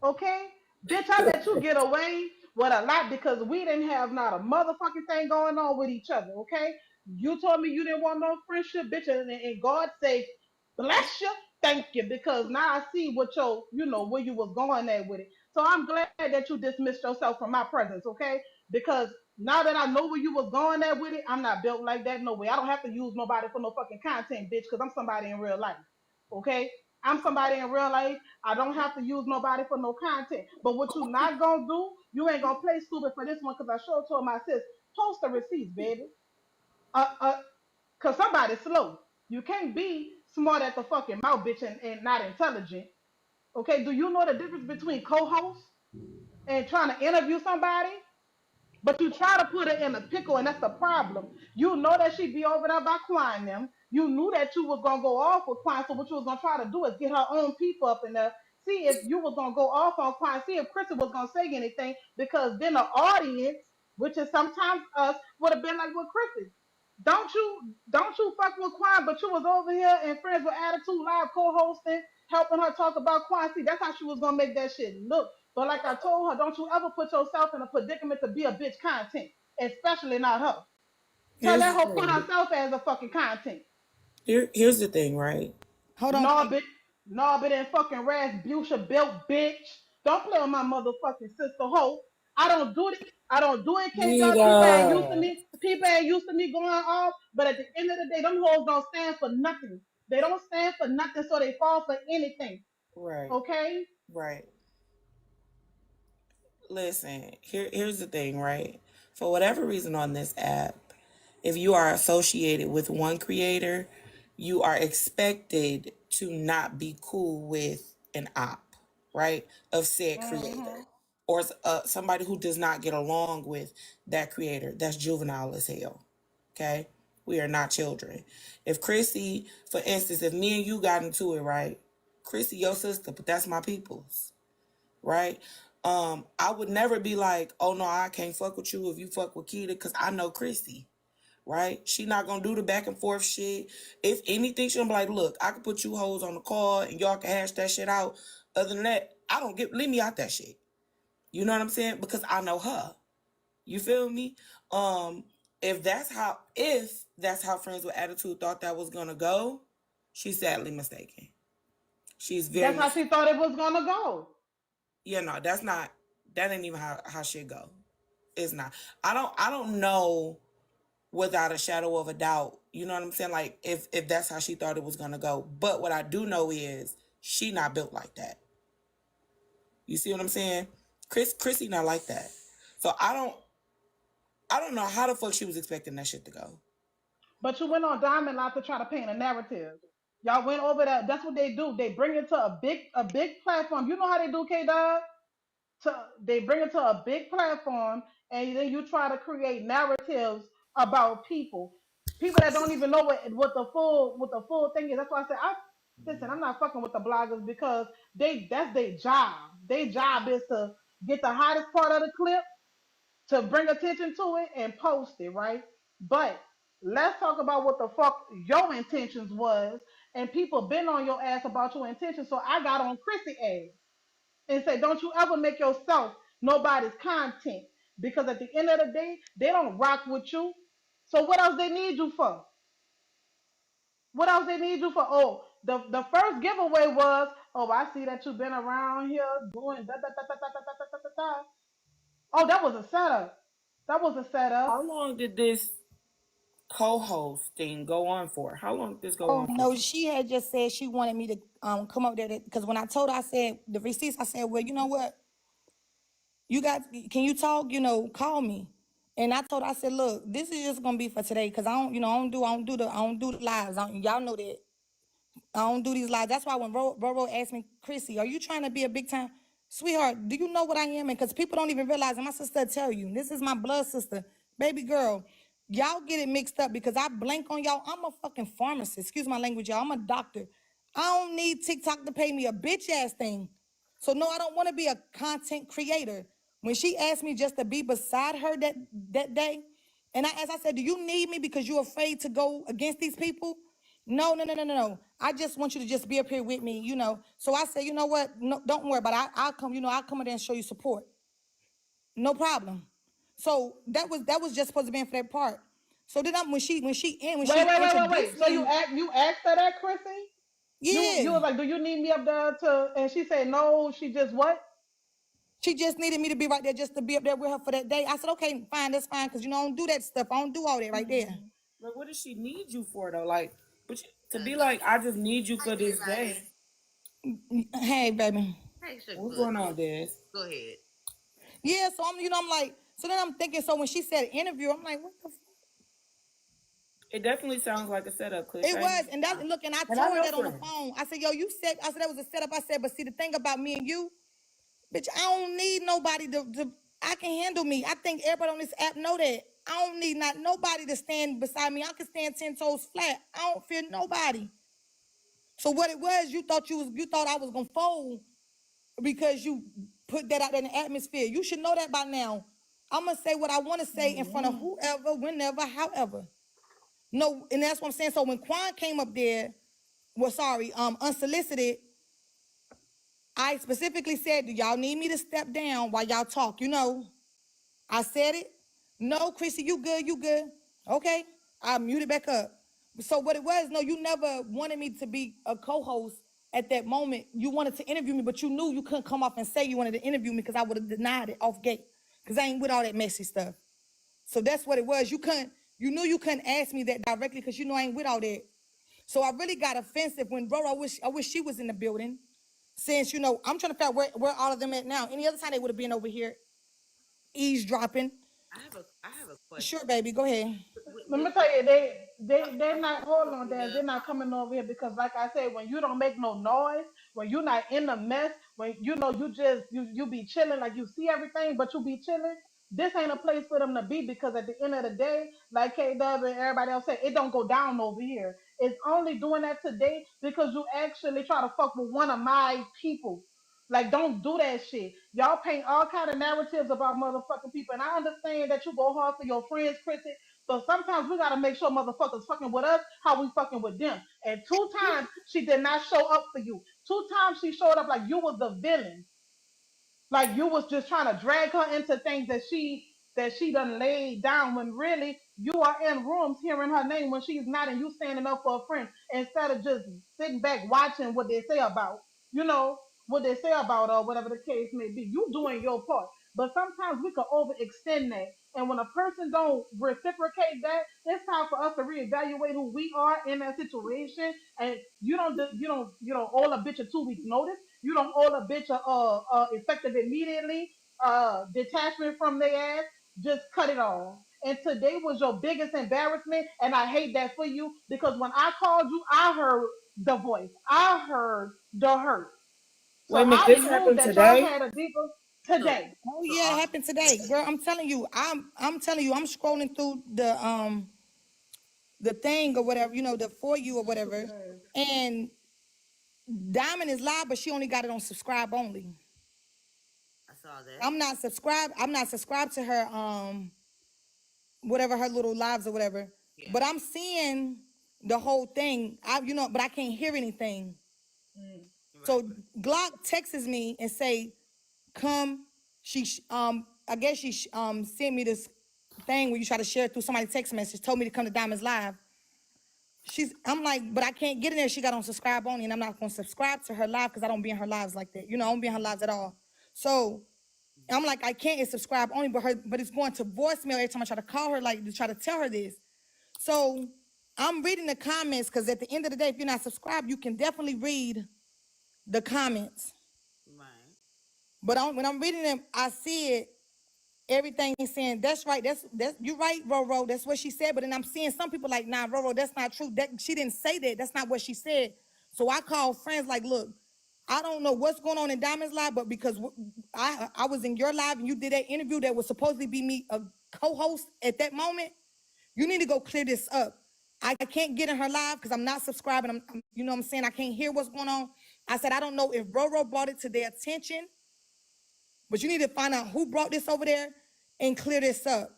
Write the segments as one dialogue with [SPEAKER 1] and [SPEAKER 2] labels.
[SPEAKER 1] Okay? Bitch, I let you get away with a lot because we didn't have not a motherfucking thing going on with each other, okay? You told me you didn't want no friendship, bitch, and God say, bless you, thank you, because now I see what your, where you was going at with it. So I'm glad that you dismissed yourself from my presence, okay? Because now that I know where you was going at with it, I'm not built like that, no way. I don't have to use nobody for no fucking content, bitch, because I'm somebody in real life, okay? I'm somebody in real life. I don't have to use nobody for no content. But what you not gonna do, you ain't gonna play stupid for this one because I sure told my sis, post the receipts, baby. Cause somebody's slow. You can't be smart at the fucking mouth, bitch, and not intelligent. Okay, do you know the difference between co-host and trying to interview somebody? But you try to put her in a pickle, and that's the problem. You know that she be over there by Quan them. You knew that you was gonna go off with Quan, so what you was gonna try to do is get her own people up in there. See if you was gonna go off on Quan. See if Krissy was gonna say anything, because then the audience, which is sometimes us, would have been like with Krissy. Don't you fuck with Quan, but you was over here and friends with Attitude Live co-hosting, helping her talk about Quan. See, that's how she was gonna make that shit look. But like I told her, don't you ever put yourself in a predicament to be a bitch content, especially not her. Tell
[SPEAKER 2] Here's
[SPEAKER 1] that
[SPEAKER 2] the
[SPEAKER 1] hoe put
[SPEAKER 2] thing.
[SPEAKER 1] herself as a fucking content.
[SPEAKER 2] Here's the thing, right?
[SPEAKER 3] Hold on,
[SPEAKER 1] No,
[SPEAKER 3] Kate.
[SPEAKER 1] bitch. No, but then fucking Rasputia built bitch. Don't play with my motherfucking sister hoe. I don't do it. I don't do it, K dog. People ain't used to
[SPEAKER 2] Nita.
[SPEAKER 1] me. People ain't used to me going off. But at the end of the day, them hoes don't stand for nothing. They don't stand for nothing, so they fall for anything.
[SPEAKER 2] Right,
[SPEAKER 1] Okay?
[SPEAKER 2] right. Listen, here's the thing, right? For whatever reason on this app, if you are associated with one creator, you are expected to not be cool with an op, right? Of said creator.
[SPEAKER 1] Mm-hmm.
[SPEAKER 2] Or somebody who does not get along with that creator. That's juvenile as hell. Okay? We are not children. If Krissy, for instance, if me and you got into it, right? Krissy, your sister, but that's my people's, right? I would never be like, oh no, I can't fuck with you if you fuck with Keita, because I know Krissy, right? She not gonna do the back and forth shit. If anything, she'll be like, look, I can put you hoes on the call and y'all can hash that shit out. Other than that, I don't get leave me out that shit. You know what I'm saying? Because I know her. You feel me? Um, if that's how Friends with Attitude thought that was gonna go, she's sadly mistaken. She's very
[SPEAKER 1] That's how
[SPEAKER 2] mis
[SPEAKER 1] she thought it was gonna go.
[SPEAKER 2] Yeah, no, that ain't even how shit go. It's not. I don't know without a shadow of a doubt. You know what I'm saying? Like if that's how she thought it was gonna go. But what I do know is she not built like that. You see what I'm saying? Krissy not like that. So I don't know how the fuck she was expecting that shit to go.
[SPEAKER 1] But you went on Diamond Line to try to paint a narrative. Y'all went over that. That's what they do. They bring it to a big platform. You know how they do, K Dog? They bring it to a big platform, and then you try to create narratives about people that don't even know what the full thing is. That's why I said listen. I'm not fucking with the bloggers because that's their job. Their job is to get the hottest part of the clip, to bring attention to it and post it, right? But let's talk about what the fuck your intentions was, and people been on your ass about your intentions. So I got on Krissy ass and say, don't you ever make yourself nobody's content, because at the end of the day, they don't rock with you. So what else they need you for? What else they need you for? Oh, the first giveaway was, oh, I see that you've been around here doing da da da da da da da da da da. Oh, that was a setup. That was a setup.
[SPEAKER 2] How long did this co-host thing go on for? How long did this go
[SPEAKER 3] Oh
[SPEAKER 2] on for?
[SPEAKER 3] no, she had just said she wanted me to come up there because when I told her, I said the receipts. I said, well, you know what? You got, can you talk? Call me. And I told her, I said, look, this is just gonna be for today because I don't do the lives. Y'all know that I don't do these lives. That's why when Roro asked me, Krissy, are you trying to be a big time sweetheart? Do you know what I am? And because people don't even realize, and my sister tell you, this is my blood sister, baby girl. Y'all get it mixed up because I blank on y'all. I'm a fucking pharmacist. Excuse my language, y'all. I'm a doctor. I don't need TikTok to pay me a bitch ass thing. So no, I don't want to be a content creator. When she asked me just to be beside her that day, and as I said, do you need me because you're afraid to go against these people? No. I just want you to just be up here with me, So I said, you know what? No, don't worry about it. I'll come, I'll come in there and show you support. No problem. So that was just supposed to be in for that part. So then when she
[SPEAKER 1] Wait, wait, wait, wait,
[SPEAKER 3] introduced
[SPEAKER 1] wait. So
[SPEAKER 3] me,
[SPEAKER 1] you asked her that, Krissy? You
[SPEAKER 3] yeah,
[SPEAKER 1] was like, do you need me up there to? And she said no. She just what?
[SPEAKER 3] she just needed me to be right there just to be up there with her for that day. I said, okay, fine, that's fine, because I don't do that stuff. I don't do all that right there.
[SPEAKER 2] Like, what does she need you for though? Like, to be like, I just need you for this day.
[SPEAKER 3] Hey, baby.
[SPEAKER 2] What's going on, Des?
[SPEAKER 4] Go ahead.
[SPEAKER 3] Yeah, so I'm like, so then I'm thinking, so when she said interview, I'm like, what the fuck?
[SPEAKER 2] It definitely sounds like a setup, Chris.
[SPEAKER 3] It was, and look, and I
[SPEAKER 2] And I
[SPEAKER 3] told her
[SPEAKER 2] know
[SPEAKER 3] that on the
[SPEAKER 2] friends.
[SPEAKER 3] phone. I said, yo, I said that was a setup. I said, but see, the thing about me and you, bitch, I don't need nobody to I can handle me. I think everybody on this app know that. I don't need not nobody to stand beside me. I can stand 10 toes flat. I don't fear nobody. So what it was, you thought I was gonna fold because you put that out there in the atmosphere. You should know that by now. I'm gonna say what I want to say in front of whoever, whenever, however. No, and that's what I'm saying. So when Quan came up there, unsolicited, I specifically said, do y'all need me to step down while y'all talk? I said it. No, Krissy, you good. Okay. I muted back up. So what it was, no, you never wanted me to be a co-host at that moment. You wanted to interview me, but you knew you couldn't come off and say you wanted to interview me because I would have denied it off gate. Because I ain't with all that messy stuff. So that's what it was. You knew you couldn't ask me that directly because I ain't with all that. So I really got offensive when Roro, I wish she was in the building. Since, I'm trying to figure out where all of them at now. Any other time they would have been over here eavesdropping.
[SPEAKER 4] I have a question.
[SPEAKER 3] Sure, baby, go ahead.
[SPEAKER 1] Let me tell you, they're not. Hold on, Dad. They're not coming over here because, like I said, when you don't make no noise, when you're not in the mess, when you just you be chilling, like you see everything, but you be chilling. This ain't a place for them to be because at the end of the day, like K Dub and everybody else said, it don't go down over here. It's only doing that today because you actually try to fuck with one of my people. Like, don't do that shit. Y'all paint all kind of narratives about motherfucking people, and I understand that you go hard for your friends, Chrissy. So sometimes we gotta make sure motherfuckers fucking with us how we fucking with them. And 2 times she did not show up for you. 2 times she showed up like you was the villain. Like you was just trying to drag her into things that she done laid down when really you are in rooms hearing her name when she's not and you standing up for a friend instead of just sitting back watching what they say about, you know, what they say about whatever the case may be. You doing your part. But sometimes we can overextend that. And when a person don't reciprocate that, it's time for us to reevaluate who we are in that situation. And you don't owe a bitch a 2 weeks notice. You don't owe a bitch effective immediately detachment from their ass. Just cut it off. And today was your biggest embarrassment, and I hate that for you because when I called you, I heard the voice, I heard the hurt. So
[SPEAKER 2] Wait a minute,
[SPEAKER 1] I
[SPEAKER 2] this
[SPEAKER 1] knew
[SPEAKER 2] happened
[SPEAKER 1] that y'all
[SPEAKER 2] today?
[SPEAKER 1] had a deeper
[SPEAKER 4] So,
[SPEAKER 1] today.
[SPEAKER 3] Oh
[SPEAKER 4] so
[SPEAKER 3] yeah, it happened today, girl. I'm telling you, I'm scrolling through the thing or whatever, the for you or whatever,
[SPEAKER 1] Stupid ass.
[SPEAKER 3] and Diamond is live, but she only got it on subscribe only.
[SPEAKER 4] I saw that.
[SPEAKER 3] I'm not subscribed to her whatever her little lives or whatever.
[SPEAKER 4] Yeah.
[SPEAKER 3] But I'm seeing the whole thing. But I can't hear anything.
[SPEAKER 1] Mm.
[SPEAKER 4] Right.
[SPEAKER 3] So Glock texts me and say, "Come." I guess she sent me this thing where you try to share it through somebody's text message. Told me to come to Diamond's live. I'm like, but I can't get in there. She got on subscribe only, and I'm not gonna subscribe to her live because I don't be in her lives like that. I don't be in her lives at all. So I'm like, I can't. It's subscribe only, but it's going to voicemail every time I try to call her, like to try to tell her this. So I'm reading the comments because at the end of the day, if you're not subscribed, you can definitely read the comments.
[SPEAKER 4] Right.
[SPEAKER 3] But when I'm reading them, I see it. Everything is saying that's right. That's you're right, Roro. That's what she said. But then I'm seeing some people like, nah, Roro, that's not true. That she didn't say that. That's not what she said. So I called friends like, look, I don't know what's going on in Diamond's live, but because I was in your live and you did that interview that was supposedly be me a co-host at that moment, you need to go clear this up. I can't get in her live because I'm not subscribing. You know what I'm saying? I can't hear what's going on. I said, I don't know if Roro brought it to their attention, but you need to find out who brought this over there and clear this up.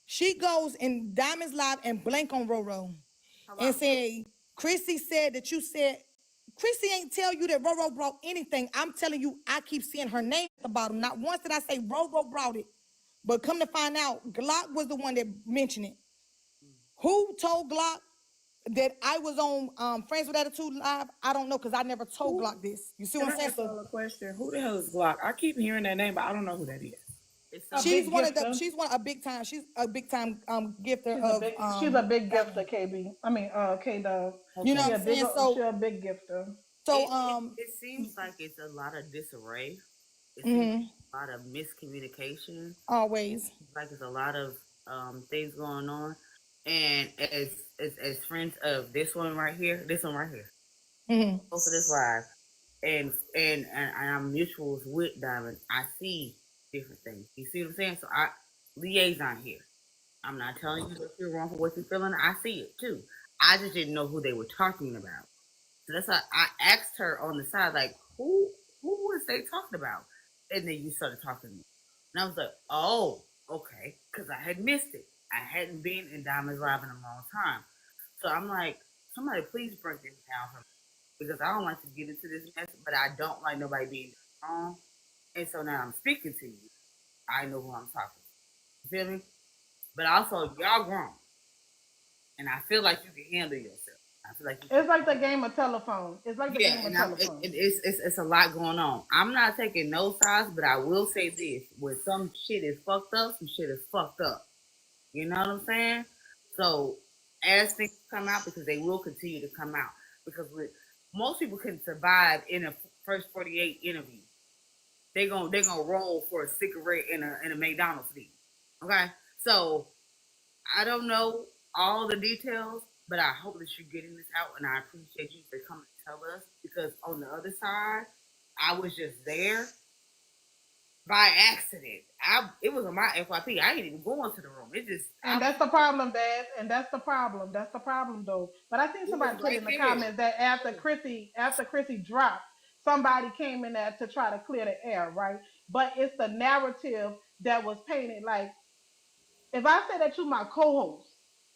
[SPEAKER 3] She goes in Diamond's live and blank on Roro
[SPEAKER 4] How
[SPEAKER 3] and
[SPEAKER 4] long?
[SPEAKER 3] say, Krissy said that you said, Krissy ain't tell you that Roro brought anything. I'm telling you, I keep seeing her name at the bottom. Not once did I say Roro brought it. But come to find out, Glock was the one that mentioned it. Who told Glock that I was on Friends with Attitude Live? I don't know because I never told
[SPEAKER 2] Who?
[SPEAKER 3] Glock this. You see
[SPEAKER 2] Can
[SPEAKER 3] what
[SPEAKER 2] I
[SPEAKER 3] I'm saying?
[SPEAKER 2] ask
[SPEAKER 3] So
[SPEAKER 2] y'all a question? Who the hell is Glock? I keep hearing that name, but I don't know who that is.
[SPEAKER 4] It's
[SPEAKER 1] A
[SPEAKER 4] somebody.
[SPEAKER 3] she's
[SPEAKER 1] big
[SPEAKER 3] one of the
[SPEAKER 1] gifter.
[SPEAKER 3] she's a big time gifter of
[SPEAKER 1] She's a big gifter,
[SPEAKER 3] talent.
[SPEAKER 1] KB. I mean K Dove.
[SPEAKER 3] You know
[SPEAKER 2] Okay.
[SPEAKER 3] what I'm saying?
[SPEAKER 1] She
[SPEAKER 3] So
[SPEAKER 1] a big gifter.
[SPEAKER 3] so
[SPEAKER 4] It seems like it's a lot of disarray. It seems
[SPEAKER 3] mhm,
[SPEAKER 4] a lot of miscommunication.
[SPEAKER 3] always.
[SPEAKER 4] Like it's a lot of things going on. And as friends of this one right here,
[SPEAKER 3] Hmm.
[SPEAKER 4] both of this live, and I'm mutuals with Diamond. I see different things. You see what I'm saying? So I liaison here. I'm not telling you that you're wrong for what you're feeling. I see it too. I just didn't know who they were talking about. So that's why I asked her on the side, like, who was they talking about? And then you started talking to me. And I was like, oh, okay. Because I had missed it. I hadn't been in Diamond's Live in a long time. So I'm like, somebody please break this down for me. Because I don't like to get into this mess, but I don't like nobody being wrong. And so now I'm speaking to you. I know who I'm talking to. You feel me? But also, y'all grown. And I feel like you can handle yourself. I feel like you can.
[SPEAKER 1] It's like the game of telephone. It's like the
[SPEAKER 4] Yeah,
[SPEAKER 1] game of
[SPEAKER 4] and
[SPEAKER 1] telephone.
[SPEAKER 4] it's a lot going on. I'm not taking no sides, but I will say this: when some shit is fucked up, some shit is fucked up. You know what I'm saying? So as things come out, because they will continue to come out, because most people can survive in a first 48 interview. They gonna roll for a cigarette in a McDonald's deal. Okay, so I don't know all the details, but I hope that you're getting this out, and I appreciate you for coming to tell us because on the other side, I was just there by accident. It was on my FYP. I ain't even going to the room. It just
[SPEAKER 1] And that's the problem, Dad. And that's the problem. That's the problem, though. But I think
[SPEAKER 4] it
[SPEAKER 1] somebody
[SPEAKER 4] was
[SPEAKER 1] put
[SPEAKER 4] right
[SPEAKER 1] in the
[SPEAKER 4] there.
[SPEAKER 1] comments that after Chrissy dropped, somebody came in there to try to clear the air, right? But it's the narrative that was painted. Like, if I say that you my co-host,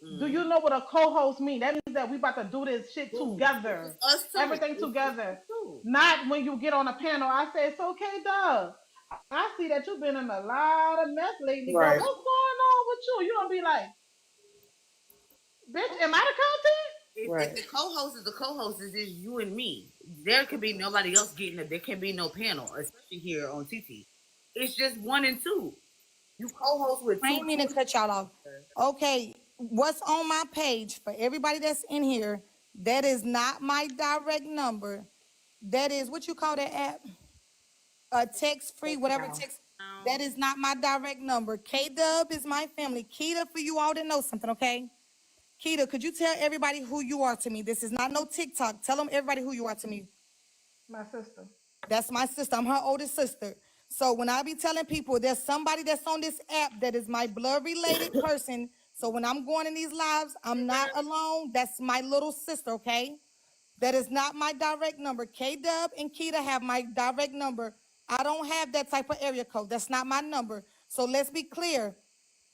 [SPEAKER 1] do
[SPEAKER 4] Mm-hmm.
[SPEAKER 1] you know what a co-host mean? That means that we about to do this shit
[SPEAKER 4] Boom. This is
[SPEAKER 1] together,
[SPEAKER 4] us too.
[SPEAKER 1] everything
[SPEAKER 4] It's
[SPEAKER 1] together.
[SPEAKER 4] us too.
[SPEAKER 1] Not when you get on a panel. I say it's okay, dog. I see that you've been in a lot of mess lately, girl.
[SPEAKER 2] Right.
[SPEAKER 1] What's going on with you? You don't be like, bitch, am I the content?
[SPEAKER 4] If
[SPEAKER 2] Right.
[SPEAKER 4] the co-host is the co-host, it's just you and me. There could be nobody else getting it. There can be no panel, especially here on TT. It's just one and two. You co-host with
[SPEAKER 3] I
[SPEAKER 4] two
[SPEAKER 3] ain't mean to cut y'all off. Okay, what's on my page for everybody that's in here? That is not my direct number. That is what you call that app? A text free,
[SPEAKER 2] Text
[SPEAKER 3] whatever
[SPEAKER 2] now.
[SPEAKER 3] text. That
[SPEAKER 4] now.
[SPEAKER 3] is not my direct number. K Dub is my family. Keita, for you all that know something, okay? Keita, could you tell everybody who you are to me? This is not no TikTok. Tell them everybody who you are to me.
[SPEAKER 1] My sister.
[SPEAKER 3] That's my sister. I'm her oldest sister. So when I be telling people there's somebody that's on this app that is my blood related person. So when I'm going in these lives, I'm not alone. That's my little sister, okay? That is not my direct number. K Dub and Keita have my direct number. I don't have that type of area code. That's not my number. So let's be clear.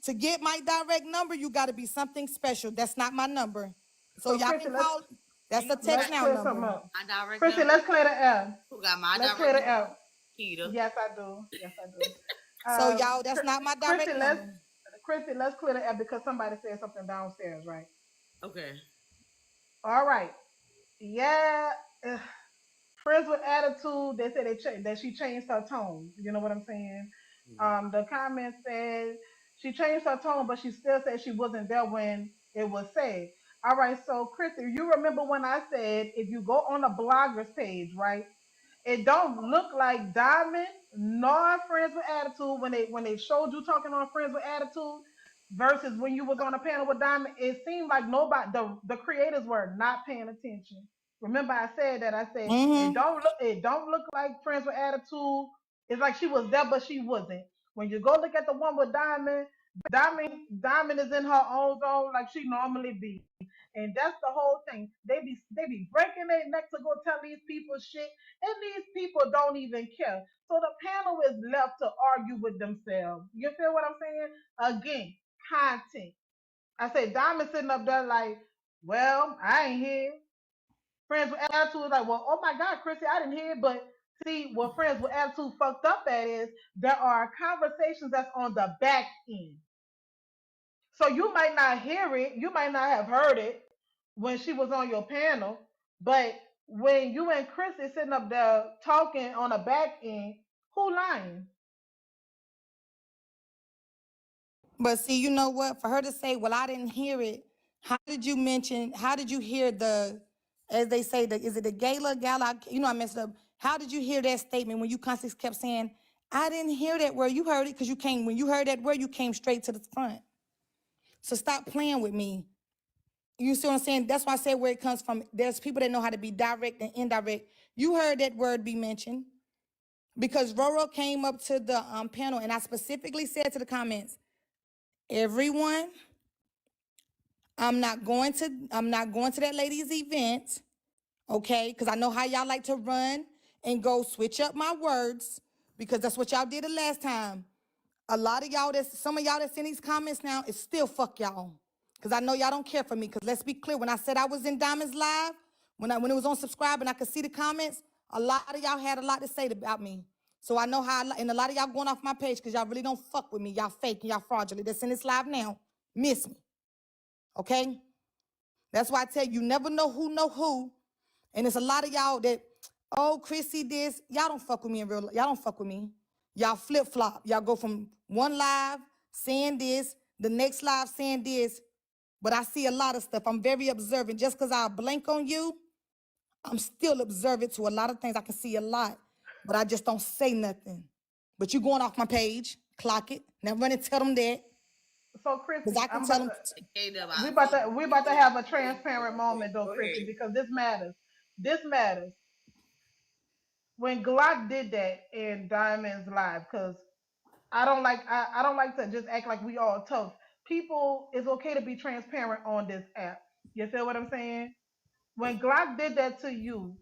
[SPEAKER 3] To get my direct number, you got to be something special. That's not my number. So
[SPEAKER 1] So
[SPEAKER 3] y'all
[SPEAKER 1] Chrissy,
[SPEAKER 3] can
[SPEAKER 1] let's
[SPEAKER 3] call.
[SPEAKER 4] Do
[SPEAKER 3] That's
[SPEAKER 4] you
[SPEAKER 3] a
[SPEAKER 4] who got
[SPEAKER 3] text
[SPEAKER 1] let's
[SPEAKER 3] now
[SPEAKER 1] clear something
[SPEAKER 3] number.
[SPEAKER 1] up.
[SPEAKER 4] my direct
[SPEAKER 1] Chrissy,
[SPEAKER 4] number?
[SPEAKER 1] let's clear the air.
[SPEAKER 4] Who got my
[SPEAKER 1] Let's
[SPEAKER 4] direct
[SPEAKER 1] clear the
[SPEAKER 4] number?
[SPEAKER 1] air.
[SPEAKER 4] Keita.
[SPEAKER 1] Yes, I do. Yes, I do.
[SPEAKER 3] So y'all, that's not my
[SPEAKER 1] Chrissy,
[SPEAKER 3] direct
[SPEAKER 1] let's
[SPEAKER 3] number.
[SPEAKER 1] Chrissy, let's clear the air because somebody said something downstairs, right?
[SPEAKER 4] Okay.
[SPEAKER 1] All right. Yeah. ugh, Friends with attitude. They said that she changed her tone. You know what I'm saying? The comment said she changed her tone, but she still said she wasn't there when it was said. All right. So, Chrissy, you remember when I said if you go on a blogger's page, right? It don't look like Diamond nor Friends with Attitude when they showed you talking on Friends with Attitude versus when you was on a panel with Diamond. It seemed like nobody the creators were not paying attention. Remember I said that I said
[SPEAKER 3] Mm-hmm.
[SPEAKER 1] it don't look like Friends with Attitude. It's like she was there but she wasn't. When you go look at the one with Diamond, Diamond is in her own zone like she normally be. And that's the whole thing. They be breaking their neck to go tell these people shit and these people don't even care. So the panel is left to argue with themselves. You feel what I'm saying? Again, content. I say Diamond sitting up there like, well, I ain't here. Friends with attitude is like, well, oh my God, Krissy, I didn't hear it. But see, what friends with attitude fucked up at is there are conversations that's on the back end. So you might not hear it, you might not have heard it when she was on your panel, but when you and Chris is sitting up there talking on the back end, who lying?
[SPEAKER 3] But see, you know what? For her to say, well, I didn't hear it. How did you hear as they say, is it the gala? You know, I messed up. How did you hear that statement when you constantly kept saying, I didn't hear that word? You heard it because when you heard that word, you came straight to the front. So stop playing with me. You see what I'm saying? That's why I said where it comes from. There's people that know how to be direct and indirect. You heard that word be mentioned because Roro came up to the panel and I specifically said to the comments, everyone, I'm not going to that lady's event, okay? Because I know how y'all like to run and go switch up my words because that's what y'all did the last time. A lot of y'all, some of y'all that's in these comments now, is still fuck y'all. Because I know y'all don't care for me. Because let's be clear, when I said I was in Diamonds Live, when it was on subscribe and I could see the comments, a lot of y'all had a lot to say about me. So I know and a lot of y'all going off my page because y'all really don't fuck with me. Y'all fake and y'all fraudulent. That's in this live now. Miss me. Okay? That's why I tell you, never know who. And it's a lot of y'all that, oh, Krissy this. Y'all don't fuck with me in real life. Y'all don't fuck with me. Y'all flip-flop. Y'all go from one live saying this, the next live saying this. But I see a lot of stuff. I'm very observant. Just because I blank on you, I'm still observant to a lot of things. I can see a lot, but I just don't say nothing. But you going off my page, clock it. Now run and tell them that.
[SPEAKER 1] So
[SPEAKER 3] Because
[SPEAKER 1] Krissy,
[SPEAKER 3] I can tell them.
[SPEAKER 1] we about to have a transparent moment though, Krissy, because this matters. This matters. When Glock did that in Diamonds Live, because I don't like to just act like we all tough. People, it's okay to be transparent on this app. You feel what I'm saying? When Glock did that to you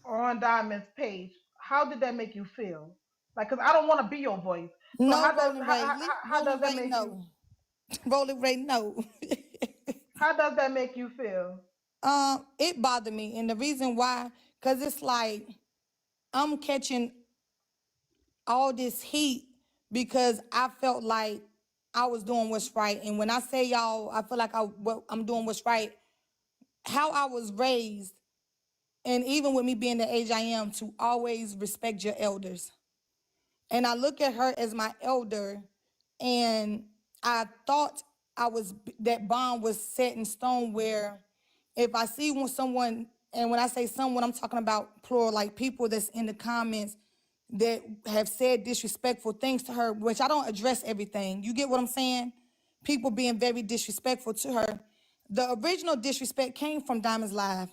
[SPEAKER 1] on Diamond's page, how did that make you feel? Like, cause I don't want to be your voice. So
[SPEAKER 3] No, Rolling Ray.
[SPEAKER 1] how does
[SPEAKER 3] Rolling
[SPEAKER 1] that
[SPEAKER 3] Ray,
[SPEAKER 1] make you?
[SPEAKER 3] no. Rolling Ray, no.
[SPEAKER 1] How does that make you feel?
[SPEAKER 3] It bothered me. And the reason why, because it's like I'm catching all this heat because I felt like I was doing what's right. And when I say y'all, I feel like I'm doing what's right. How I was raised, and even with me being the age I am, to always respect your elders. And I look at her as my elder, and I thought that bond was set in stone where if I see someone, and when I say someone, I'm talking about plural, like people that's in the comments that have said disrespectful things to her, which I don't address everything. You get what I'm saying? People being very disrespectful to her. The original disrespect came from Diamonds Live.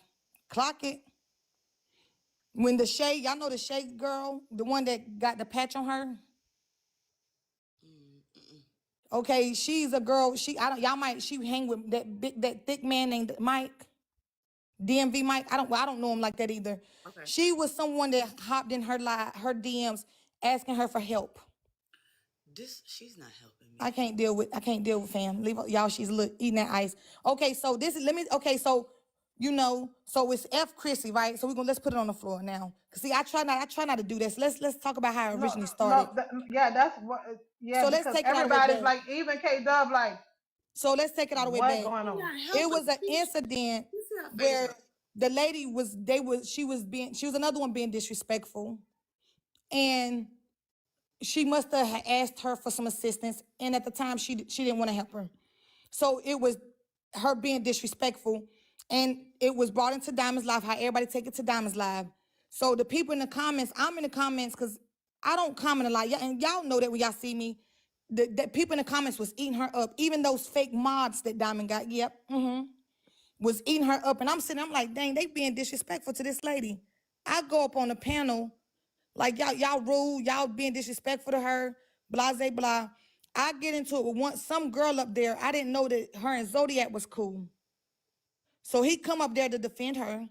[SPEAKER 3] Clock it. When the shade, y'all know the shade girl, the one that got the patch on her. Okay, she's a girl. She hang with that thick man named Mike, DMV Mike. I don't know him like that either.
[SPEAKER 4] Okay.
[SPEAKER 3] She was someone that hopped in her DMs asking her for help.
[SPEAKER 5] She's not helping me.
[SPEAKER 3] I can't deal with fam. Leave y'all. She's eating that ice. Okay, so so it's F Krissy, right? So let's put it on the floor now. Cause see, I try not to do this. Let's talk about how it
[SPEAKER 1] No,
[SPEAKER 3] originally started.
[SPEAKER 1] no, yeah, that's what. Yeah,
[SPEAKER 3] So let's
[SPEAKER 1] because
[SPEAKER 3] take it all the way
[SPEAKER 1] everybody's
[SPEAKER 3] back.
[SPEAKER 1] like, even K Dub, like,
[SPEAKER 3] So let's take it all the way
[SPEAKER 1] what
[SPEAKER 3] back.
[SPEAKER 1] going on?
[SPEAKER 3] It was an incident where the lady she was another one being disrespectful, and she must have asked her for some assistance, and at the time she didn't want to help her. So it was her being disrespectful, and it was brought into Diamond's Live, how everybody take it to Diamond's Live. So the people in the comments, I'm in the comments because I don't comment a lot. And y'all know that when y'all see me, the people in the comments was eating her up. Even those fake mods that Diamond got, was eating her up. And I'm like, dang, they being disrespectful to this lady. I go up on the panel, like y'all rude, y'all being disrespectful to her, blah, blah, blah. I get into it with some girl up there. I didn't know that her and Zodiac was cool. So he come up there to defend her.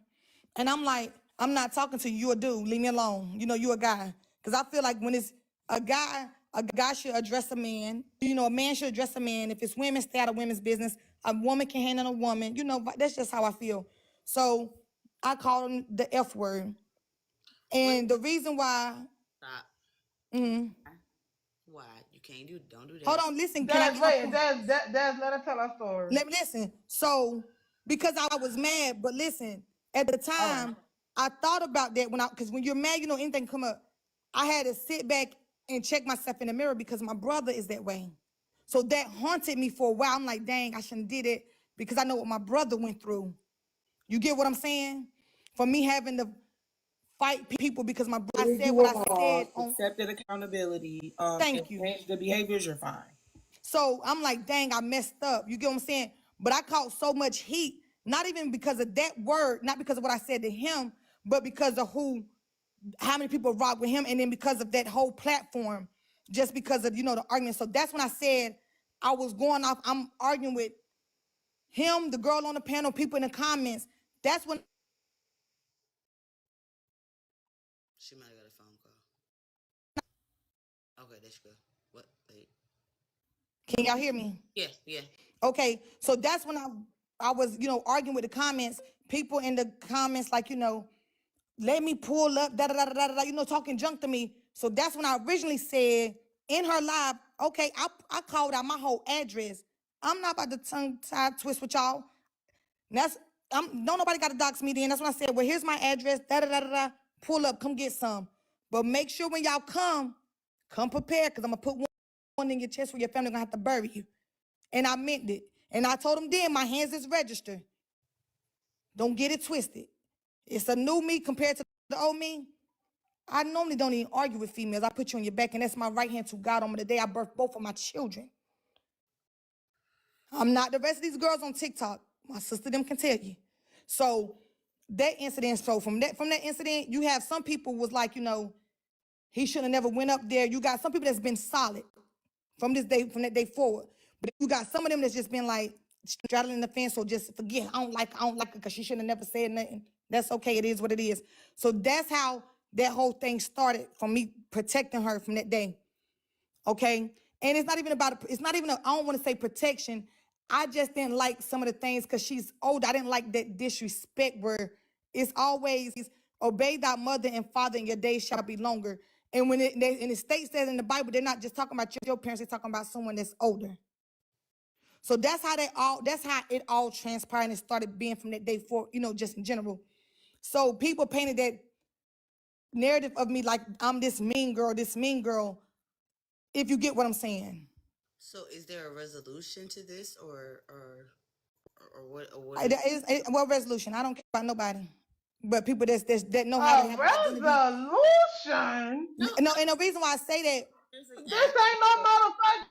[SPEAKER 3] And I'm like, I'm not talking to you. You a dude. Leave me alone. You know, you a guy. Because I feel like when it's a guy should address a man. You know, a man should address a man. If it's women, stay out of women's business. A woman can handle a woman. You know, that's just how I feel. So I called him the F word. And the reason why,
[SPEAKER 5] Stop.
[SPEAKER 3] mm,
[SPEAKER 5] Why? You can't do. Don't do
[SPEAKER 3] hold
[SPEAKER 5] that.
[SPEAKER 3] on, listen, can I
[SPEAKER 1] Des,
[SPEAKER 3] get my
[SPEAKER 1] wait,
[SPEAKER 3] point?
[SPEAKER 1] Des, let her tell her story.
[SPEAKER 3] Let me listen. So, because I was mad, but listen, at the
[SPEAKER 1] All right.
[SPEAKER 3] time, I thought about that because when you're mad, anything come up. I had to sit back and check myself in the mirror because my brother is that way. So that haunted me for a while. I'm like, dang, I shouldn't did it because I know what my brother went through. You get what I'm saying? For me having to fight people because I said
[SPEAKER 2] You
[SPEAKER 3] what I
[SPEAKER 2] were wrong.
[SPEAKER 3] said on.
[SPEAKER 2] Accepted accountability. And
[SPEAKER 3] Thank you.
[SPEAKER 2] change the behaviors. You're fine.
[SPEAKER 3] So I'm like, dang, I messed up. You get what I'm saying? But I caught so much heat, not even because of that word, not because of what I said to him, but because of how many people rock with him, and then because of that whole platform, just because of, the argument. So that's when I said I was going off. I'm arguing with him, the girl on the panel, people in the comments. That's when.
[SPEAKER 5] She might have got a phone call. Okay, that's good. What? Wait.
[SPEAKER 3] Can y'all hear me?
[SPEAKER 5] Yeah, yeah.
[SPEAKER 3] Okay, so that's when I was, arguing with the comments, people in the comments, like, let me pull up, da da da da da da, talking junk to me. So that's when I originally said in her live, okay, I called out my whole address. I'm not about to tongue tie twist with y'all. Don't nobody got to dox me then. That's when I said, well, here's my address, da da da da da. Pull up, come get some. But make sure when y'all come prepared, because I'm gonna put one in your chest where your family gonna have to bury you. And I meant it. And I told him then, my hands is registered. Don't get it twisted. It's a new me compared to the old me. I normally don't even argue with females. I put you on your back, and that's my right hand to God on the day I birthed both of my children. I'm not the rest of these girls on TikTok. My sister them can tell you. So that incident, from that incident, you have some people was like, he should have never went up there. You got some people that's been solid from that day forward. But you got some of them that's just been like straddling the fence, or just forget. I don't like her because she shouldn't have never said nothing. That's okay. It is what it is. So that's how that whole thing started, from me protecting her from that day. Okay. And it's not even I don't want to say protection. I just didn't like some of the things because she's old. I didn't like that disrespect where it's always obey thy mother and father and your days shall be longer. And when it states that in the Bible, they're not just talking about your parents, they're talking about someone that's older. So that's how it all transpired, and it started being from that day forward, just in general. So people painted that narrative of me like I'm this mean girl, if you get what I'm saying.
[SPEAKER 5] So, is there a resolution to this, or what? Or what is?
[SPEAKER 3] What resolution? I don't care about nobody, but people that know how to
[SPEAKER 1] A
[SPEAKER 3] have an identity.
[SPEAKER 1] resolution?
[SPEAKER 5] No,
[SPEAKER 3] No, and the reason why I say that,
[SPEAKER 5] there's an
[SPEAKER 1] This ain't no motherfucking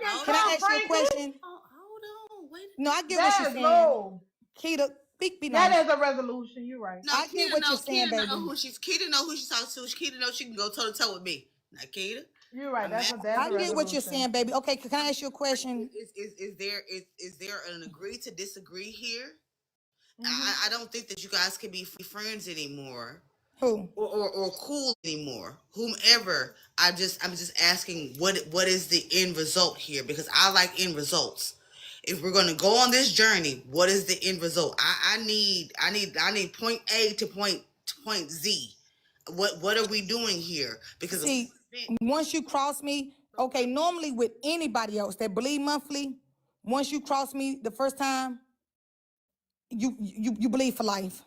[SPEAKER 5] Hold
[SPEAKER 3] can I
[SPEAKER 1] Trump,
[SPEAKER 3] ask you a
[SPEAKER 1] Frankie.
[SPEAKER 3] question?
[SPEAKER 5] hold on. Wait a
[SPEAKER 3] No, I
[SPEAKER 5] minute.
[SPEAKER 3] get what you're
[SPEAKER 1] Des,
[SPEAKER 3] saying.
[SPEAKER 1] no.
[SPEAKER 3] Keita, be
[SPEAKER 1] That
[SPEAKER 3] nice.
[SPEAKER 1] is a resolution. You're right.
[SPEAKER 5] No,
[SPEAKER 3] I get what you're saying,
[SPEAKER 5] Keita
[SPEAKER 3] baby.
[SPEAKER 5] know who she's talking to. Keita know she can go toe to toe with me. Now, Keita,
[SPEAKER 1] You're right.
[SPEAKER 5] I'm asking
[SPEAKER 1] That's
[SPEAKER 3] I
[SPEAKER 1] a
[SPEAKER 3] get what you're
[SPEAKER 1] resolution.
[SPEAKER 3] saying, baby. Okay, can I ask you a question?
[SPEAKER 5] is there an agree to disagree here?
[SPEAKER 1] Hmm.
[SPEAKER 5] I don't think that you guys can be friends anymore,
[SPEAKER 3] Who?
[SPEAKER 5] or cool anymore. Whomever, I'm just asking what is the end result here, because I like end results. If we're gonna go on this journey, what is the end result? I need point A to point Z. What are we doing here? Because of
[SPEAKER 3] See, once you cross me, okay, normally with anybody else that bleed monthly, once you cross me the first time, you bleed for life.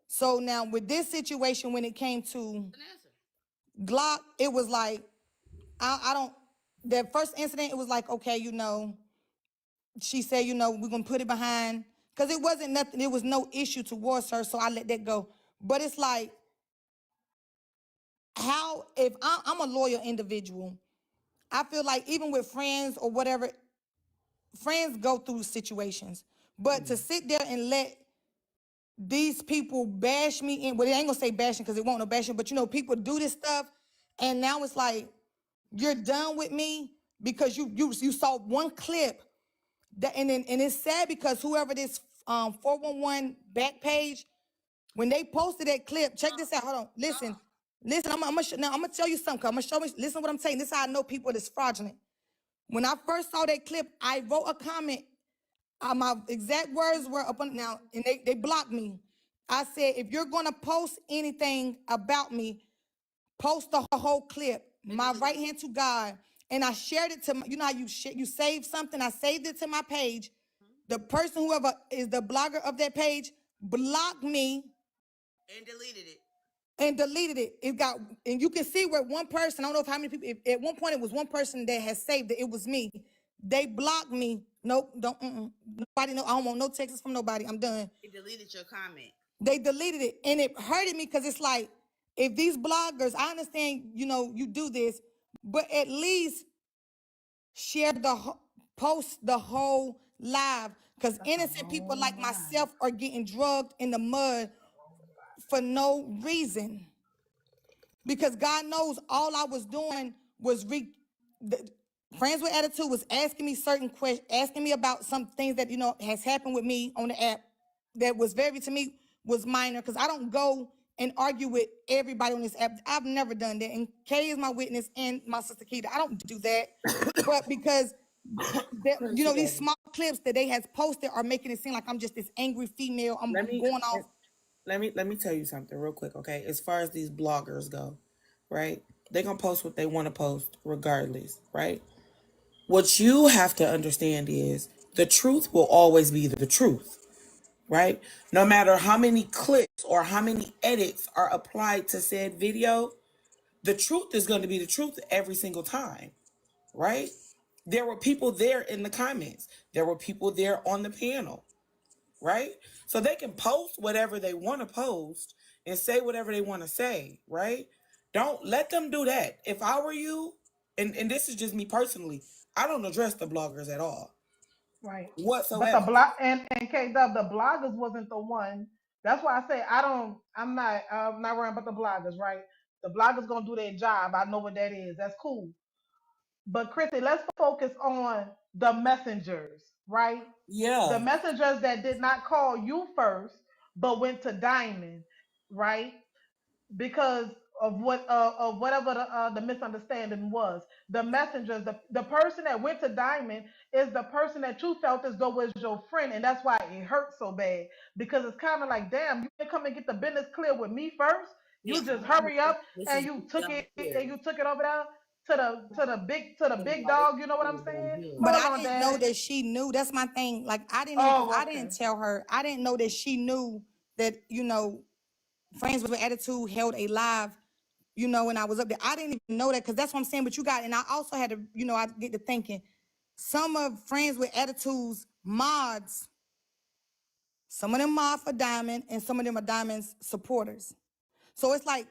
[SPEAKER 3] So now with this situation, when it came to
[SPEAKER 5] an answer.
[SPEAKER 3] Glock, it was like, I don't, that first incident, it was like, okay, she said, we're going to put it behind, because it wasn't nothing, it was no issue towards her, so I let that go. But it's like, if I'm a loyal individual, I feel like even with friends or whatever, friends go through situations. But to sit there and let these people bash me in, well, they ain't gonna say bashing because it won't no bashing, but people do this stuff, and now it's like you're done with me because you saw one clip that, and it's sad because whoever this 411 back page, when they posted that clip, check this out. Hold on, listen. I'm gonna tell you something. I'm gonna show me. Listen, what I'm saying. This is how I know people is fraudulent. When I first saw that clip, I wrote a comment. My exact words were up on now, and they blocked me. I said, if you're going to post anything about me, post the whole clip. My right hand to God. And I shared it to my, you know how you save something? I saved it to my page. The person, whoever is the blogger of that page, blocked me
[SPEAKER 5] And deleted it.
[SPEAKER 3] and deleted it. It got, and you can see where one person, I don't know if how many people, at one point it was one person that has saved it. It was me. They blocked me. Nope, don't, nobody know. I don't want no texts from nobody. I'm done.
[SPEAKER 5] It deleted your comment.
[SPEAKER 3] They deleted it, and it hurted me because it's like, if these bloggers, I understand, you do this, but at least share post the whole live, because innocent people like myself are getting drugged in the mud for no reason. Because God knows all I was doing was Friends with Attitude was asking me certain questions, asking me about some things that has happened with me on the app that was very, to me, was minor, because I don't go and argue with everybody on this app. I've never done that, and Kay is my witness, and my sister Keita. I don't do that, but because these small clips that they has posted are making it seem like I'm just this angry female. I'm going off.
[SPEAKER 2] Let me tell you something real quick, okay? As far as these bloggers go, right? They're gonna post what they want to post regardless, right? What you have to understand is the truth will always be the truth, right? No matter how many clips or how many edits are applied to said video, the truth is going to be the truth every single time, right? There were people there in the comments. There were people there on the panel, right? So they can post whatever they want to post and say whatever they want to say, right? Don't let them do that. If I were you, and this is just me personally, I don't address the bloggers at all
[SPEAKER 1] Right. But the
[SPEAKER 2] whatsoever.
[SPEAKER 1] block and K Dub, the bloggers wasn't the one. That's why I say I'm not worrying about the bloggers, right? The bloggers gonna do their job. I know what that is. That's cool. But Chrissy, let's focus on the messengers, right? The
[SPEAKER 2] Yeah,
[SPEAKER 1] messengers that did not call you first, but went to Diamond, right? Because of whatever the misunderstanding was. The messengers, the person that went to Diamond is the person that you felt as though was your friend, and that's why it hurt so bad. Because it's kind of like, damn, you didn't come and get the business clear with me first.
[SPEAKER 5] Yeah,
[SPEAKER 1] You just hurry up
[SPEAKER 5] this
[SPEAKER 1] and
[SPEAKER 5] is
[SPEAKER 1] you took
[SPEAKER 5] down
[SPEAKER 1] it
[SPEAKER 5] here.
[SPEAKER 1] over there to the big dog. You know what I'm saying?
[SPEAKER 3] But
[SPEAKER 1] Hold
[SPEAKER 3] I
[SPEAKER 1] on,
[SPEAKER 3] didn't know
[SPEAKER 1] Dad.
[SPEAKER 3] that she knew. That's my thing. Like,
[SPEAKER 1] Oh,
[SPEAKER 3] I
[SPEAKER 1] okay.
[SPEAKER 3] didn't tell her. I didn't know that she knew that, Friends with Attitude held a live, when I was up there. I didn't even know that, because that's what I'm saying. But you got, and I also had to, I get to thinking, some of Friends with Attitude's mods, some of them mod for Diamond, and some of them are Diamond's supporters. So it's like,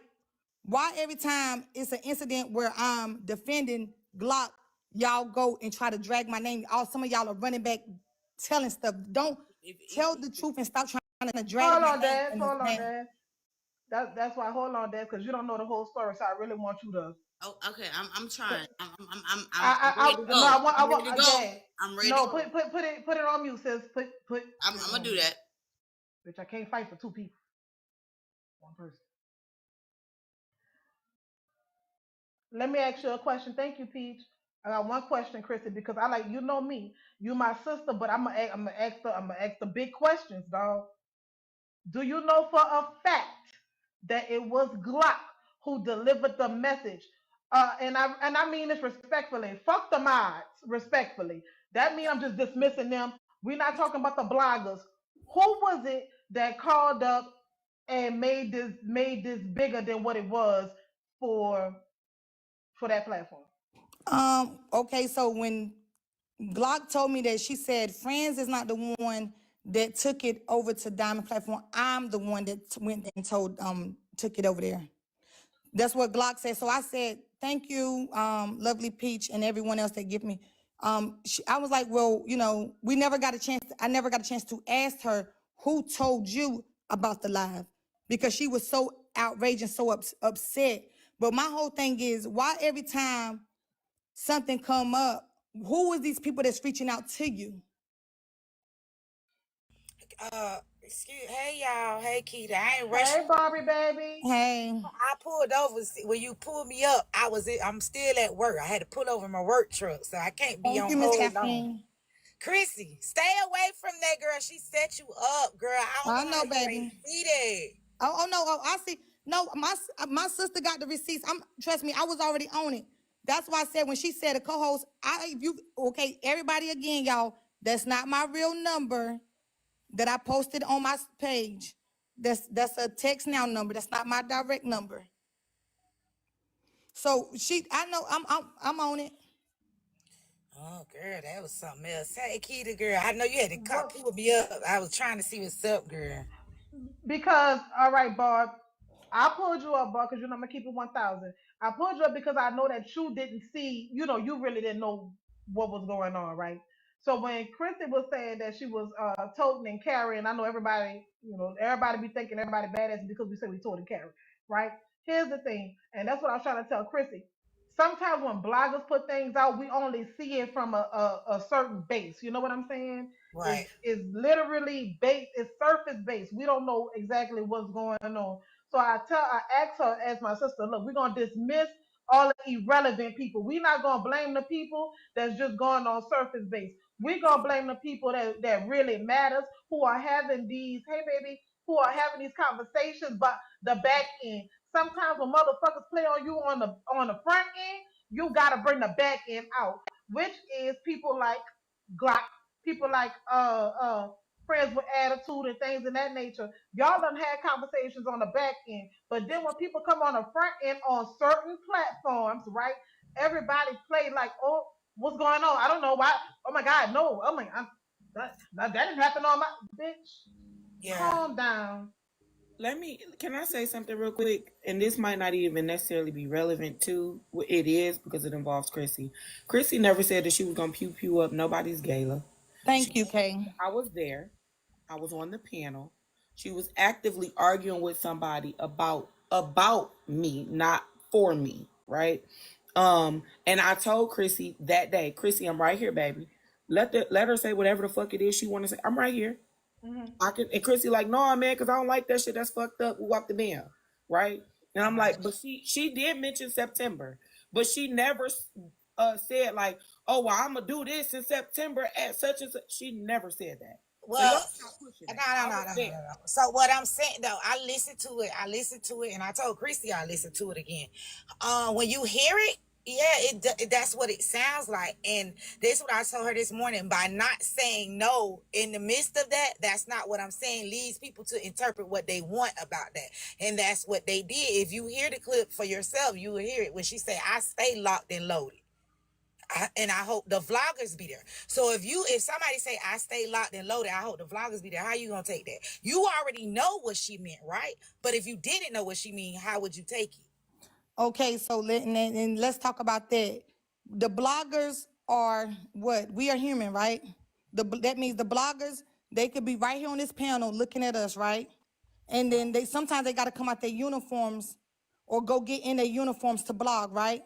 [SPEAKER 3] why every time it's an incident where I'm defending Glock, y'all go and try to drag my name? All Some of y'all are running back, telling stuff. Don't tell the truth and stop trying to drag
[SPEAKER 1] Hold
[SPEAKER 3] my
[SPEAKER 1] on,
[SPEAKER 3] name
[SPEAKER 1] Dad.
[SPEAKER 3] in this
[SPEAKER 1] Hold on,
[SPEAKER 3] man.
[SPEAKER 1] Dad. That's why. Hold on, Dad, because you don't know the whole story. So I really want you to.
[SPEAKER 5] Oh, okay. I'm trying. I'm ready to
[SPEAKER 1] I no,
[SPEAKER 5] go.
[SPEAKER 1] I
[SPEAKER 5] I'm
[SPEAKER 1] want,
[SPEAKER 5] ready to go.
[SPEAKER 1] Dad.
[SPEAKER 5] I'm ready to
[SPEAKER 1] No,
[SPEAKER 5] go.
[SPEAKER 1] put it on mute, sis.
[SPEAKER 5] I'm
[SPEAKER 1] Put it
[SPEAKER 5] gonna
[SPEAKER 1] on
[SPEAKER 5] do
[SPEAKER 1] mute.
[SPEAKER 5] that.
[SPEAKER 1] Bitch, I can't fight for two people, one person. Let me ask you a question. Thank you, Peach. I got one question, Chrissy, because I like, me. You my sister, but I'm gonna ask the big questions, dog. Do you know for a fact that it was Glock who delivered the message? And I mean this respectfully. Fuck the mods, respectfully. That means I'm just dismissing them. We're not talking about the bloggers. Who was it that called up and made this bigger than what it was for for that platform?
[SPEAKER 3] Okay, so when Glock told me that, she said Friends is not the one that took it over to Diamond platform. I'm the one that went and took it over there. That's what Glock said. So I said, thank you, lovely Peach, and everyone else that give me. I was like, well, we never got a chance. I never got a chance to ask her who told you about the live, because she was so outraged and so upset. But my whole thing is, why every time something come up, who is these people that's reaching out to you?
[SPEAKER 6] Hey y'all, hey Keita. I ain't rushing.
[SPEAKER 1] Hey, Barbie, baby.
[SPEAKER 3] Hey,
[SPEAKER 6] I pulled over. When you pulled me up, I'm still at work. I had to pull over my work truck, so I can't be
[SPEAKER 3] thank
[SPEAKER 6] on
[SPEAKER 3] you, Miss
[SPEAKER 6] hold long.
[SPEAKER 3] Caffeine.
[SPEAKER 6] Krissy, stay away from that girl. She set you up, girl. I don't
[SPEAKER 3] I
[SPEAKER 6] know how
[SPEAKER 3] know,
[SPEAKER 6] you ain't
[SPEAKER 3] baby.
[SPEAKER 6] see that.
[SPEAKER 3] Oh no, I see. No, my sister got the receipts. Trust me, I was already on it. That's why I said when she said a co-host, okay, everybody again, y'all, that's not my real number that I posted on my page. That's a text now number. That's not my direct number. So I know I'm on it.
[SPEAKER 6] Oh, girl, that was something else. Hey, Keita, girl, I know you had to
[SPEAKER 1] What?
[SPEAKER 6] pull me up. I was trying to see what's up, girl.
[SPEAKER 1] Because all right, Barb, I pulled you up, Barb, because you know I'm gonna keep it 1,000. I pulled you up because I know that you didn't see, you really didn't know what was going on, right? So when Krissy was saying that she was toting and carrying, I know everybody, everybody be thinking everybody badass because we say we tote and carry, right? Here's the thing, and that's what I was trying to tell Krissy. Sometimes when bloggers put things out, we only see it from a certain base. You know what I'm saying?
[SPEAKER 6] Right.
[SPEAKER 1] Is literally base, it's surface based. We don't know exactly what's going on. So I asked her as my sister, look, we're gonna dismiss all the irrelevant people. We're not gonna blame the people that's just going on surface base. We're gonna blame the people that really matters, who are having these, hey baby, who are having these conversations, but the back end. Sometimes when motherfuckers play on you on the front end, you gotta bring the back end out, which is people like Glock, people like friends with attitude and things in that nature. Y'all done had conversations on the back end, but then when people come on the front end on certain platforms, right? Everybody play like, oh, what's going on? I don't know why. Oh my God, no. Oh my God, that didn't happen on my bitch.
[SPEAKER 6] Yeah.
[SPEAKER 1] Calm down.
[SPEAKER 2] Can I say something real quick? And this might not even necessarily be relevant to what it is because it involves Krissy. Krissy never said that she was gonna pew pew up nobody's gala.
[SPEAKER 3] Thank
[SPEAKER 2] She,
[SPEAKER 3] you, Kay.
[SPEAKER 2] I was there. I was on the panel. She was actively arguing with somebody about me, not for me, right? And I told Krissy that day, Krissy, I'm right here, baby. Let her say whatever the fuck it is she want to say. I'm right here.
[SPEAKER 1] Hmm.
[SPEAKER 2] I can and Krissy like, no, man, because I don't like that shit. That's fucked up. We walked the down, right? And I'm like, but she did mention September, but she never said like, oh, well, I'm gonna do this in September at such and such. She never said that. So y'all
[SPEAKER 6] Well,
[SPEAKER 2] stop pushing
[SPEAKER 6] no,
[SPEAKER 2] that.
[SPEAKER 6] no,
[SPEAKER 2] I
[SPEAKER 6] no,
[SPEAKER 2] was
[SPEAKER 6] no, no,
[SPEAKER 2] there.
[SPEAKER 6] no, no. So what I'm saying though, I listened to it. I listened to it, and I told Krissy I listened to it again. When you hear it, yeah, that's what it sounds like, and this is what I told her this morning. By not saying no in the midst of that, that's not what I'm saying. Leads people to interpret what they want about that, and that's what they did. If you hear the clip for yourself, you will hear it when she say, "I stay locked and loaded." And I hope the vloggers be there. So if somebody say I stay locked and loaded, I hope the vloggers be there. How you gonna take that? You already know what she meant, right? But if you didn't know what she mean, how would you take it?
[SPEAKER 3] Okay, so and let's talk about that. The bloggers are what? We are human, right? That means the bloggers, they could be right here on this panel looking at us, right? And then they sometimes they got to come out their uniforms or go get in their uniforms to blog, right?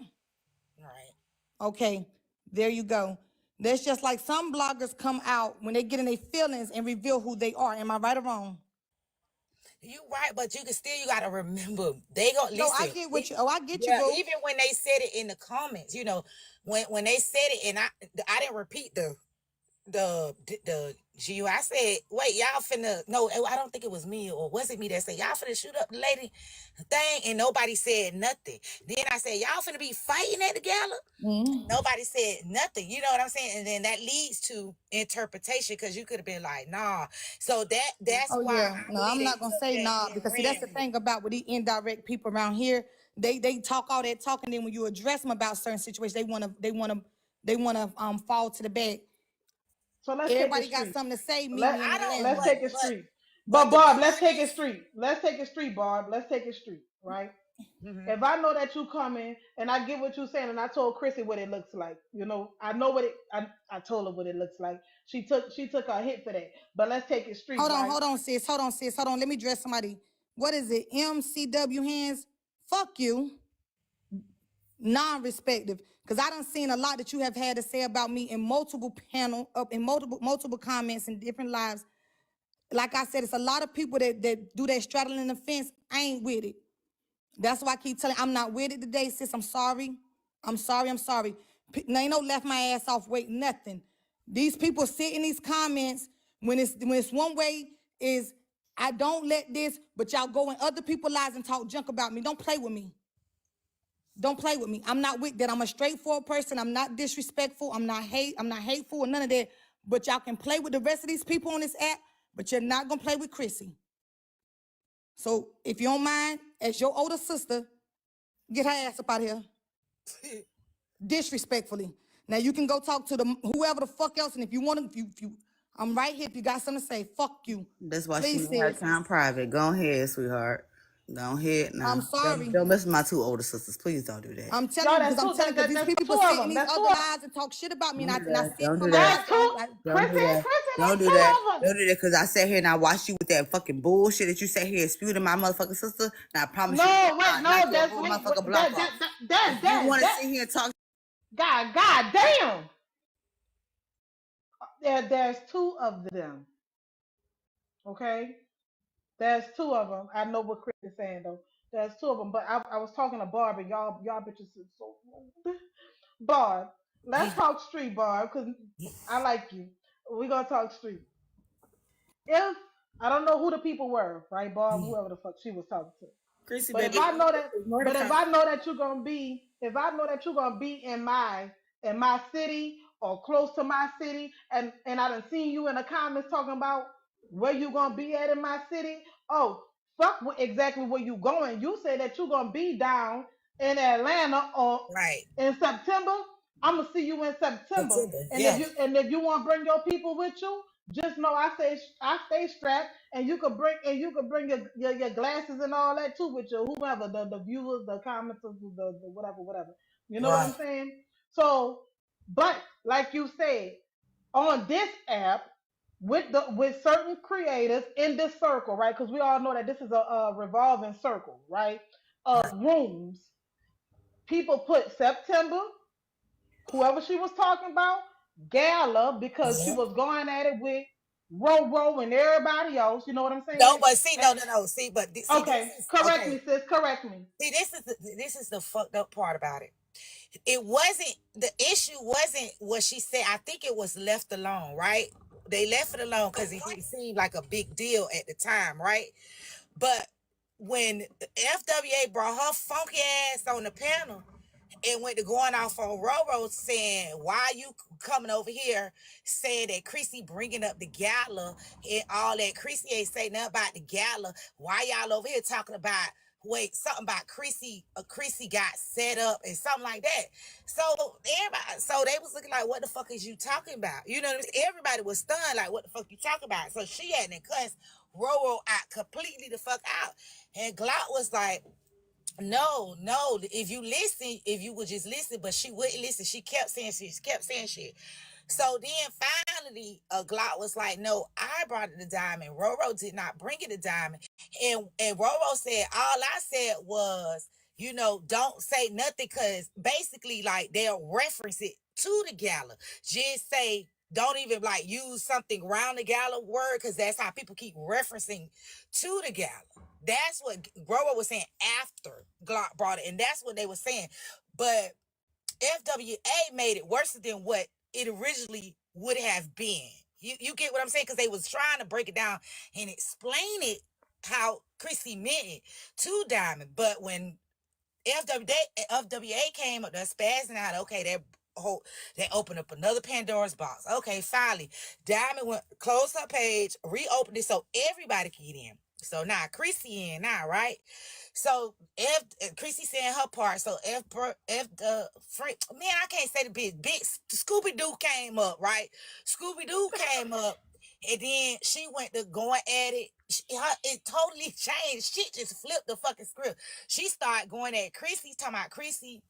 [SPEAKER 6] Right.
[SPEAKER 3] Okay, there you go. That's just like some bloggers come out when they get in their feelings and reveal who they are. Am I right or wrong?
[SPEAKER 6] You right, but you gotta remember they go
[SPEAKER 3] No, I
[SPEAKER 6] listen.
[SPEAKER 3] get what you. Oh, I get you,
[SPEAKER 6] Yeah,
[SPEAKER 3] boo.
[SPEAKER 6] even when they said it in the comments, when they said it, and I didn't repeat the GU. I said, wait, y'all finna no, I don't think it was me, or was it me that said y'all finna shoot up the lady thing, and nobody said nothing. Then I said, y'all finna be fighting at the gala.
[SPEAKER 3] Mhm.
[SPEAKER 6] Nobody said nothing. You know what I'm saying? And then that leads to interpretation because you could have been like, nah. So that's
[SPEAKER 3] Oh
[SPEAKER 6] why
[SPEAKER 3] yeah,
[SPEAKER 6] I
[SPEAKER 3] no,
[SPEAKER 6] believe
[SPEAKER 3] I'm
[SPEAKER 6] they
[SPEAKER 3] not gonna
[SPEAKER 6] took
[SPEAKER 3] say
[SPEAKER 6] that
[SPEAKER 3] nah
[SPEAKER 6] and
[SPEAKER 3] because see that's
[SPEAKER 6] ran
[SPEAKER 3] the
[SPEAKER 6] with it.
[SPEAKER 3] thing about with these indirect people around here. They talk all that talk, and then when you address them about certain situations, they wanna fall to the back.
[SPEAKER 1] So let's take it
[SPEAKER 3] Everybody got
[SPEAKER 1] street.
[SPEAKER 3] something to say. Meet
[SPEAKER 1] Let
[SPEAKER 3] me in
[SPEAKER 6] I don't,
[SPEAKER 1] let's
[SPEAKER 3] Atlanta.
[SPEAKER 1] take it street.
[SPEAKER 6] but
[SPEAKER 1] But
[SPEAKER 6] the
[SPEAKER 1] Barb, let's take
[SPEAKER 6] point
[SPEAKER 1] it
[SPEAKER 6] is,
[SPEAKER 1] street. Let's take it street, Barb. Let's take it street, right?
[SPEAKER 6] mhm.
[SPEAKER 1] If I know that you coming and I get what you saying and I told Krissy what it looks like, I know what I told her what it looks like. She took a hit for that. But let's take it street, right?
[SPEAKER 3] Hold on, sis. Hold on, sis. Hold on. Let me address somebody. What is it? MCW hands. Fuck you. Non-respective. Because I done seen a lot that you have had to say about me in multiple panel up in multiple comments and different lives. Like I said, it's a lot of people that do that straddling the fence. I ain't with it. That's why I keep telling I'm not with it today, sis. I'm sorry. I'm sorry. Now, ain't no left my ass off wait, nothing. These people sit in these comments when it's one way is I don't let this, but y'all go in other people's lives and talk junk about me. Don't play with me. Don't play with me. I'm not with that. I'm a straightforward person. I'm not disrespectful. I'm not hateful or none of that. But y'all can play with the rest of these people on this app, but you're not gonna play with Krissy. So if you don't mind, as your older sister, get her ass up out of here. Disrespectfully. Now you can go talk to whoever the fuck else, and if you want to, if you, I'm right here. If you got something to say, fuck you.
[SPEAKER 5] That's why
[SPEAKER 3] Please,
[SPEAKER 5] she made her
[SPEAKER 3] sis.
[SPEAKER 5] time private. Go ahead, sweetheart. Go ahead
[SPEAKER 3] I'm
[SPEAKER 5] now.
[SPEAKER 3] sorry.
[SPEAKER 5] Don't mess with my two older sisters. Please don't do that.
[SPEAKER 3] I'm telling
[SPEAKER 1] Y'all,
[SPEAKER 3] you because because these
[SPEAKER 1] that's
[SPEAKER 3] people
[SPEAKER 1] two of
[SPEAKER 3] sit in
[SPEAKER 1] them.
[SPEAKER 3] these
[SPEAKER 1] That's two
[SPEAKER 3] other
[SPEAKER 1] of them.
[SPEAKER 3] lives and talk shit about me,
[SPEAKER 5] Don't
[SPEAKER 3] and
[SPEAKER 5] do
[SPEAKER 3] I
[SPEAKER 5] that.
[SPEAKER 3] see it
[SPEAKER 5] Don't
[SPEAKER 3] from
[SPEAKER 5] do
[SPEAKER 3] my
[SPEAKER 5] that.
[SPEAKER 1] That's
[SPEAKER 3] eyes.
[SPEAKER 1] two.
[SPEAKER 5] Don't do
[SPEAKER 1] Krissy,
[SPEAKER 5] that.
[SPEAKER 1] that's
[SPEAKER 5] Don't do
[SPEAKER 1] two
[SPEAKER 5] that.
[SPEAKER 1] of them.
[SPEAKER 5] Don't do that because I sat here and I watched you with that fucking bullshit that you sat here and spewed in my motherfucking sister. And I promise you,
[SPEAKER 1] No,
[SPEAKER 5] I'll
[SPEAKER 1] wait,
[SPEAKER 5] knock
[SPEAKER 1] no,
[SPEAKER 5] your
[SPEAKER 1] that's
[SPEAKER 5] whole
[SPEAKER 1] wait,
[SPEAKER 5] motherfucking block
[SPEAKER 1] that
[SPEAKER 5] off.
[SPEAKER 1] that that
[SPEAKER 5] If you
[SPEAKER 1] that
[SPEAKER 5] want to
[SPEAKER 1] that.
[SPEAKER 5] sit here and talk,
[SPEAKER 1] God damn. There's two of them. Okay, there's two of them. I know what Chris is saying though. There's two of them, but I was talking to Barb, and y'all bitches is so Barb. Let's talk street, Barb, because I like you. We gonna talk street. If I don't know who the people were, right, Barb, whoever the fuck she was talking to.
[SPEAKER 2] Krissy,
[SPEAKER 1] But if
[SPEAKER 2] baby,
[SPEAKER 1] I know that,
[SPEAKER 2] ignore the
[SPEAKER 1] but if
[SPEAKER 2] comment.
[SPEAKER 1] I know that you're gonna be, if I know that you're gonna be in my city or close to my city, and I done seen you in the comments talking about where you gonna be at in my city. Oh, fuck with exactly where you going. You say that you're gonna be down in Atlanta or
[SPEAKER 6] Right.
[SPEAKER 1] in September. I'm gonna see you in September.
[SPEAKER 6] September.
[SPEAKER 1] And
[SPEAKER 6] Yeah.
[SPEAKER 1] if you want to bring your people with you, just know I stay strapped, and you could bring your glasses and all that too with you, whoever the viewers, the commenters, the whatever. You know what
[SPEAKER 6] Right.
[SPEAKER 1] I'm saying? So, but like you said, on this app with certain creators in this circle, right? Because we all know that this is a revolving circle, right? Of rooms. People put September, whoever she was talking about, Gala, because she was going at it with Ro and everybody else. You know what I'm
[SPEAKER 6] No,
[SPEAKER 1] saying?
[SPEAKER 6] but see,
[SPEAKER 1] And,
[SPEAKER 6] no. See, but see, this
[SPEAKER 1] okay,
[SPEAKER 6] is
[SPEAKER 1] correct
[SPEAKER 6] okay.
[SPEAKER 1] me, sis. Correct me.
[SPEAKER 6] See, this is the fucked up part about it. It wasn't the issue. Wasn't what she said. I think it was left alone. Right? They left it alone because it didn't seem like a big deal at the time. Right? But when FWA brought her funky ass on the panel and went to going off on Roro saying, why you coming over here saying that Krissy bringing up the gala and all that. Krissy ain't say nothing about the gala. Why y'all over here talking about, something about Krissy got set up and something like that. So everybody, so they was looking like, what the fuck is you talking about? You know what I'm saying? Everybody was stunned, like, what the fuck you talking about? So she had to cuss Roro out completely the fuck out. And Glock was like, no, if you listen, if you would just listen, but she wouldn't listen. She kept saying shit. She kept saying shit. So then finally, Glock was like, no, I brought it to Diamond. Roro did not bring it to Diamond. And Roro said, all I said was, don't say nothing because basically, like, they'll reference it to the gala. Just say, don't even like use something around the gala word because that's how people keep referencing to the gala. That's what Grover was saying after Glock brought it, and that's what they were saying. But FWA made it worse than what it originally would have been. You get what I'm saying? Because they was trying to break it down and explain it how Krissy meant it to Diamond. But when FWA came up, they're spazzing out. Okay, they opened up another Pandora's box. Okay, finally, Diamond went closed her page, reopened it so everybody could get in. So now Krissy in now, right? So if Krissy saying her part, so if the freak man, I can't say the big Scooby Doo came up, right? Scooby Doo came up, and then she went to going at it. It totally changed. She just flipped the fucking script. She started going at Krissy, talking about Krissy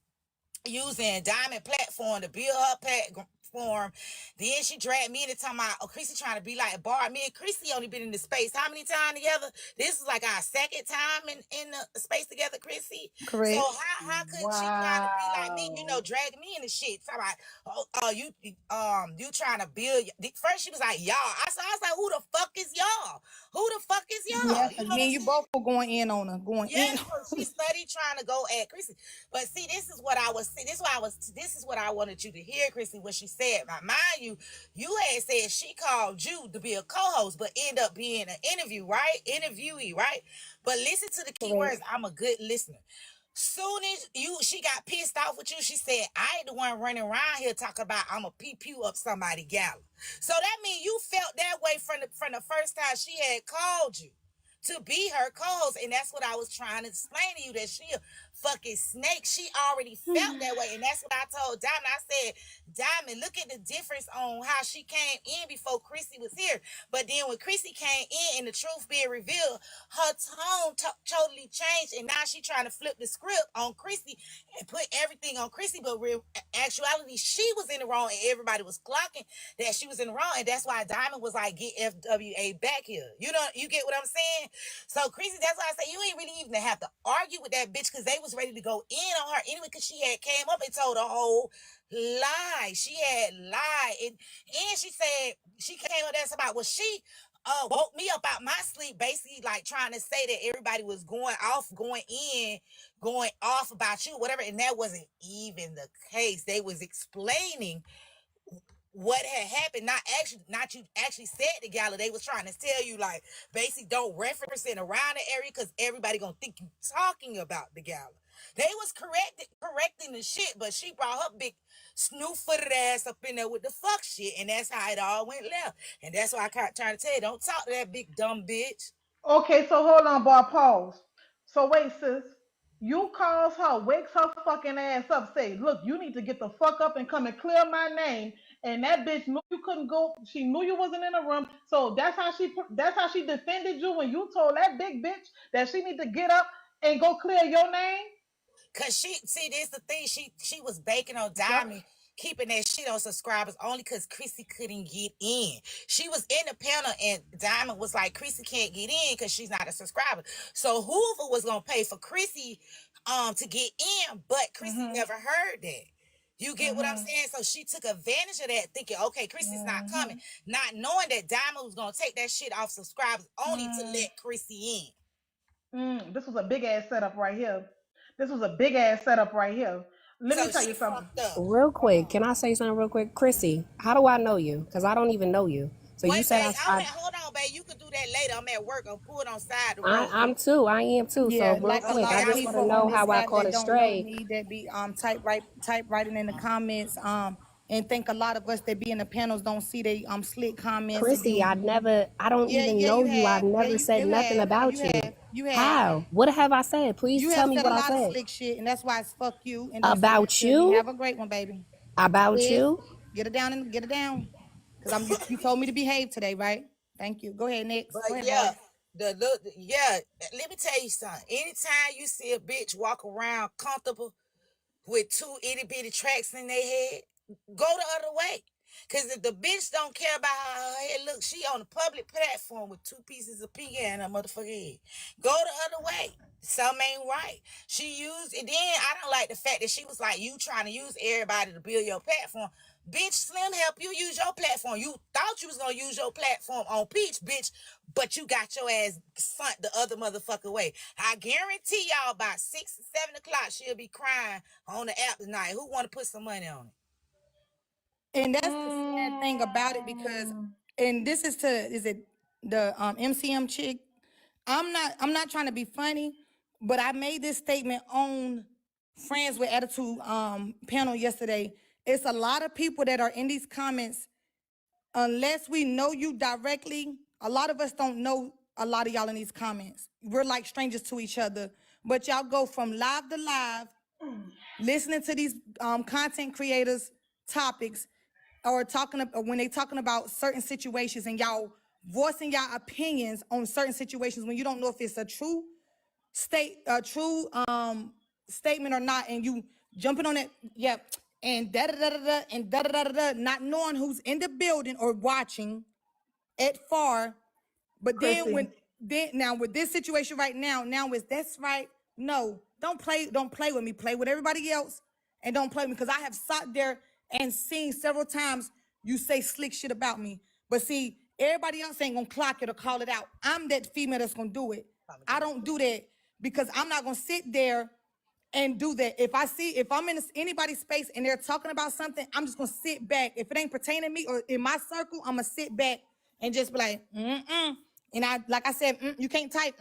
[SPEAKER 6] using Diamond platform to build her platform. Then she dragged me into talking about, Krissy trying to be like Bar. Me and Krissy only been in the space how many times together? This is like our second time in the space together, Krissy. So
[SPEAKER 3] Correct.
[SPEAKER 6] how could she try to be like me?
[SPEAKER 1] Wow.
[SPEAKER 6] video dragging me in the shit. So I'm like, you trying to build? First she was like, y'all. I was like, who the fuck is y'all? Who the fuck is
[SPEAKER 3] Yeah,
[SPEAKER 6] y'all? You
[SPEAKER 3] because
[SPEAKER 6] know what
[SPEAKER 3] me
[SPEAKER 6] I'm
[SPEAKER 3] and you
[SPEAKER 6] saying?
[SPEAKER 3] both were going in on her, going
[SPEAKER 6] Yeah,
[SPEAKER 3] in.
[SPEAKER 6] so she studied trying to go at Krissy. But see, this is what I was. This is what I wanted you to hear, Krissy. What she said. Now, mind you, you had said she called you to be a co-host, but end up being an interviewee, right? But listen to the key
[SPEAKER 3] Correct.
[SPEAKER 6] words. I'm a good listener. Soon as she got pissed off with you, she said, I ain't the one running around here talking about I'm a pew up somebody gala. So that means you felt that way from the first time she had called you to be her co-host. And that's what I was trying to explain to you, that she a fucking snake. She already felt that way. And that's what I told Diamond. I said, Diamond, look at the difference on how she came in before Krissy was here. But then when Krissy came in and the truth being revealed, her tone totally changed. And now she trying to flip the script on Krissy and put everything on Krissy. But real actuality, she was in the wrong and everybody was clocking that she was in the wrong. And that's why Diamond was like, get FWA back here. You get what I'm saying? So Krissy, that's why I say you ain't really even have to argue with that bitch, because they was ready to go in on her anyway, because she had came up and told a whole lie. She had lied. And she said, she came up there about, well, she woke me up out my sleep, basically like trying to say that everybody was going off about you, whatever. And that wasn't even the case. They was explaining what had happened. Not you actually said the gala. They was trying to tell you, like, basically don't reference it around the area because everybody gonna think you talking about the gala. They was correcting the shit, but she brought her big snoof-footed ass up in there with the fuck shit, and that's how it all went left. And that's why I kept trying to tell you, don't talk to that big dumb bitch.
[SPEAKER 1] Okay, so hold on, boy, pause. So wait, sis. You calls her, wakes her fucking ass up, say, look, you need to get the fuck up and come and clear my name. And that bitch knew you couldn't go. She knew you wasn't in the room. So that's how she defended you when you told that big bitch that she need to get up and go clear your name.
[SPEAKER 6] Cause she see, this the thing. She was baking on
[SPEAKER 1] Yep.
[SPEAKER 6] Diamond, keeping that shit on subscribers only because Krissy couldn't get in. She was in the panel and Diamond was like, Krissy can't get in because she's not a subscriber. So Hoover was gonna pay for Krissy to get in, but Krissy
[SPEAKER 1] Mhm.
[SPEAKER 6] never heard that. You get what I'm
[SPEAKER 1] Mhm.
[SPEAKER 6] saying? So she took advantage of that, thinking, okay, Krissy's not coming,
[SPEAKER 1] Mhm.
[SPEAKER 6] not knowing that Diamond was gonna take that shit off subscribers only to
[SPEAKER 1] Mm.
[SPEAKER 6] let Krissy in.
[SPEAKER 1] This was a big ass setup right here. This was a big ass setup right here. Let me
[SPEAKER 6] So
[SPEAKER 1] tell
[SPEAKER 6] she
[SPEAKER 1] you something.
[SPEAKER 6] fucked up.
[SPEAKER 7] Real
[SPEAKER 1] Hold
[SPEAKER 7] quick,
[SPEAKER 1] on.
[SPEAKER 7] can I say something real quick? Krissy, how do I know you? Because I don't even know you. So you
[SPEAKER 6] Wait,
[SPEAKER 7] said
[SPEAKER 6] babe,
[SPEAKER 7] I
[SPEAKER 6] hold on, babe. You can do that later. I'm at work. I'm pulled on side the
[SPEAKER 7] I,
[SPEAKER 6] road.
[SPEAKER 7] I'm too. I am too. So
[SPEAKER 3] Yeah,
[SPEAKER 7] real
[SPEAKER 3] like a
[SPEAKER 7] quick,
[SPEAKER 6] Okay,
[SPEAKER 3] lot
[SPEAKER 7] I
[SPEAKER 3] of
[SPEAKER 6] I'm
[SPEAKER 7] just want to
[SPEAKER 3] people
[SPEAKER 6] finna.
[SPEAKER 3] on
[SPEAKER 7] know
[SPEAKER 3] this
[SPEAKER 7] how I
[SPEAKER 3] app
[SPEAKER 7] caught
[SPEAKER 3] that
[SPEAKER 7] it
[SPEAKER 3] don't know
[SPEAKER 7] straight.
[SPEAKER 3] me, that be type writing in the comments, and think a lot of us that be in the panels don't see they slick comments, and
[SPEAKER 7] Krissy,
[SPEAKER 3] then
[SPEAKER 7] I don't
[SPEAKER 3] yeah,
[SPEAKER 7] even
[SPEAKER 3] yeah,
[SPEAKER 7] know
[SPEAKER 3] you
[SPEAKER 7] you. I've
[SPEAKER 3] have, yeah,
[SPEAKER 7] never said nothing
[SPEAKER 3] you
[SPEAKER 7] about you.
[SPEAKER 3] have, you have,
[SPEAKER 7] How? What have I said? Please
[SPEAKER 3] you
[SPEAKER 7] tell
[SPEAKER 3] have
[SPEAKER 7] me
[SPEAKER 3] said a
[SPEAKER 7] what I
[SPEAKER 3] lot of
[SPEAKER 7] said.
[SPEAKER 3] slick shit, and that's why it's fuck you, and don't say nothing
[SPEAKER 7] About
[SPEAKER 3] to me.
[SPEAKER 7] you?
[SPEAKER 3] Have a great one, baby.
[SPEAKER 7] About
[SPEAKER 3] Sis,
[SPEAKER 7] you?
[SPEAKER 3] get it down and get it down, cause you told me to behave today, right? Thank you. Go ahead, next.
[SPEAKER 6] But
[SPEAKER 3] Go ahead,
[SPEAKER 6] yeah,
[SPEAKER 3] boss.
[SPEAKER 6] yeah. Let me tell you something. Anytime you see a bitch walk around comfortable with two itty bitty tracks in their head, go the other way. Cause if the bitch don't care about how her head looks, she on a public platform with two pieces of pink hair in her motherfucking head. Go the other way. Some ain't right. She used and then I don't like the fact that she was like, you trying to use everybody to build your platform. Bitch, Slim help you use your platform. You thought you was gonna use your platform on Peach, bitch, but you got your ass sent the other motherfucker way. I guarantee y'all about 6 or 7 o'clock she'll be crying on the app tonight. Who want to put some money on it?
[SPEAKER 3] And that's the sad thing about it, because,
[SPEAKER 1] Mm.
[SPEAKER 3] and this is to, is it the MCM chick? I'm not trying to be funny, but I made this statement on Friends with Attitude panel yesterday. It's a lot of people that are in these comments, unless we know you directly. A lot of us don't know a lot of y'all in these comments. We're like strangers to each other, but y'all go from live to live, listening to these content creators topics, or when they talking about certain situations, and y'all voicing y'all opinions on certain situations when you don't know if it's a true statement or not, and you jumping on it, yep, and da da da da da and da da da da, not knowing who's in the building or watching at far. But then
[SPEAKER 1] Krissy.
[SPEAKER 3] now with this situation right now is that's right. No, don't play with me. Play with everybody else, and don't play with me because I have sat there and seen several times you say slick shit about me. But see, everybody else ain't gonna clock it or call it out. I'm that female that's gonna do it. I don't do that because I'm not gonna sit there and do that. If I'm in anybody's space and they're talking about something, I'm just gonna sit back. If it ain't pertaining to me or in my circle, I'm gonna sit back and just be like, And like I said, you can't type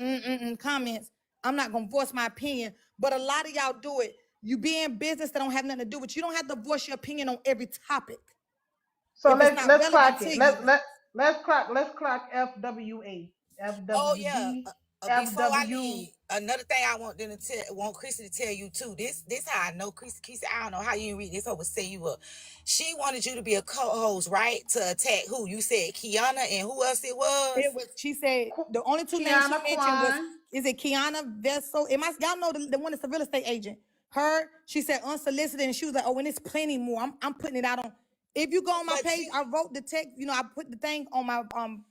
[SPEAKER 3] comments. I'm not gonna voice my opinion. But a lot of y'all do it. You be in business that don't have nothing to do with you. Don't have to voice your opinion on every topic
[SPEAKER 1] So
[SPEAKER 3] if it's
[SPEAKER 1] let's
[SPEAKER 3] not
[SPEAKER 1] let's
[SPEAKER 3] relevant
[SPEAKER 1] clock
[SPEAKER 3] to
[SPEAKER 1] it.
[SPEAKER 3] you.
[SPEAKER 1] Let's clock FWA,
[SPEAKER 6] Oh yeah.
[SPEAKER 1] FWB,
[SPEAKER 6] Before I
[SPEAKER 1] FW.
[SPEAKER 6] leave, another thing I want Krissy to tell you too. This how I know Krissy. I don't know how you didn't read this. I would say you up. She wanted you to be a co-host, right? To attack who? You said Kiana and who else it was?
[SPEAKER 3] She said the only two names she
[SPEAKER 1] Kiana
[SPEAKER 3] mentioned was,
[SPEAKER 1] Kwan.
[SPEAKER 3] is it Kiana Vessel? Y'all know the one that's the real estate agent. Her, she said unsolicited, and she was like, oh, and it's plenty more. I'm putting it out on. If you go on my
[SPEAKER 6] But
[SPEAKER 3] page, I wrote the text. I put the thing on my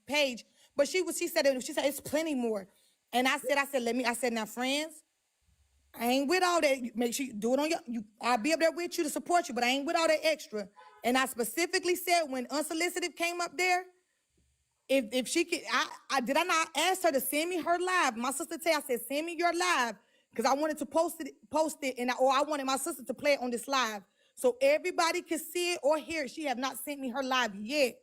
[SPEAKER 3] page. But she said it's plenty more. And I said, now friends, I ain't with all that. Make sure you do it on I'll be up there with you to support you, but I ain't with all that extra. And I specifically said when unsolicited came up there, if she could, did I not ask her to send me her live? My sister I said, send me your live because I wanted to post it, or I wanted my sister to play it on this live so everybody could see it or hear it. She have not sent me her live yet.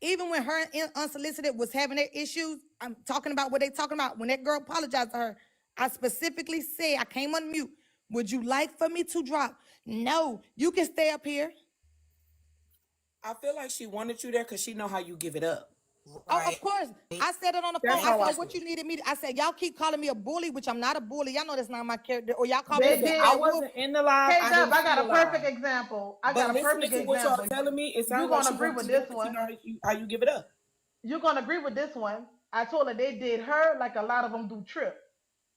[SPEAKER 3] Even when her and unsolicited was having their issues, I'm talking about what they talking about. When that girl apologized to her, I specifically said, I came on mute. Would you like for me to drop? No, you can stay up here.
[SPEAKER 2] I feel like she wanted you there because she know how you give it up.
[SPEAKER 3] Oh,
[SPEAKER 6] right.
[SPEAKER 3] of course. I said it on the phone.
[SPEAKER 2] That's
[SPEAKER 3] I
[SPEAKER 2] how I
[SPEAKER 3] said, what
[SPEAKER 2] feel.
[SPEAKER 3] you needed me to, I said, y'all keep calling me a bully, which I'm not a bully. Y'all know that's not my character. Or y'all call me the
[SPEAKER 1] They
[SPEAKER 3] big
[SPEAKER 1] did.
[SPEAKER 2] I
[SPEAKER 3] bad wolf.
[SPEAKER 2] wasn't in the live.
[SPEAKER 1] K
[SPEAKER 2] I
[SPEAKER 1] Dub,
[SPEAKER 2] didn't
[SPEAKER 1] I
[SPEAKER 2] see
[SPEAKER 1] got
[SPEAKER 2] the
[SPEAKER 1] a perfect
[SPEAKER 2] live.
[SPEAKER 1] example.
[SPEAKER 2] But listening to what y'all telling me, it
[SPEAKER 1] You're
[SPEAKER 2] sounds like
[SPEAKER 1] gonna
[SPEAKER 2] she
[SPEAKER 1] agree
[SPEAKER 2] wants
[SPEAKER 1] with
[SPEAKER 2] you there
[SPEAKER 1] this
[SPEAKER 2] because she
[SPEAKER 1] one.
[SPEAKER 2] know how you give it up.
[SPEAKER 1] You're gonna agree with this one. I told her they did her like a lot of them do Trip.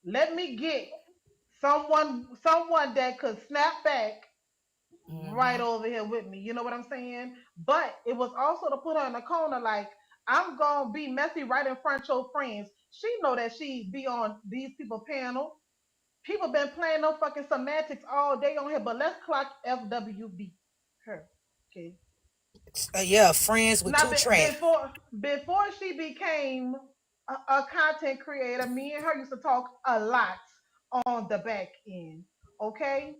[SPEAKER 1] Let me get someone that could snap back right
[SPEAKER 6] Mm-hmm.
[SPEAKER 1] over here with me. You know what I'm saying? But it was also to put her in a corner like I'm gonna be messy right in front of your friends. She know that she be on these people panel. People been playing no fucking semantics all day on here, but let's clock FWB. Her. Okay.
[SPEAKER 6] Yeah, friends with
[SPEAKER 1] Now
[SPEAKER 6] two tracks.
[SPEAKER 1] before she became a content creator, me and her used to talk a lot on the back end. Okay.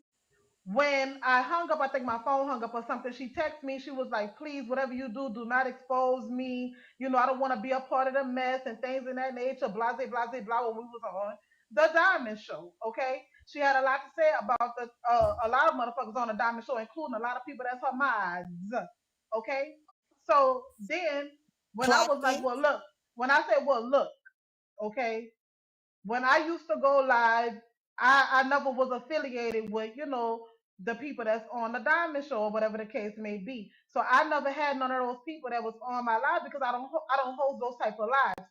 [SPEAKER 1] When I hung up, I think my phone hung up or something. She texted me. She was like, please, whatever you do, do not expose me. I don't want to be a part of the mess and things in that nature. Blah, blah, blah, blah. When we was on the Diamond Show, okay? She had a lot to say about a lot of motherfuckers on the Diamond Show, including a lot of people that's her mods, okay? So then when I was
[SPEAKER 3] Clocked
[SPEAKER 1] like,
[SPEAKER 3] it.
[SPEAKER 1] well, look, when I said, well, look, okay, when I used to go live, I never was affiliated with, the people that's on the Diamond Show or whatever the case may be. So I never had none of those people that was on my live because I don't host those type of lives.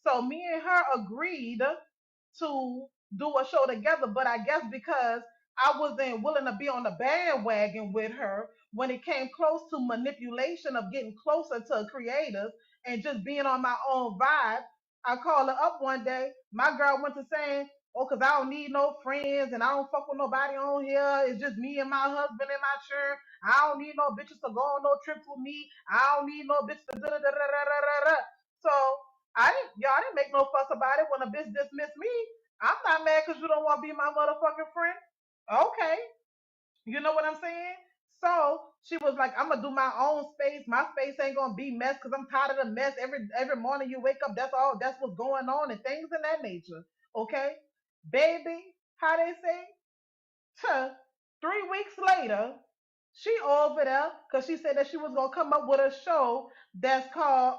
[SPEAKER 1] So me and her agreed to do a show together, but I guess because I wasn't willing to be on the bandwagon with her when it came close to manipulation of getting closer to creators and just being on my own vibe, I called her up one day. My girl went to saying, oh, because I don't need no friends and I don't fuck with nobody on here. It's just me and my husband and my church. I don't need no bitches to go on no trips with me. I don't need no bitches to da da da da da da da. So I didn't make no fuss about it when a bitch dismissed me. I'm not mad because you don't want to be my motherfucking friend. Okay. You know what I'm saying? So she was like, I'm gonna do my own space. My space ain't gonna be mess because I'm tired of the mess. Every morning you wake up, that's what's going on and things in that nature. Okay? Baby, how they say? Huh, 3 weeks later, she over there because she said that she was gonna come up with a show that's called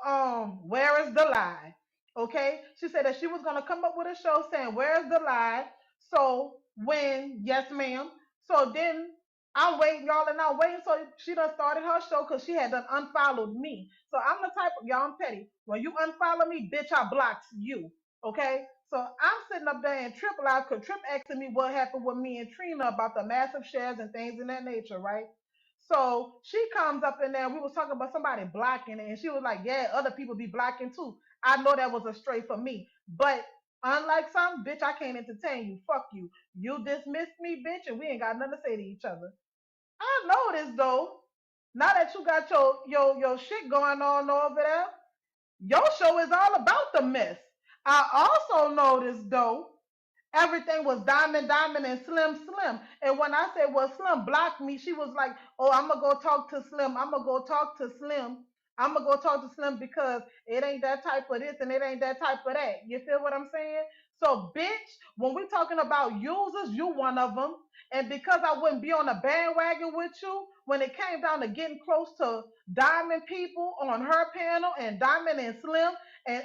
[SPEAKER 1] Where is the Lie? Okay, she said that she was gonna come up with a show saying Where is the Lie? So when yes, ma'am. So then I'm waiting, y'all, and I'm waiting. So she done started her show because she had done unfollowed me. So I'm the type of y'all, I'm petty. When you unfollow me, bitch, I blocked you. Okay? So I'm sitting up there in Trip Live because Trip asking me what happened with me and Trina about the massive shares and things in that nature, right? So she comes up in there. We was talking about somebody blocking it, and she was like, "Yeah, other people be blocking too." I know that was a stray for me, but unlike some bitch, I can't entertain you. Fuck you. You dismissed me, bitch, and we ain't got nothing to say to each other. noticed though, now that you got your shit going on over there, your show is all about the mess. I also noticed though, everything was Diamond, Diamond, and Slim, Slim. And when I said, well, Slim blocked me, she was like, oh, I'm going to go talk to Slim. I'm going to go talk to Slim. I'm going to go talk to Slim because it ain't that type of this and it ain't that type of that. You feel what I'm saying? So, bitch, when we talking about users, you one of them. And because I wouldn't be on a bandwagon with you, when it came down to getting close to Diamond people on her panel and Diamond and Slim and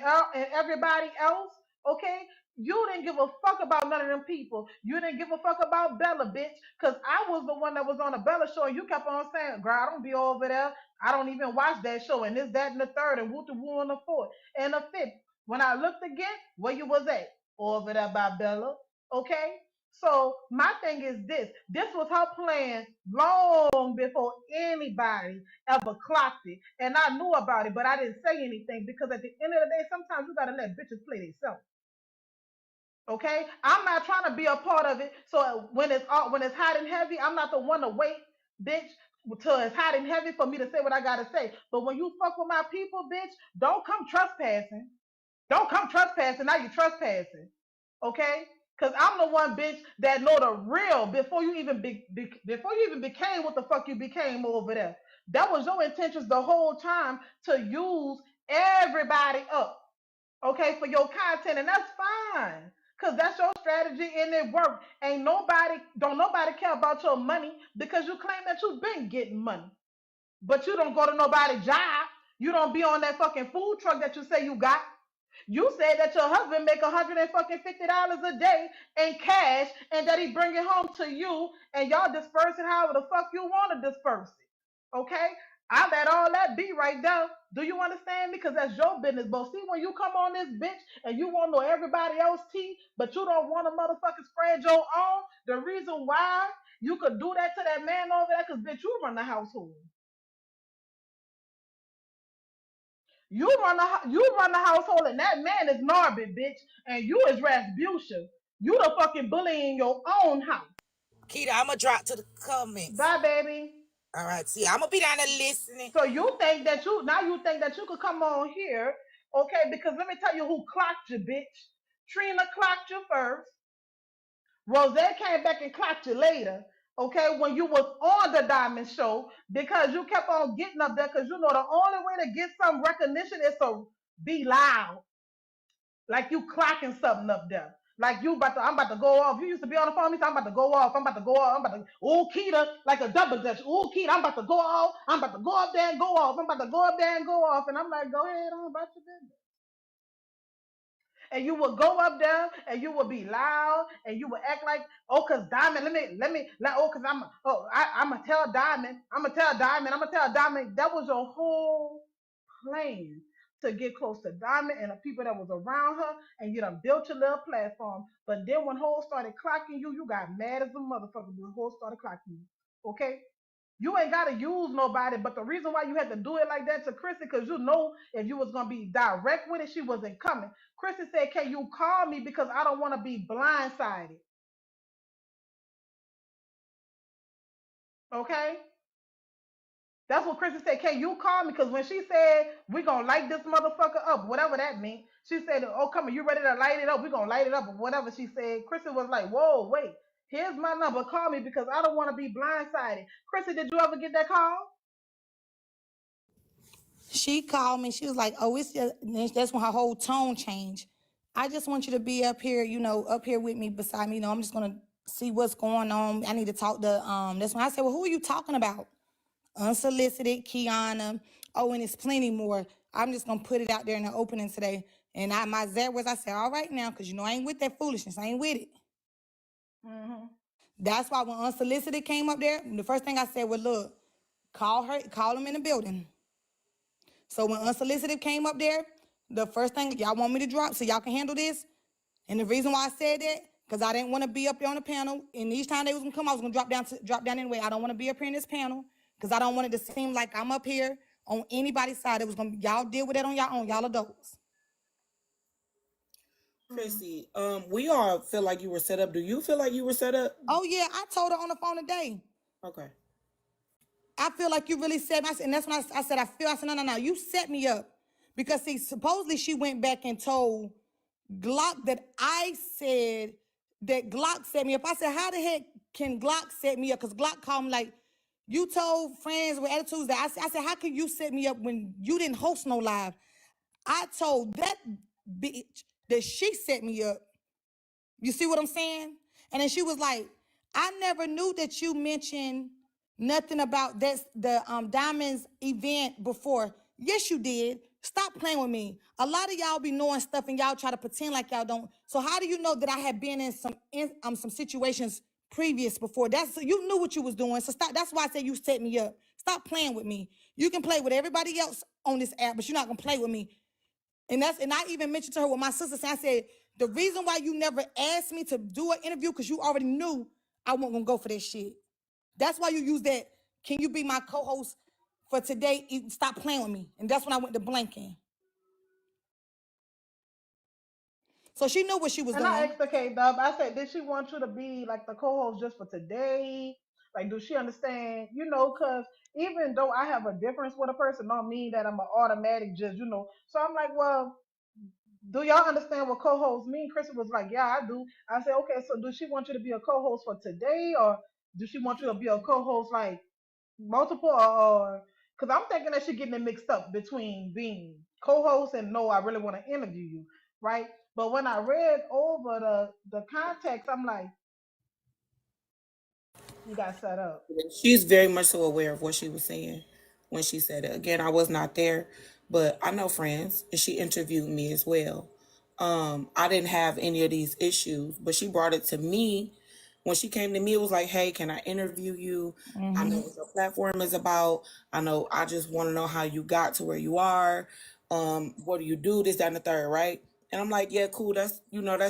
[SPEAKER 1] everybody else, okay? You didn't give a fuck about none of them people. You didn't give a fuck about Bella, bitch. Because I was the one that was on the Bella show and you kept on saying, girl, I don't be over there. I don't even watch that show. And this, that, and the third, and woo to woo on the fourth and the fifth. When I looked again, where you was at? Over there by Bella. Okay? So my thing is this. This was her plan long before anybody ever clocked it. And I knew about it, but I didn't say anything because at the end of the day, sometimes you gotta let bitches play themselves. Okay, I'm not trying to be a part of it. So when it's hot and heavy, I'm not the one to wait, bitch, till it's hot and heavy for me to say what I gotta say. But when you fuck with my people, bitch, don't come trespassing. Don't come trespassing. Now you trespassing. Okay? Cause I'm the one bitch that know the real before you even before you even became what the fuck you became over there. That was your intentions the whole time to use everybody up, okay, for your content, and that's fine. Cause that's your strategy and it worked. Don't nobody care about your money because you claim that you've been getting money. But you don't go to nobody's job. You don't be on that fucking food truck that you say you got. You said that your husband make $150 a day in cash and that he bring it home to you and y'all disperse it however the fuck you want to disperse it. Okay? I let all that be right there. Do you understand me? Because that's your business. But see, when you come on this bitch and you want to know everybody else's tea, but you don't want to motherfucking spread your own, the reason why you could do that to that man over there, because bitch, you run the household. You run the household, and that man is Norbit, bitch, and you is Rasputia. You the fucking bully in your own house.
[SPEAKER 6] Keita, I'm gonna drop to the comments.
[SPEAKER 1] Bye, baby.
[SPEAKER 6] All right, see, I'm gonna be down there listening.
[SPEAKER 1] So you think that you could come on here, okay? Because let me tell you who clocked you, bitch. Trina clocked you first. Rose came back and clocked you later, okay? When you was on the Diamond Show, because you kept on getting up there, because you know the only way to get some recognition is to be loud. Like you clocking something up there. Like I'm about to go off. You used to be on the phone, me, so I'm about to go off. I'm about to go off. I'm about to, oh, Keita, like a double dutch. Oh, Keita, I'm about to go off. I'm about to go up there and go off. I'm about to go up there and go off. And I'm like, go ahead on about your business. And you would go up there and you would be loud and you would act like, oh, cause Diamond, oh, cause I'm gonna tell Diamond, I'm gonna tell Diamond. That was your whole plan to get close to Diamond and the people that was around her, and you done built your little platform. But then when Ho started clocking you, you got mad as a motherfucker when Ho started clocking you. Okay? You ain't gotta use nobody, but the reason why you had to do it like that to Krissy, because you know if you was gonna be direct with it, she wasn't coming. Krissy said, can you call me because I don't want to be blindsided. Okay? That's what Krissy said. Can you call me? Because when she said we gonna light this motherfucker up, whatever that means, she said, oh, come on, you ready to light it up? We gonna light it up, or whatever she said. Krissy was like, whoa, wait, here's my number. Call me because I don't want to be blindsided. Krissy, did you ever get that call?
[SPEAKER 3] She called me. She was like, oh, it's just, that's when her whole tone changed. I just want you to be up here, up here with me beside me. I'm just going to see what's going on. I need to talk to, that's when I said, well, who are you talking about? Unsolicited, Kiana. Oh, and it's plenty more. I'm just going to put it out there in the opening today. And my exact words, I said, all right now, because I ain't with that foolishness. I ain't with it.
[SPEAKER 1] Mm-hmm.
[SPEAKER 3] That's why when Unsolicited came up there, the first thing I said was, look, call him in the building. So when Unsolicited came up there, the first thing y'all want me to drop so y'all can handle this. And the reason why I said that, because I didn't want to be up there on the panel. And each time they was going to come, I was going to drop down anyway. I don't want to be up here in this panel because I don't want it to seem like I'm up here on anybody's side. It was going to be, y'all deal with that on y'all own. Y'all adults.
[SPEAKER 2] Krissy, we all feel like you were set up. Do you feel like you were set up?
[SPEAKER 3] Oh, yeah. I told her on the phone today.
[SPEAKER 2] Okay.
[SPEAKER 3] I feel like you really set me. And that's when I said, I said, no, you set me up. Because see, supposedly she went back and told Glock that I said that Glock set me up. I said, how the heck can Glock set me up? Because Glock called me like, you told friends with attitudes that I said, how can you set me up when you didn't host no live? I told that bitch that she set me up. You see what I'm saying? And then she was like, I never knew that you mentioned nothing about the Diamonds event before. Yes, you did. Stop playing with me. A lot of y'all be knowing stuff and y'all try to pretend like y'all don't. So how do you know that I have been in some situations previous before? You knew what you was doing. So stop. That's why I said you set me up. Stop playing with me. You can play with everybody else on this app, but you're not gonna play with me. And I even mentioned to her what my sister said. I said, the reason why you never asked me to do an interview, because you already knew I wasn't gonna go for this shit. That's why you use that. Can you be my co-host for today? Stop playing with me. And that's when I went to blanking. So she knew what she was
[SPEAKER 1] And I
[SPEAKER 3] doing.
[SPEAKER 1] asked the K Dub, I said, did she want you to be like the co-host just for today? Like, do she understand? Because even though I have a difference with a person, don't mean that I'm an automatic just. So I'm like, well, do y'all understand what co-host mean? Krissy was like, yeah, I do. I said, okay, so do she want you to be a co-host for today, or do she want you to be a co-host like multiple, or because I'm thinking that she's getting it mixed up between being co-host and no, I really want to interview you, right? But when I read over the context, I'm like, you got set up.
[SPEAKER 2] She's very much so aware of what she was saying when she said it. Again, I was not there, but I know friends, and she interviewed me as well. I didn't have any of these issues, but she brought it to me. When she came to me, it was like, hey, can I interview you? I know what your platform is about. I know, I just want to know how you got to where you are. What do you do? This, that, and the third, right? And I'm like, yeah, cool. That's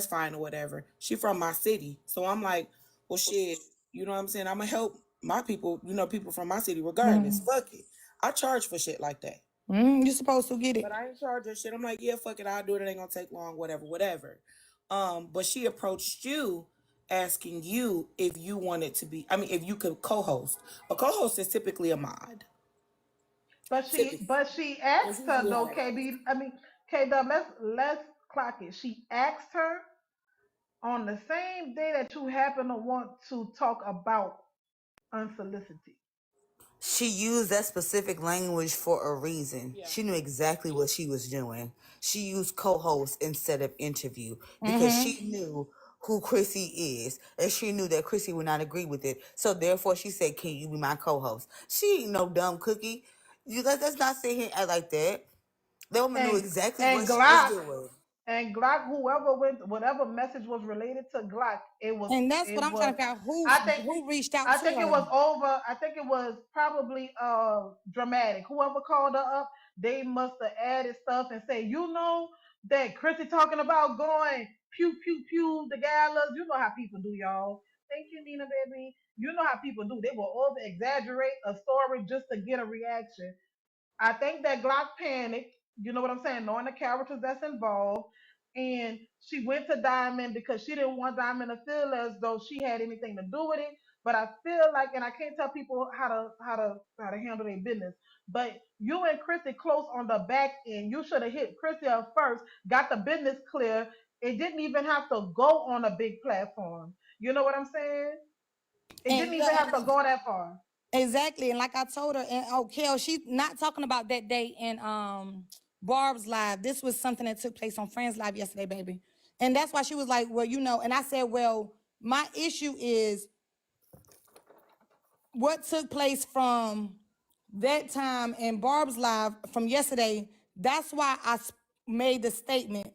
[SPEAKER 2] fine or whatever. She from my city. So I'm like, well, shit, you know what I'm saying? I'm going to help my people, people from my city regardless. Fuck it. I charge for shit like that.
[SPEAKER 3] You're supposed to get it.
[SPEAKER 2] But I ain't charge that shit. I'm like, yeah, fuck it, I'll do it. It ain't gonna take long, whatever. But she approached you asking you if you wanted to be, if you could co-host. A co-host is typically a mod.
[SPEAKER 1] But she
[SPEAKER 2] Typically.
[SPEAKER 1] but she
[SPEAKER 2] It's
[SPEAKER 1] asked her
[SPEAKER 2] usually how
[SPEAKER 1] though,
[SPEAKER 2] that goes.
[SPEAKER 1] KB. I mean, K Dub, let's clock it. She asked her on the same day that you happen to want to talk about unsolicited.
[SPEAKER 5] She used that specific language for a reason.
[SPEAKER 2] Yeah.
[SPEAKER 5] She knew exactly what she was doing. She used co-host instead of interview because she knew who Krissy is, and she knew that Krissy would not agree with it. So therefore, she said, "Can you be my co-host?" She ain't no dumb cookie. Let's not sit here and act like that. That woman knew
[SPEAKER 1] And
[SPEAKER 5] exactly
[SPEAKER 1] and
[SPEAKER 5] what she was
[SPEAKER 1] Glock
[SPEAKER 5] doing.
[SPEAKER 1] and Glock, whatever message was related to Glock, it was
[SPEAKER 3] And that's what
[SPEAKER 1] it
[SPEAKER 3] I'm trying
[SPEAKER 1] was.
[SPEAKER 3] to figure out
[SPEAKER 1] I think
[SPEAKER 3] who reached out
[SPEAKER 1] I
[SPEAKER 3] to
[SPEAKER 1] think it
[SPEAKER 3] her.
[SPEAKER 1] was over. I think it was probably dramatic. Whoever called her up, they must have added stuff and say, that Krissy talking about going pew pew pew the galas. You know how people do, y'all. Thank you, Nina baby. You know how people do. They will over exaggerate a story just to get a reaction. I think that Glock panicked, you know what I'm saying, knowing the characters that's involved. And she went to Diamond because she didn't want Diamond to feel as though she had anything to do with it. But I feel like, and I can't tell people how to handle their business. But you and Krissy close on the back end. You should have hit Krissy up first, got the business clear. It didn't even have to go on a big platform. You know what I'm saying? It
[SPEAKER 3] And
[SPEAKER 1] didn't even have to go that far.
[SPEAKER 3] exactly. And like I told her, and Kel, she's not talking about that day in Barb's live. This was something that took place on Friends Live yesterday, baby. And that's why she was like, well, and I said, well, my issue is what took place from that time in Barb's live from yesterday. That's why made the statement.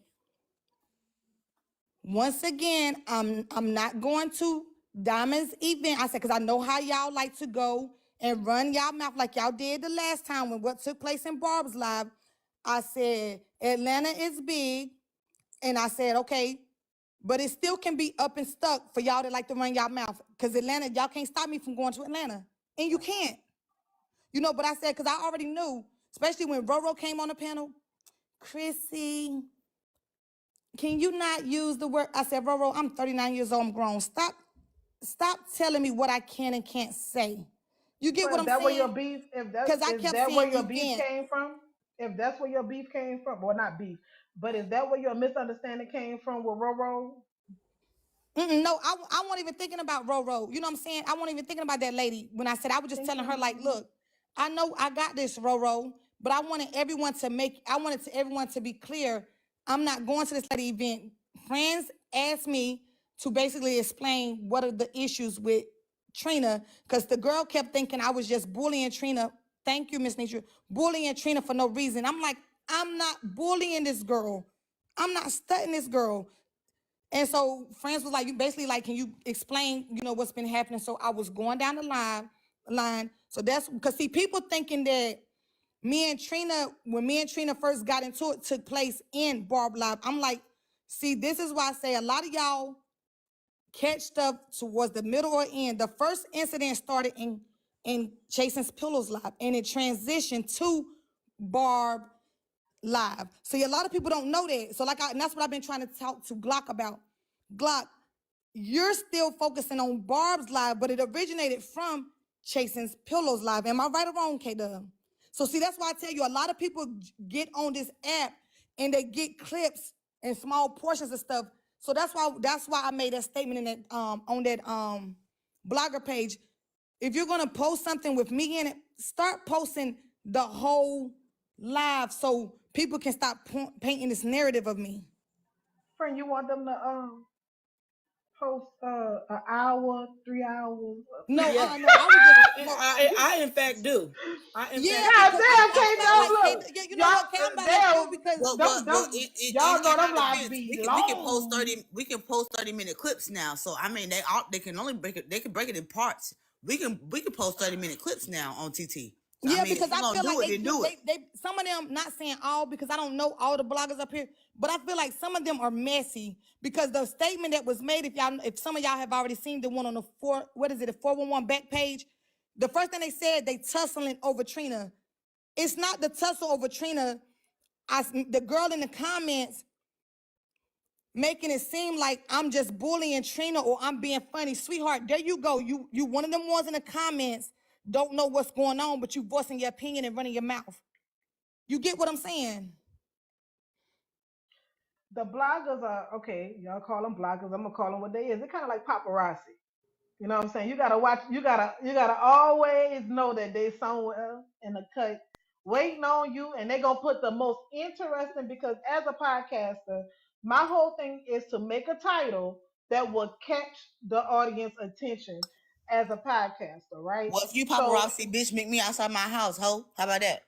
[SPEAKER 3] Once again, I'm not going to Diamond's event. I said, because I know how y'all like to go and run y'all mouth like y'all did the last time when what took place in Barb's live. I said, Atlanta is big. And I said, okay, but it still can be up and stuck for y'all that like to run y'all mouth. Because Atlanta, y'all can't stop me from going to Atlanta. And you can't. But I said, because I already knew, especially when Roro came on the panel, Krissy, can you not use the word? I said, Roro, I'm 39 years old, I'm grown. Stop telling me what I can and can't say. You get
[SPEAKER 1] So
[SPEAKER 3] what
[SPEAKER 1] is
[SPEAKER 3] I'm
[SPEAKER 1] that where
[SPEAKER 3] saying?
[SPEAKER 1] your beef?
[SPEAKER 3] Because I
[SPEAKER 1] Is
[SPEAKER 3] kept
[SPEAKER 1] that where
[SPEAKER 3] saying
[SPEAKER 1] your beef
[SPEAKER 3] event.
[SPEAKER 1] came from? If that's where your beef came from, well, not beef, but is that where your misunderstanding came from with Roro?
[SPEAKER 3] No, I wasn't even thinking about Roro. You know what I'm saying? I wasn't even thinking about that lady when I said I was just telling her like,
[SPEAKER 1] Thinking
[SPEAKER 3] look, I know I got this Roro, but I wanted to everyone to be clear. I'm not going to this lady event. Friends asked me to basically explain what are the issues with Trina, because the girl kept thinking I was just bullying Trina. Thank you, Miss Nisha. Bullying Trina for no reason. I'm like, I'm not bullying this girl. I'm not studying this girl. And so friends was like, you basically like, can you explain, what's been happening? So I was going down the line. So that's because see, people thinking that when me and Trina first got into it, took place in Barb Live. I'm like, see, this is why I say a lot of y'all catch stuff towards the middle or end. The first incident started in Chasing Pillows Live, and it transitioned to Barb Live. See, a lot of people don't know that. So and that's what I've been trying to talk to Glock about. Glock, you're still focusing on Barb's Live, but it originated from Chasing Pillows Live. Am I right or wrong, K-Dub? So see, that's why I tell you, a lot of people get on this app and they get clips and small portions of stuff. So that's why I made that statement in that on that blogger page. If you're gonna post something with me in it, start posting the whole live so people can stop painting this narrative of me.
[SPEAKER 1] friend, you want them to post an hour, 3 hours?
[SPEAKER 3] No,
[SPEAKER 2] Yeah,
[SPEAKER 3] no, I was just no.
[SPEAKER 2] I in fact do. I in
[SPEAKER 3] Yeah,
[SPEAKER 2] fact do.
[SPEAKER 1] God
[SPEAKER 3] because
[SPEAKER 1] damn,
[SPEAKER 3] I
[SPEAKER 1] K
[SPEAKER 3] felt
[SPEAKER 1] Dub,
[SPEAKER 3] like
[SPEAKER 1] look.
[SPEAKER 3] yeah, you know
[SPEAKER 1] Y'all
[SPEAKER 3] what, K, I'm about to let you
[SPEAKER 1] damn,
[SPEAKER 3] go because
[SPEAKER 1] y'all know
[SPEAKER 5] In
[SPEAKER 1] them
[SPEAKER 5] our
[SPEAKER 1] lives
[SPEAKER 5] defense,
[SPEAKER 1] be
[SPEAKER 5] we can post
[SPEAKER 1] long.
[SPEAKER 5] 30-minute clips now. So I mean, they can only they can break it in parts. We can post 30-minute clips now on TT. So I
[SPEAKER 3] yeah,
[SPEAKER 5] mean, if
[SPEAKER 3] because
[SPEAKER 5] you're
[SPEAKER 3] I
[SPEAKER 5] gonna
[SPEAKER 3] feel like
[SPEAKER 5] do it, then do it.
[SPEAKER 3] they some of them, not saying all because I don't know all the bloggers up here, but I feel like some of them are messy because the statement that was made, if some of y'all have already seen the one on the 411 back page, the first thing they said, they tussling over Trina. It's not the tussle over Trina. The girl in the comments making it seem like I'm just bullying Trina or I'm being funny. Sweetheart, there you go. You one of them ones in the comments don't know what's going on, but you voicing your opinion and running your mouth. You get what I'm saying?
[SPEAKER 1] The bloggers are okay. Y'all call them bloggers. I'm gonna call them what they is. They're kind of like paparazzi. You know what I'm saying? You gotta watch. You gotta always know that they somewhere in the cut waiting on you, and they gonna put the most interesting. Because as a podcaster, my whole thing is to make a title that will catch the audience attention as a podcaster, right?
[SPEAKER 5] Well, if you
[SPEAKER 1] So
[SPEAKER 5] paparazzi, bitch, meet me outside my house, ho. How about that?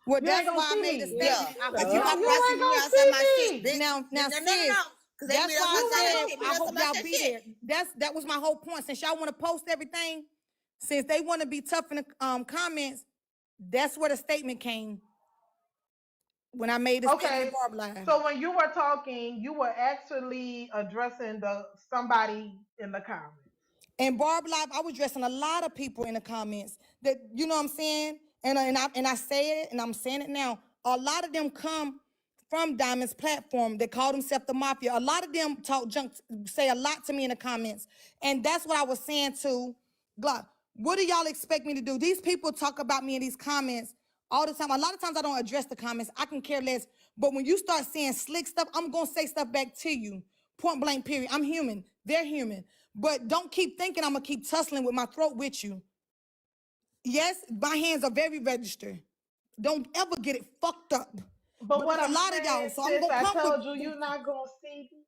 [SPEAKER 3] Well,
[SPEAKER 1] you ain't
[SPEAKER 3] that's
[SPEAKER 1] gonna
[SPEAKER 3] why I
[SPEAKER 1] see
[SPEAKER 3] made the
[SPEAKER 1] me.
[SPEAKER 5] Yeah.
[SPEAKER 3] statement. I
[SPEAKER 1] Shut
[SPEAKER 5] If
[SPEAKER 3] hope
[SPEAKER 5] you
[SPEAKER 1] up.
[SPEAKER 3] y'all
[SPEAKER 1] You
[SPEAKER 5] paparazzi,
[SPEAKER 1] ain't
[SPEAKER 5] meet me
[SPEAKER 1] gonna
[SPEAKER 5] outside my
[SPEAKER 1] see
[SPEAKER 5] shit,
[SPEAKER 1] me.
[SPEAKER 5] bitch.
[SPEAKER 3] now
[SPEAKER 5] No, no, no,
[SPEAKER 3] sis.
[SPEAKER 5] no. Because they
[SPEAKER 3] That's
[SPEAKER 5] meet
[SPEAKER 3] why
[SPEAKER 5] us
[SPEAKER 1] You
[SPEAKER 3] I
[SPEAKER 5] outside
[SPEAKER 1] ain't
[SPEAKER 5] that
[SPEAKER 3] said
[SPEAKER 1] gonna
[SPEAKER 5] shit. Meet
[SPEAKER 3] I
[SPEAKER 5] us
[SPEAKER 1] see
[SPEAKER 3] hope
[SPEAKER 1] me.
[SPEAKER 5] outside
[SPEAKER 3] y'all
[SPEAKER 5] that
[SPEAKER 3] be
[SPEAKER 5] shit.
[SPEAKER 3] there. That was my whole point. Since y'all want to post everything, since they want to be tough in the comments, that's where the statement came when I made the statement in
[SPEAKER 1] Okay,
[SPEAKER 3] Barb Line.
[SPEAKER 1] so when you were talking, you were actually addressing the somebody in the comments.
[SPEAKER 3] And Barb Live, I was dressing a lot of people in the comments that, you know what I'm saying? And I say it and I'm saying it now. A lot of them come from Diamond's platform. They call themselves the mafia. A lot of them talk junk, say a lot to me in the comments. And that's what I was saying to Glock. What do y'all expect me to do? These people talk about me in these comments all the time. A lot of times I don't address the comments. I can care less. But when you start saying slick stuff, I'm going to say stuff back to you. Point blank, period. I'm human. They're human. But don't keep thinking I'm going to keep tussling with my throat with you. Yes, my hands are very registered. Don't ever get it fucked up.
[SPEAKER 1] But
[SPEAKER 3] But
[SPEAKER 1] what
[SPEAKER 3] it's a
[SPEAKER 1] I'm
[SPEAKER 3] lot of y'all,
[SPEAKER 1] saying,
[SPEAKER 3] so I'm
[SPEAKER 1] sis,
[SPEAKER 3] going to
[SPEAKER 1] I
[SPEAKER 3] come with
[SPEAKER 1] told you, you're not gonna see me.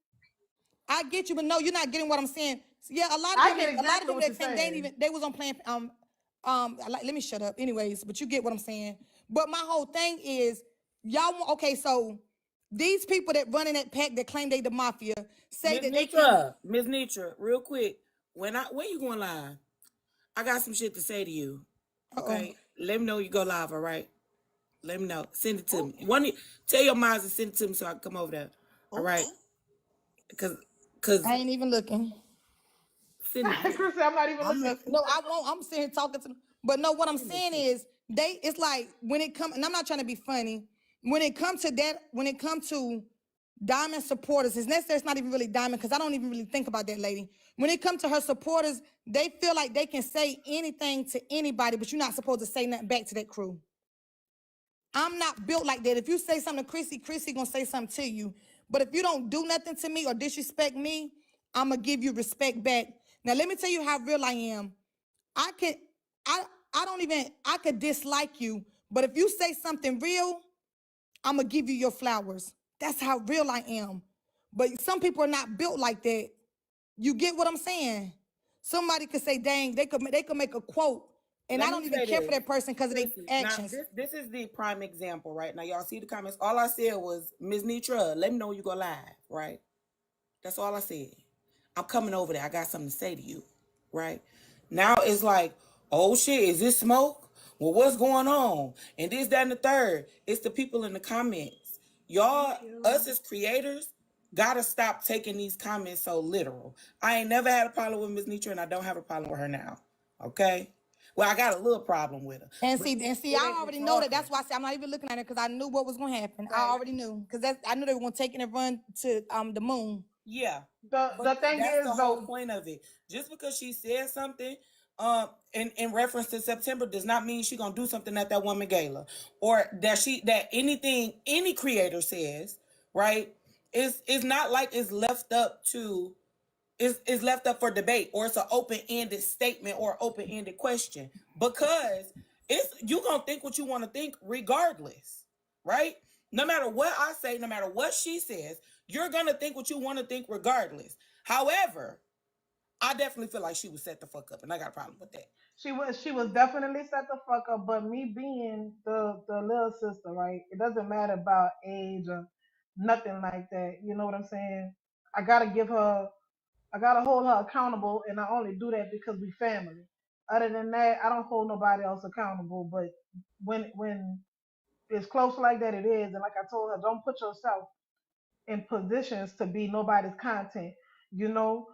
[SPEAKER 3] I get you, but no, you're not getting what I'm saying. So yeah,
[SPEAKER 1] I get
[SPEAKER 3] a lot of
[SPEAKER 1] exactly
[SPEAKER 3] them
[SPEAKER 1] what
[SPEAKER 3] that
[SPEAKER 1] you're
[SPEAKER 3] think they ain't
[SPEAKER 1] saying.
[SPEAKER 3] even they was on playing let me shut up. Anyways, but you get what I'm saying. But my whole thing is y'all want okay, so these people that run in that pack that claim they the mafia say that they can
[SPEAKER 2] Miss Nitra, real quick. When you going live, I got some shit to say to you.
[SPEAKER 3] uh-oh.
[SPEAKER 2] Okay, let me know you go live. All right, let me know. Send it to me. Tell your minds to send it to me so I can come over there. All right, cause
[SPEAKER 3] I ain't even looking.
[SPEAKER 2] send it.
[SPEAKER 1] Chris, I'm not even
[SPEAKER 5] I'm
[SPEAKER 1] looking.
[SPEAKER 5] looking.
[SPEAKER 3] No, I won't. I'm sitting here talking to them. But no, what I'm
[SPEAKER 2] Send it
[SPEAKER 3] saying
[SPEAKER 2] to me.
[SPEAKER 3] is it's like when it comes, and I'm not trying to be funny, when it comes to Diamond supporters, his necessary, it's not even really Diamond because I don't even really think about that lady. When it comes to her supporters, they feel like they can say anything to anybody, but you're not supposed to say nothing back to that crew. I'm not built like that. If you say something to Krissy, Krissy gonna say something to you. But if you don't do nothing to me or disrespect me, I'm gonna give you respect back. Now let me tell you how real I am. I can I I don't even I could dislike you, but if you say something real, I'm gonna give you your flowers. That's how real I am. But some people are not built like that. You get what I'm saying? Somebody could say, "Dang," they could make a quote, and I
[SPEAKER 2] Let me
[SPEAKER 3] don't even
[SPEAKER 2] say
[SPEAKER 3] care for
[SPEAKER 2] this,
[SPEAKER 3] that person because of their
[SPEAKER 2] Krissy. Now,
[SPEAKER 3] actions.
[SPEAKER 2] this is the prime example, right? Now, y'all see the comments. All I said was, Ms. Nitra, let me know when you go live, right? That's all I said. I'm coming over there. I got something to say to you, right? Now it's like, oh shit, is this smoke? Well, what's going on? And this, that, and the third. It's the people in the comments. Y'all, us as creators, gotta stop taking these comments so literal. I ain't never had a problem with Miss Nitra, and I don't have a problem with her now. Okay? Well, I got a little problem with her.
[SPEAKER 3] And see,
[SPEAKER 2] It
[SPEAKER 3] I
[SPEAKER 2] ain't the
[SPEAKER 3] already know that.
[SPEAKER 2] talking.
[SPEAKER 3] That's why I say I'm not even looking at it because I knew what was going to happen. I
[SPEAKER 2] Okay?
[SPEAKER 3] already knew because I knew they were going to take it and run to the moon.
[SPEAKER 2] Yeah,
[SPEAKER 1] The
[SPEAKER 2] but
[SPEAKER 1] thing
[SPEAKER 2] that's
[SPEAKER 1] is
[SPEAKER 2] the whole
[SPEAKER 1] though,
[SPEAKER 2] point of it. Just because she said something, in reference to September, does not mean she gonna do something at that woman gala, or that anything any creator says, right? Is not like it's left up to is left up for debate, or it's an open-ended statement or open-ended question, because it's you gonna think what you want to think regardless, right? No matter what I say, no matter what she says, you're gonna think what you want to think regardless. However, I definitely feel like she was set the fuck up, and I got a problem with that.
[SPEAKER 1] she was definitely set the fuck up. But me being the little sister, right? It doesn't matter about age or nothing like that. You know what I'm saying? I gotta give her, I gotta hold her accountable, and I only do that because we family. Other than that, I don't hold nobody else accountable. But when it's close like that, it is. And like I told her, don't put yourself in positions to be nobody's content. You know,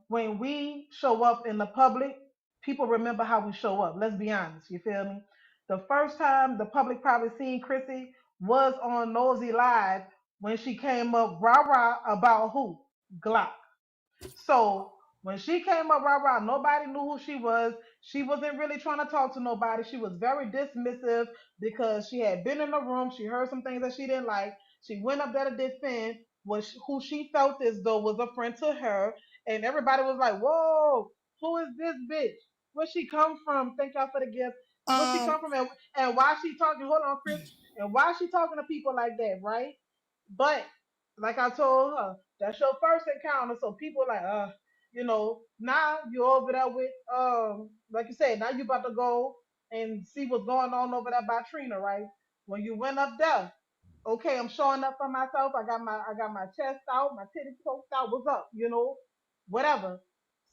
[SPEAKER 1] when we show up in the public, people remember how we show up. Let's be honest. You feel me? The first time the public probably seen Krissy was on Nosy Live when she came up rah rah about who? Glock. So when she came up rah rah, nobody knew who she was. She wasn't really trying to talk to nobody. She was very dismissive because she had been in the room. She heard some things that she didn't like. She went up there to defend who she felt as though was a friend to her. And everybody was like, whoa, who is this bitch? Where she come from? Thank y'all for the gift. Where she
[SPEAKER 3] Um,
[SPEAKER 1] come from, and why she talking? Hold on, Chris. And why she talking to people like that, right? But like I told her, that's your first encounter. So people like, now you're over there with like you said, now you about to go and see what's going on over there by Trina, right? When you went up there, okay, I'm showing up for myself. I got my chest out, my titties poked out. What's up? Whatever.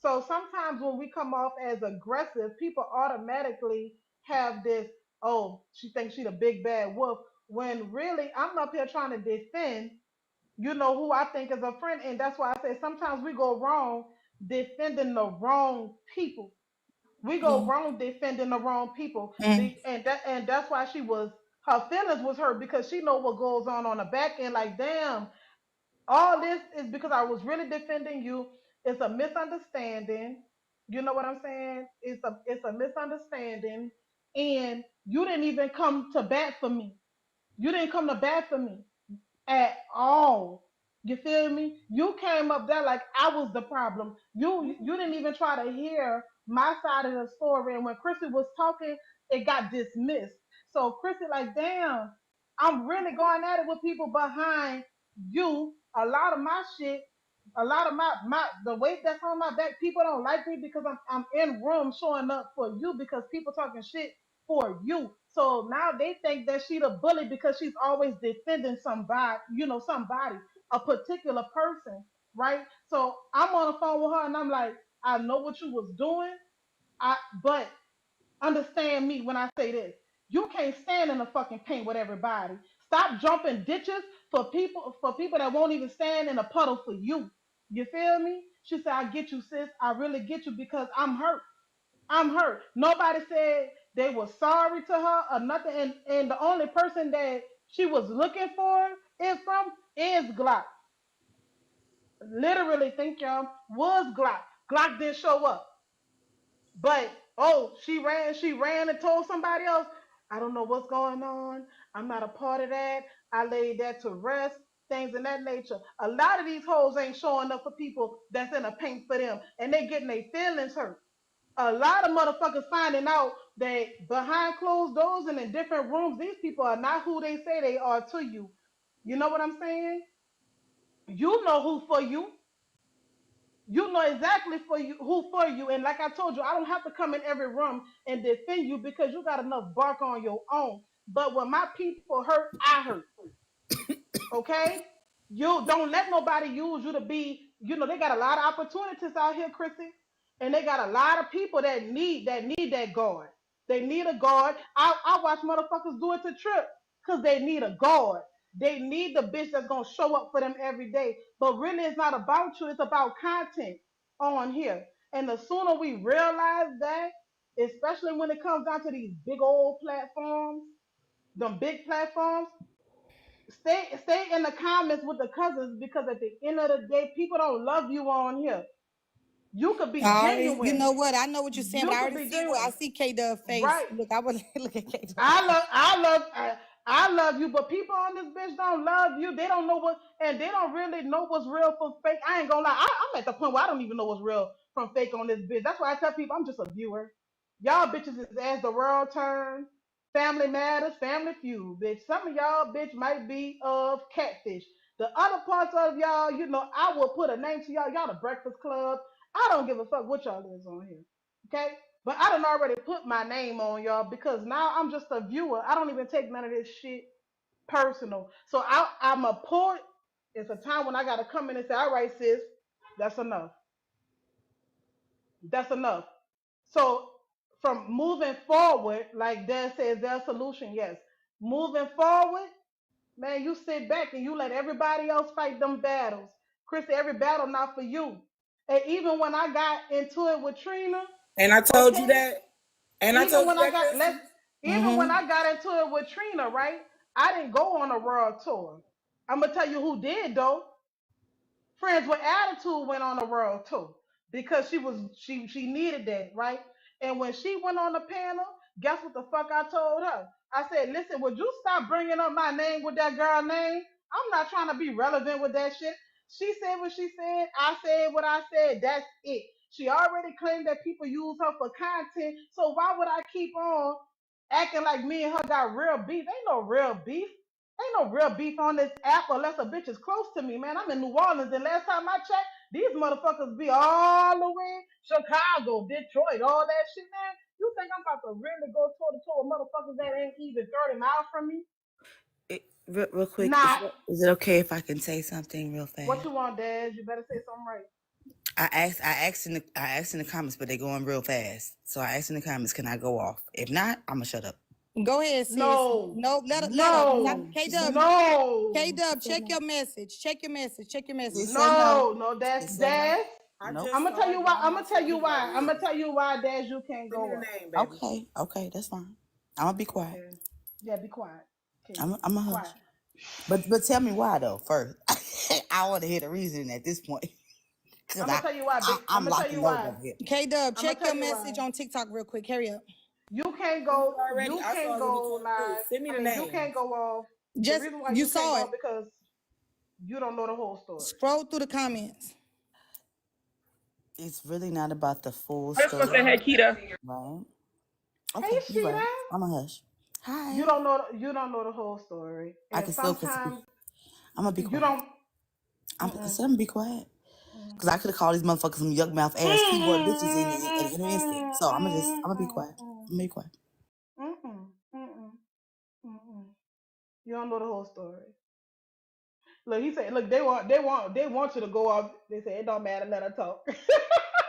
[SPEAKER 1] So sometimes when we come off as aggressive, people automatically have this, oh, she thinks she the big bad wolf. When really I'm up here trying to defend, who I think is a friend. And that's why I say sometimes we go wrong defending the wrong people. We go
[SPEAKER 3] mm,
[SPEAKER 1] wrong defending the wrong people.
[SPEAKER 3] mm.
[SPEAKER 1] And that's why her feelings was hurt because she know what goes on the back end. Like, damn, all this is because I was really defending you. It's a misunderstanding. You know what I'm saying? It's a misunderstanding, and you didn't even come to bat for me. You didn't come to bat for me at all. You feel me? You came up there like I was the problem. You didn't even try to hear my side of the story. And when Krissy was talking, it got dismissed. So Krissy, like, damn, I'm really going at it with people behind you. A lot of my shit, a lot of my the weight that's on my back, people don't like me because I'm in room showing up for you because people talking shit for you. So now they think that she the bully because she's always defending somebody, somebody, a particular person, right? So I'm on the phone with her and I'm like, I know what you was doing, but understand me when I say this. You can't stand in the fucking paint with everybody. Stop jumping ditches for people that won't even stand in a puddle for you. You feel me? She said, I get you, sis. I really get you because I'm hurt. I'm hurt. Nobody said they were sorry to her or nothing. And the only person that she was looking for it from is Glock. Literally think y'all was Glock. Glock didn't show up. But oh, she ran and told somebody else, I don't know what's going on. I'm not a part of that. I laid that to rest. Things in that nature. A lot of these hoes ain't showing up for people that's in a paint for them, and they getting their feelings hurt. A lot of motherfuckers finding out that behind closed doors and in different rooms, these people are not who they say they are to you. You know what I'm saying? You know who for you. You know exactly for you who for you. And like I told you, I don't have to come in every room and defend you because you got enough bark on your own. But when my people hurt, I hurt. Okay? You don't let nobody use you to be, they got a lot of opportunities out here, Krissy. And they got a lot of people that need that guard. They need a guard. I watch motherfuckers do it to Trip because they need a guard. They need the bitch that's gonna show up for them every day. But really it's not about you, it's about content on here. And the sooner we realize that, especially when it comes down to these big old platforms, them big platforms, stay in the comments with the cousins because at the end of the day, people don't love you on here. You could be
[SPEAKER 3] You
[SPEAKER 1] genuine.
[SPEAKER 3] know what? I know what you're saying, but
[SPEAKER 1] You
[SPEAKER 3] I
[SPEAKER 1] could
[SPEAKER 3] already
[SPEAKER 1] be
[SPEAKER 3] see what I
[SPEAKER 1] genuine.
[SPEAKER 3] see K Dub face.
[SPEAKER 1] Right.
[SPEAKER 3] Look, I was look at K Dub.
[SPEAKER 1] I love you, but people on this bitch don't love you. They don't know and they don't really know what's real from fake. I ain't gonna lie. I'm at the point where I don't even know what's real from fake on this bitch. That's why I tell people I'm just a viewer. Y'all bitches is as the world turns. Family matters, family feud, bitch. Some of y'all bitch might be of catfish. The other parts of y'all, I will put a name to y'all. Y'all the Breakfast Club. I don't give a fuck what y'all is on here. Okay? But I done already put my name on y'all because now I'm just a viewer. I don't even take none of this shit personal. So I'm a port. It's a time when I gotta come in and say, all right, sis, that's enough. That's enough. So from moving forward, like Dad says, there's a solution, yes. Moving forward, man, you sit back and you let everybody else fight them battles. Chrissy, every battle not for you. And even when I got into it with Trina,
[SPEAKER 2] And I told you
[SPEAKER 1] okay,
[SPEAKER 2] that. And I
[SPEAKER 1] even
[SPEAKER 2] told you
[SPEAKER 1] when I
[SPEAKER 2] that,
[SPEAKER 1] got let's
[SPEAKER 2] Krissy.
[SPEAKER 1] even when
[SPEAKER 3] Mm-hmm.
[SPEAKER 1] I got into it with Trina, right? I didn't go on a world tour. I'm gonna tell you who did though. Friends with Attitude went on a world tour because she needed that, right? And when she went on the panel, guess what the fuck I told her? I said, listen, would you stop bringing up my name with that girl name? I'm not trying to be relevant with that shit. She said what she said. I said what I said. That's it. She already claimed that people use her for content. So why would I keep on acting like me and her got real beef? Ain't no real beef. Ain't no real beef on this app unless a bitch is close to me, man. I'm in New Orleans, and last time I checked, these motherfuckers be all the way Chicago, Detroit, all that shit, man. You think I'm about to really go toe to toe with motherfuckers that ain't even 30 miles from me?
[SPEAKER 5] Real quick,
[SPEAKER 1] Not.
[SPEAKER 5] is it okay if I can say something real
[SPEAKER 1] What
[SPEAKER 5] fast?
[SPEAKER 1] you want, Dad? You better say something right.
[SPEAKER 5] I asked in the comments, but they're going real fast. So I asked in the comments, can I go off? If not, I'm gonna shut up.
[SPEAKER 3] Go ahead, sis.
[SPEAKER 1] No.
[SPEAKER 3] No, let her. Not
[SPEAKER 1] No.
[SPEAKER 3] K Dub. K
[SPEAKER 1] No.
[SPEAKER 3] Dub, check your message. Check your message. Check your
[SPEAKER 5] She
[SPEAKER 3] message.
[SPEAKER 5] said no.
[SPEAKER 1] No. No,
[SPEAKER 5] She
[SPEAKER 1] that's
[SPEAKER 5] said no.
[SPEAKER 1] Dad.
[SPEAKER 2] I
[SPEAKER 5] Nope.
[SPEAKER 2] just
[SPEAKER 1] I'm gonna tell
[SPEAKER 2] saw
[SPEAKER 1] you
[SPEAKER 2] it, but
[SPEAKER 1] why.
[SPEAKER 2] I'm
[SPEAKER 1] I'm gonna
[SPEAKER 2] not
[SPEAKER 1] tell
[SPEAKER 2] telling
[SPEAKER 1] you
[SPEAKER 2] you what
[SPEAKER 1] why. I'm
[SPEAKER 2] it
[SPEAKER 1] gonna
[SPEAKER 2] is.
[SPEAKER 1] tell you why, Dad. You can't
[SPEAKER 2] Send me
[SPEAKER 1] go
[SPEAKER 2] the
[SPEAKER 1] up.
[SPEAKER 2] name, baby.
[SPEAKER 5] Okay, okay, that's fine. I'm gonna be quiet.
[SPEAKER 1] Okay. Yeah, be quiet. Okay.
[SPEAKER 5] I'm a
[SPEAKER 1] Be
[SPEAKER 5] hush.
[SPEAKER 1] quiet.
[SPEAKER 5] But tell me why though first. I want to hear the reason at this point because
[SPEAKER 1] I'm gonna tell you why, big. I'm
[SPEAKER 5] I'm
[SPEAKER 1] gonna tell
[SPEAKER 5] locked
[SPEAKER 1] you
[SPEAKER 5] and loaded
[SPEAKER 1] why.
[SPEAKER 5] over here.
[SPEAKER 3] K Dub,
[SPEAKER 1] I'm gonna
[SPEAKER 3] check
[SPEAKER 1] tell
[SPEAKER 3] your
[SPEAKER 1] you
[SPEAKER 3] message
[SPEAKER 1] why.
[SPEAKER 3] on TikTok real quick. Hurry up.
[SPEAKER 1] You can't
[SPEAKER 2] Sent
[SPEAKER 1] go.
[SPEAKER 2] it already.
[SPEAKER 1] You
[SPEAKER 2] I
[SPEAKER 1] can't
[SPEAKER 2] saw it in the
[SPEAKER 1] go
[SPEAKER 2] chat too.
[SPEAKER 1] live.
[SPEAKER 2] Send me
[SPEAKER 1] I
[SPEAKER 2] the
[SPEAKER 1] mean, you
[SPEAKER 2] names.
[SPEAKER 1] can't go off. The
[SPEAKER 3] Just
[SPEAKER 1] reason why
[SPEAKER 3] you
[SPEAKER 1] you can't
[SPEAKER 3] saw
[SPEAKER 1] go
[SPEAKER 3] it.
[SPEAKER 1] off because you don't know the whole story.
[SPEAKER 3] Scroll through the comments.
[SPEAKER 5] It's really not about the full
[SPEAKER 8] I just want to say,
[SPEAKER 5] story,
[SPEAKER 8] hey, Keita.
[SPEAKER 5] right?
[SPEAKER 1] Hey,
[SPEAKER 5] Okay, you're right.
[SPEAKER 1] Sheeta.
[SPEAKER 5] I'm a hush.
[SPEAKER 1] You
[SPEAKER 5] Hi.
[SPEAKER 1] don't know. You don't know the whole story,
[SPEAKER 5] I
[SPEAKER 1] and
[SPEAKER 5] can still continue.
[SPEAKER 1] sometimes
[SPEAKER 5] I'm gonna be
[SPEAKER 1] you
[SPEAKER 5] quiet.
[SPEAKER 1] don't.
[SPEAKER 5] I
[SPEAKER 1] Mm-mm,
[SPEAKER 5] said I'm gonna be quiet
[SPEAKER 1] mm-mm.
[SPEAKER 5] because I could have called these motherfuckers some yuck mouth ass keyboard bitches in an instant. So I'm gonna be quiet. I'm gonna be quiet.
[SPEAKER 1] Mm-mm, mm-mm, mm-mm. You don't know the whole story. Look, he said, look, they want you to go off. They say it don't matter, let her talk.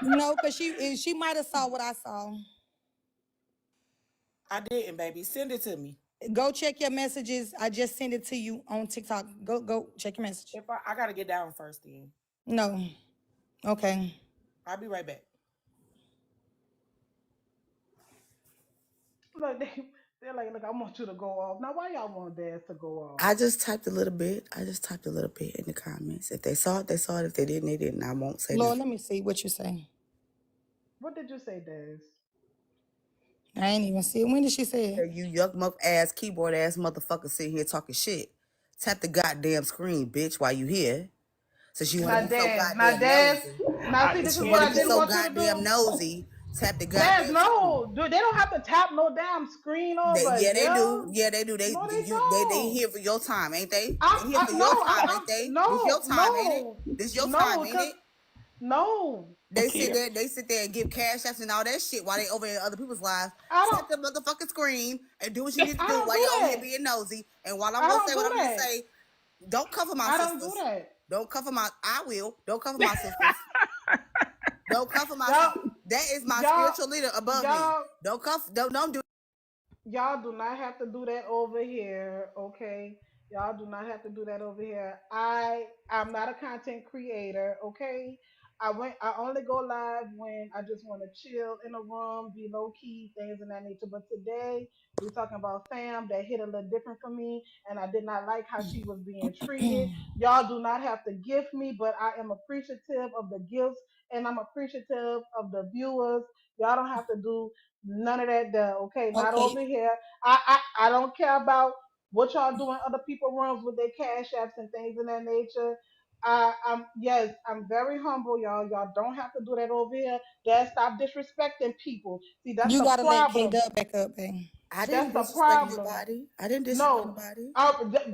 [SPEAKER 3] No, because she might have saw what I saw.
[SPEAKER 2] I didn't, baby. Send it to me.
[SPEAKER 3] Go check your messages. I just sent it to you on TikTok. Go check your message.
[SPEAKER 2] If I gotta get down first, then
[SPEAKER 3] No. Okay.
[SPEAKER 2] I'll be right back.
[SPEAKER 1] Look, They're like, look, I want you to go off. Now, why y'all want Daz to go
[SPEAKER 5] I
[SPEAKER 1] off?
[SPEAKER 5] just typed a little bit. I just typed a little bit in the comments. If they saw it, they saw it. If they didn't, they didn't. I won't say
[SPEAKER 3] Lord,
[SPEAKER 5] nothing.
[SPEAKER 3] let me see what you say.
[SPEAKER 1] What did you say, Daz?
[SPEAKER 3] I ain't even see it. When did she say it?
[SPEAKER 5] You yuck muck ass keyboard ass motherfucker sitting here talking shit. Tap the goddamn screen, bitch, while you here. Since you want to
[SPEAKER 1] Not
[SPEAKER 5] be so
[SPEAKER 1] Daz. Not
[SPEAKER 5] goddamn
[SPEAKER 1] Daz.
[SPEAKER 5] nosy.
[SPEAKER 1] Now, see, this
[SPEAKER 5] Since
[SPEAKER 1] is
[SPEAKER 5] you
[SPEAKER 1] what
[SPEAKER 5] want to
[SPEAKER 1] I
[SPEAKER 5] be
[SPEAKER 1] didn't
[SPEAKER 5] so
[SPEAKER 1] want you to
[SPEAKER 5] goddamn
[SPEAKER 1] do.
[SPEAKER 5] nosy, tap the
[SPEAKER 1] Daz,
[SPEAKER 5] goddamn screen.
[SPEAKER 1] no. Dude, they don't have to tap no damn screen over
[SPEAKER 5] Yeah, they
[SPEAKER 1] here.
[SPEAKER 5] do. Yeah, they do.
[SPEAKER 1] No, they
[SPEAKER 5] They
[SPEAKER 1] don't.
[SPEAKER 5] here for your time, ain't they? They here for
[SPEAKER 1] No,
[SPEAKER 5] your time, ain't they? This your
[SPEAKER 1] no,
[SPEAKER 5] time, ain't it?
[SPEAKER 1] no,
[SPEAKER 5] This your time,
[SPEAKER 1] no,
[SPEAKER 5] ain't
[SPEAKER 1] because
[SPEAKER 5] it?
[SPEAKER 1] no.
[SPEAKER 2] Okay.
[SPEAKER 5] They sit there and give cash apps and all that shit while they over in other people's lives.
[SPEAKER 1] I
[SPEAKER 5] Tap
[SPEAKER 1] don't,
[SPEAKER 5] the motherfucking screen and do what you need to
[SPEAKER 1] I
[SPEAKER 5] do
[SPEAKER 1] don't
[SPEAKER 5] while
[SPEAKER 1] do
[SPEAKER 5] you're over here
[SPEAKER 1] that.
[SPEAKER 5] being nosy. And while I'm
[SPEAKER 1] I
[SPEAKER 5] gonna
[SPEAKER 1] don't
[SPEAKER 5] say what
[SPEAKER 1] do
[SPEAKER 5] I'm gonna
[SPEAKER 1] that.
[SPEAKER 5] say, don't cover my
[SPEAKER 1] I don't do
[SPEAKER 5] sisters.
[SPEAKER 1] that.
[SPEAKER 5] Don't cover my. I will. Don't cover my sisters. Don't cover my
[SPEAKER 1] Y'all,
[SPEAKER 5] sisters. That is my
[SPEAKER 1] y'all,
[SPEAKER 5] spiritual leader above me.
[SPEAKER 1] y'all,
[SPEAKER 5] Don't cuff. Don't do.
[SPEAKER 1] y'all do not have to do that over here, okay? Y'all do not have to do that over here. I'm not a content creator, okay? I only go live when I just want to chill in a room, be low key, things of that nature. But today we're talking about fam that hit a little different for me, and I did not like how she was being treated. Y'all do not have to gift me, but I am appreciative of the gifts, and I'm appreciative of the viewers. Y'all don't have to do none of that there, okay? Not
[SPEAKER 3] Okay,
[SPEAKER 1] over here. I don't care about what y'all doing other people rooms with their cash apps and things of that nature. I'm yes, I'm very humble, y'all. Y'all don't have to do that over here. Dad, stop disrespecting people. See, that's
[SPEAKER 3] you
[SPEAKER 1] the
[SPEAKER 3] gotta let K
[SPEAKER 1] problem.
[SPEAKER 3] Dub back up, babe.
[SPEAKER 5] I didn't
[SPEAKER 1] That's the
[SPEAKER 5] disrespect
[SPEAKER 1] problem.
[SPEAKER 5] nobody. I didn't disrespect
[SPEAKER 1] No,
[SPEAKER 5] nobody.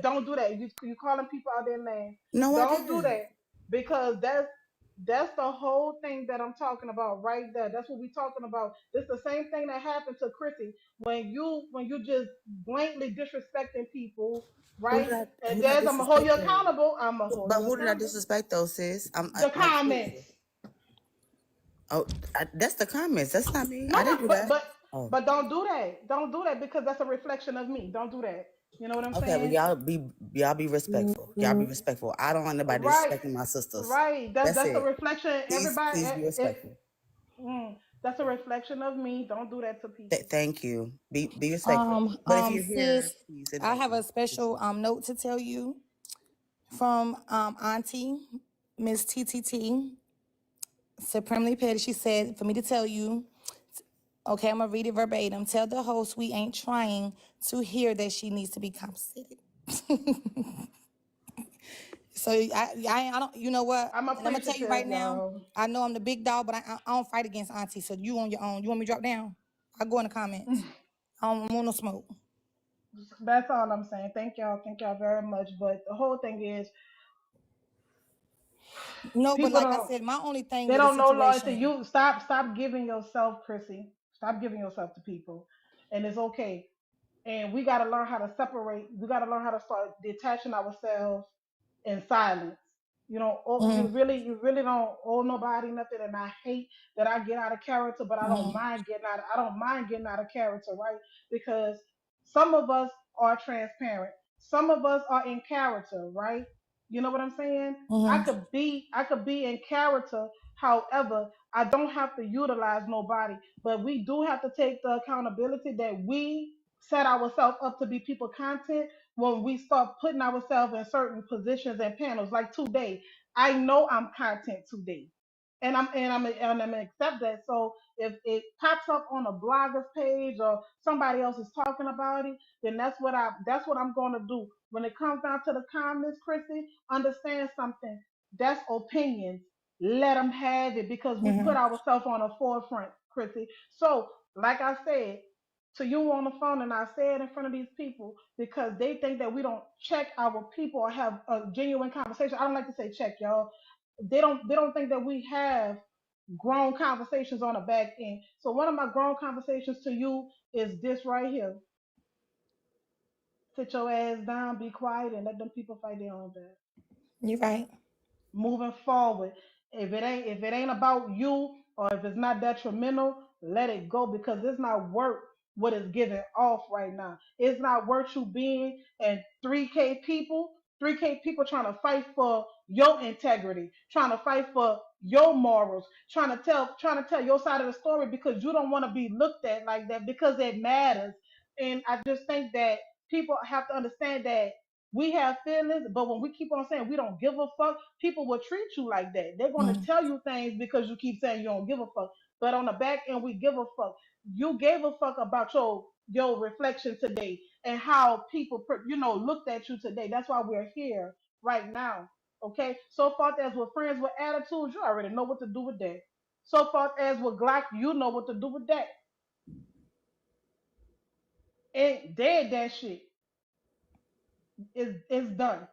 [SPEAKER 1] don't do that. You calling people out their names.
[SPEAKER 5] No, I
[SPEAKER 1] Don't do
[SPEAKER 5] didn't.
[SPEAKER 1] that because that's the whole thing that I'm talking about right there. That's what we're talking about. It's the same thing that happened to Krissy when you just blatantly disrespecting people, right? And
[SPEAKER 5] Who did I
[SPEAKER 1] there's I'm gonna hold you
[SPEAKER 5] disrespect though?
[SPEAKER 1] accountable. I'm gonna hold
[SPEAKER 5] But
[SPEAKER 1] you
[SPEAKER 5] who did I
[SPEAKER 1] accountable.
[SPEAKER 5] disrespect though, sis?
[SPEAKER 1] The
[SPEAKER 5] Like
[SPEAKER 1] comments.
[SPEAKER 5] seriously. Oh, that's the comments. That's not me.
[SPEAKER 1] No,
[SPEAKER 5] I
[SPEAKER 1] no,
[SPEAKER 5] didn't do that. Oh,
[SPEAKER 1] but don't do that. Don't do that because that's a reflection of me. Don't do that. You know what I'm
[SPEAKER 5] okay. Well,
[SPEAKER 1] saying?
[SPEAKER 5] y'all be respectful. Y'all be respectful. I don't want nobody
[SPEAKER 1] Right,
[SPEAKER 5] disrespecting my sisters.
[SPEAKER 1] right.
[SPEAKER 5] That's
[SPEAKER 1] That's a
[SPEAKER 5] it.
[SPEAKER 1] reflection. Everybody,
[SPEAKER 5] Please be respectful.
[SPEAKER 1] that's a reflection of me. Don't do that to people.
[SPEAKER 5] Thank you. Be respectful. But if you're here,
[SPEAKER 3] Sis,
[SPEAKER 5] please
[SPEAKER 3] I
[SPEAKER 5] invite
[SPEAKER 3] have
[SPEAKER 5] me.
[SPEAKER 3] a special
[SPEAKER 5] Appreciate it.
[SPEAKER 3] note to tell you from Auntie Miss TTT, Supremely Petty. She said for me to tell you. Okay, I'm gonna read it verbatim. Tell the host we ain't trying to hear that she needs to be compensated. So I don't. You know what?
[SPEAKER 1] I'm
[SPEAKER 3] And I'm gonna tell you right
[SPEAKER 1] appreciative,
[SPEAKER 3] now.
[SPEAKER 1] y'all.
[SPEAKER 3] I know I'm the big dog, but I don't fight against Auntie. So you on your own. You want me to drop down? I go in the comments. I don't want no smoke.
[SPEAKER 1] That's all I'm saying. Thank y'all very much. But the whole thing is,
[SPEAKER 3] No, but
[SPEAKER 1] people
[SPEAKER 3] like I
[SPEAKER 1] don't
[SPEAKER 3] said, my only thing
[SPEAKER 1] they
[SPEAKER 3] with the
[SPEAKER 1] don't know loyalty.
[SPEAKER 3] situation.
[SPEAKER 1] You stop giving yourself, Krissy. Stop giving yourself to people, and it's okay. And we got to learn how to separate. We got to learn how to start detaching ourselves in silence.
[SPEAKER 3] Mm-hmm,
[SPEAKER 1] You really don't owe nobody nothing. And I hate that I get out of character, but
[SPEAKER 3] mm-hmm,
[SPEAKER 1] I don't mind getting out of character, right? Because some of us are transparent. Some of us are in character, right? You know what I'm saying?
[SPEAKER 3] mm-hmm.
[SPEAKER 1] I could be in character. However, I don't have to utilize nobody, but we do have to take the accountability that we set ourselves up to be people content when we start putting ourselves in certain positions and panels. Like today, I know I'm content today, and I'm gonna accept that. So if it pops up on a blogger's page or somebody else is talking about it, then that's what I'm gonna do. When it comes down to the comments, Krissy, understand something. That's opinions. Let them have it because we put
[SPEAKER 3] Mm-hmm.
[SPEAKER 1] ourselves on the forefront, Krissy. So, like I said, to you on the phone, and I say it in front of these people because they think that we don't check our people or have a genuine conversation. I don't like to say check, y'all. They don't think that we have grown conversations on the back end. So one of my grown conversations to you is this right here. Sit your ass down, be quiet, and let them people fight their own battle.
[SPEAKER 3] You're right.
[SPEAKER 1] Moving forward. If it ain't about you or if it's not detrimental, let it go because it's not worth what is giving off right now. It's not worth you being and 3K people trying to fight for your integrity, trying to fight for your morals, trying to tell your side of the story because you don't want to be looked at like that because it matters. and I just think that people have to understand that we have feelings, but when we keep on saying we don't give a fuck, people will treat you like that. They're going to
[SPEAKER 3] Mm.
[SPEAKER 1] tell you things because you keep saying you don't give a fuck. But on the back end, we give a fuck. You gave a fuck about your reflection today and how people looked at you today. That's why we're here right now. Okay. So far as with friends with attitudes, you already know what to do with that. So far as with Glock, you know what to do with that. It dead that shit. It's done.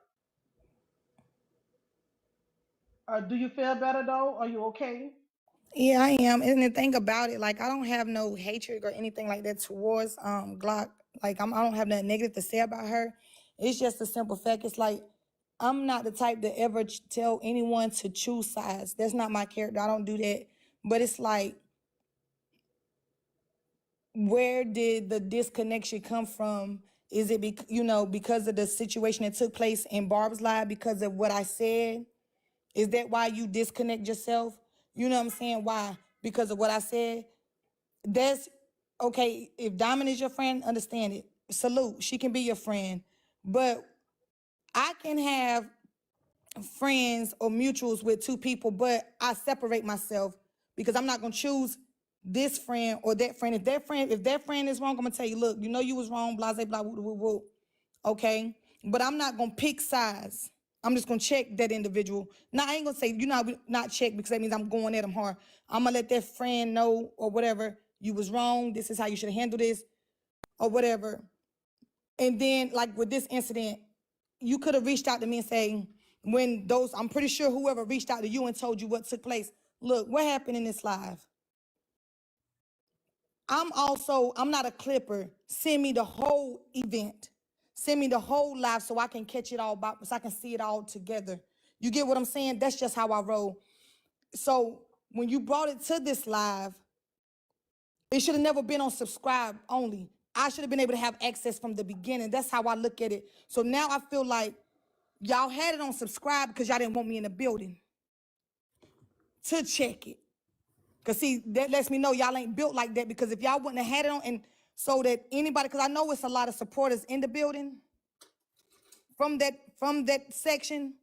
[SPEAKER 1] Do you feel better though? Are you okay?
[SPEAKER 3] Yeah, I am. And the thing about it, like I don't have no hatred or anything like that towards Glock. Like I don't have nothing negative to say about her. It's just a simple fact. It's like I'm not the type to ever tell anyone to choose sides. That's not my character. I don't do that. But it's like, where did the disconnection come from? Is it because of the situation that took place in Barb's life, because of what I said? Is that why you disconnect yourself? You know what I'm saying? Why? Because of what I said? That's okay. If Diamond is your friend, understand it. Salute. She can be your friend. But I can have friends or mutuals with two people, but I separate myself because I'm not gonna choose this friend or that friend. If that friend is wrong, I'm gonna tell you, look, you was wrong, blah, blah, blah, woo, woo, woo. Okay? But I'm not gonna pick sides. I'm just gonna check that individual. Now I ain't gonna say not check because that means I'm going at them hard. I'm gonna let that friend know or whatever, you was wrong, this is how you should handle this, or whatever. And then, like with this incident, you could have reached out to me and say, I'm pretty sure whoever reached out to you and told you what took place, look, what happened in this live? I'm not a clipper. Send me the whole event. Send me the whole live so I can catch it all, so I can see it all together. You get what I'm saying? That's just how I roll. So when you brought it to this live, it should have never been on subscribe only. I should have been able to have access from the beginning. That's how I look at it. So now I feel like y'all had it on subscribe because y'all didn't want me in the building to check it. Because see, that lets me know y'all ain't built like that, because if y'all wouldn't have had it on, and so that anybody, because I know it's a lot of supporters in the building from that section.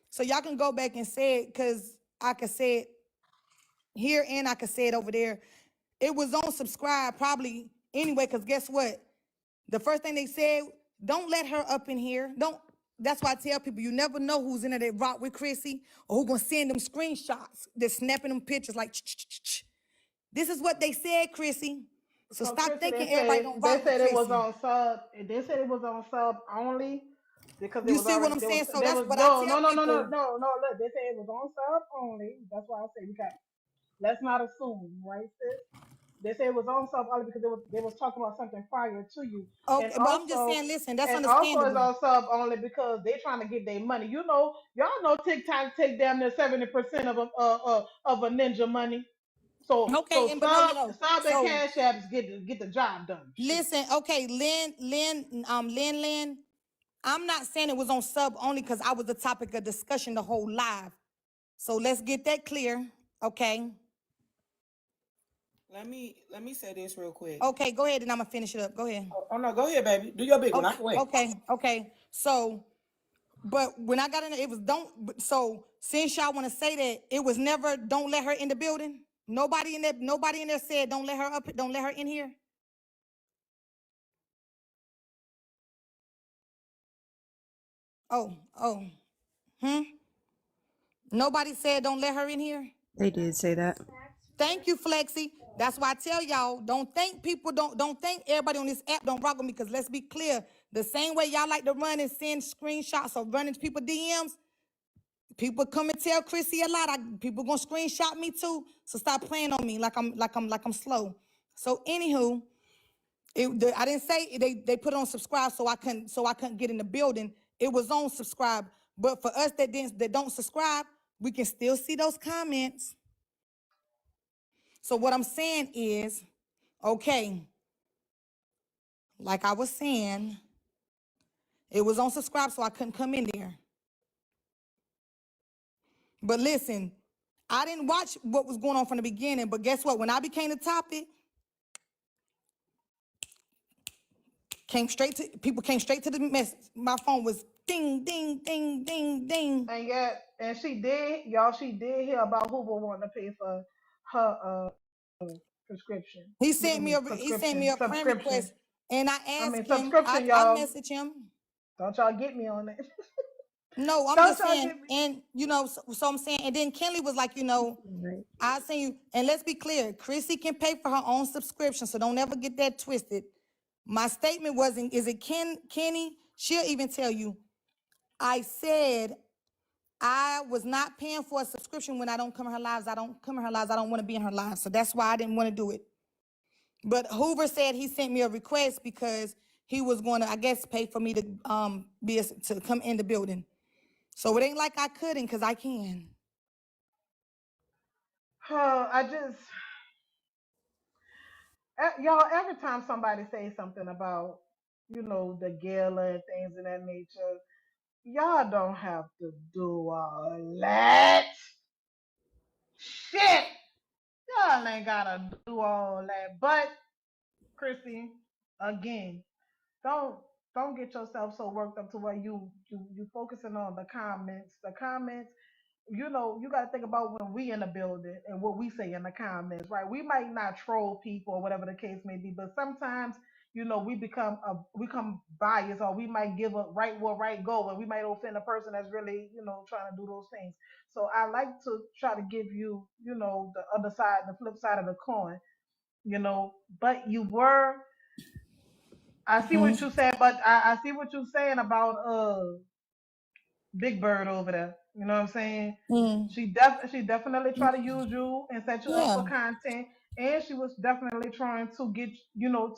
[SPEAKER 3] So y'all can go back and say it, because I could say it here and I could say it over there. It was on subscribe probably anyway, because guess what? The first thing they said, don't let her up in here. Don't. That's why I tell people, you never know who's in there that rock with Krissy, or who gonna send them screenshots. They're snapping them pictures like, ch-ch-ch-ch. This is what they said, Krissy. So
[SPEAKER 1] So
[SPEAKER 3] stop
[SPEAKER 1] Chrissy,
[SPEAKER 3] thinking everybody don't
[SPEAKER 1] they
[SPEAKER 3] rock with
[SPEAKER 1] said it was
[SPEAKER 3] Krissy.
[SPEAKER 1] on sub. They said it was on sub only because it
[SPEAKER 3] You
[SPEAKER 1] was
[SPEAKER 3] see what
[SPEAKER 1] already
[SPEAKER 3] I'm saying? So
[SPEAKER 1] there
[SPEAKER 3] that's
[SPEAKER 1] was
[SPEAKER 3] what I
[SPEAKER 1] no
[SPEAKER 3] tell
[SPEAKER 1] no no no no
[SPEAKER 3] people.
[SPEAKER 1] no no look, they said it was on sub only. That's why I say we got, let's not assume, right, sis? They said it was on sub only because they was talking about something prior to you, and
[SPEAKER 3] Okay, but I'm just
[SPEAKER 1] also
[SPEAKER 3] saying, listen, that's
[SPEAKER 1] and also it's
[SPEAKER 3] understandable.
[SPEAKER 1] on sub only because they trying to get their money. Y'all know TikTok take down near 70% of a ninja money. So
[SPEAKER 3] Okay, but no,
[SPEAKER 1] sub and
[SPEAKER 3] So
[SPEAKER 1] cash apps get the job done. Shit.
[SPEAKER 3] listen, okay, Lynn, I'm not saying it was on sub only because I was the topic of discussion the whole live. So let's get that clear. Okay.
[SPEAKER 2] Let me say this real quick.
[SPEAKER 3] Okay, go ahead and I'm gonna finish it up. Go ahead.
[SPEAKER 2] Oh no, go ahead, baby. Do your big one. I
[SPEAKER 3] Okay,
[SPEAKER 2] can wait.
[SPEAKER 3] okay. So, but when I got in there, it was so since y'all want to say that, it was never don't let her in the building. Nobody in there said don't let her up, don't let her in here. Oh, hmm. Nobody said don't let her in here.
[SPEAKER 7] They did say that.
[SPEAKER 3] Thank you, Flexi. That's why I tell y'all, don't think everybody on this app don't rock with me, because let's be clear. The same way y'all like to run and send screenshots or run into people DMs, people come and tell Krissy a lot. People gonna screenshot me too. So stop playing on me like I'm slow. So anywho, I didn't say they put it on subscribe so I couldn't get in the building. It was on subscribe. But for us that don't subscribe, we can still see those comments. So what I'm saying is, okay, like I was saying, it was on subscribe, so I couldn't come in there. But listen, I didn't watch what was going on from the beginning, but guess what? When I became the topic, People came straight to the message. My phone was ding, ding, ding, ding, ding.
[SPEAKER 1] And yet, and she did, y'all. She did hear about Hoover wanting to pay for her prescription. I mean,
[SPEAKER 3] He sent me a friend
[SPEAKER 1] subscription.
[SPEAKER 3] request, and I
[SPEAKER 1] I mean,
[SPEAKER 3] asked him.
[SPEAKER 1] subscription,
[SPEAKER 3] I
[SPEAKER 1] y'all.
[SPEAKER 3] messaged him.
[SPEAKER 1] Don't y'all get me on that.
[SPEAKER 3] No, I'm
[SPEAKER 1] Don't
[SPEAKER 3] just
[SPEAKER 1] y'all
[SPEAKER 3] saying,
[SPEAKER 1] get me.
[SPEAKER 3] and so I'm saying, and then Kenley was like, I seen you, and let's be clear, Krissy can pay for her own subscription, so don't ever get that twisted. My statement wasn't, is it Kenny? She'll even tell you, I said I was not paying for a subscription when I don't come in her lives. I don't come in her lives. I don't want to be in her lives. So that's why I didn't want to do it. But Hoover said he sent me a request because he was going to, I guess, pay for me to to come in the building. So it ain't like I couldn't, because I can.
[SPEAKER 1] I just, y'all. Every time somebody says something about, the gala and things of that nature, y'all don't have to do all that shit. Y'all ain't gotta do all that. But Krissy, again, don't don't get yourself so worked up to where you focusing on the comments. The comments, you got to think about when we in the building and what we say in the comments, right? We might not troll people or whatever the case may be, but sometimes we become biased, or we might give a right where right go, and we might offend a person that's really trying to do those things. So I like to try to give you the other side, the flip side of the coin, but you were. I see what you said, but I see what you're saying about Big Bird over there. You know what I'm saying?
[SPEAKER 3] Mm,
[SPEAKER 1] She definitely tried to use you and set you up for
[SPEAKER 3] yeah.
[SPEAKER 1] content, and she was definitely trying to get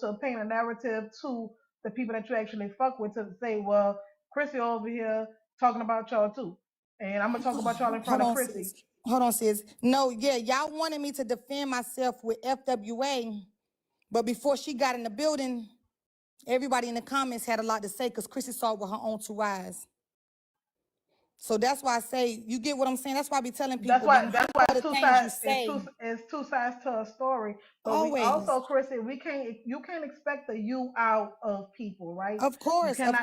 [SPEAKER 1] to paint a narrative to the people that you actually fuck with, to say, well, Krissy over here talking about y'all too, and I'm gonna talk about y'all in front
[SPEAKER 3] Hold
[SPEAKER 1] of
[SPEAKER 3] on,
[SPEAKER 1] Krissy.
[SPEAKER 3] sis. Hold on, sis. No, yeah, y'all wanted me to defend myself with FWA, but before she got in the building, everybody in the comments had a lot to say because Krissy saw it with her own two eyes. So that's why I say, you get what I'm saying? That's why I be telling
[SPEAKER 1] That's
[SPEAKER 3] people, be
[SPEAKER 1] why that's
[SPEAKER 3] mindful
[SPEAKER 1] why
[SPEAKER 3] of the things you say.
[SPEAKER 1] it's two sides to a story. But we
[SPEAKER 3] Always.
[SPEAKER 1] also, Chrissy, you can't expect the you out of people, right?
[SPEAKER 3] Of
[SPEAKER 1] You
[SPEAKER 3] course,
[SPEAKER 1] can't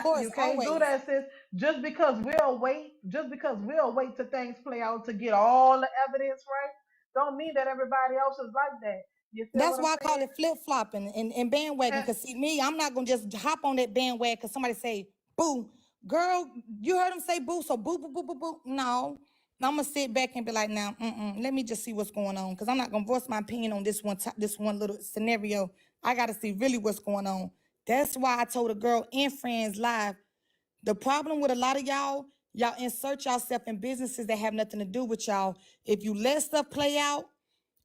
[SPEAKER 1] do
[SPEAKER 3] always.
[SPEAKER 1] that, sis. Just because we'll wait till things play out to get all the evidence right, don't mean that everybody else is like that. You feel
[SPEAKER 3] That's
[SPEAKER 1] what I'm
[SPEAKER 3] why I call
[SPEAKER 1] saying?
[SPEAKER 3] it flip-flopping and bandwagon.
[SPEAKER 1] And
[SPEAKER 3] Because see, me, I'm not going to just hop on that bandwagon because somebody say, boo. Girl, you heard him say boo, so boo, boo, boo, boo, boo. No. I'm going to sit back and be like, now, let me just see what's going on. Because I'm not going to voice my opinion on this one little scenario. I got to see really what's going on. That's why I told a girl in Friends Live, the problem with a lot of y'all insert yourself in businesses that have nothing to do with y'all. If you let stuff play out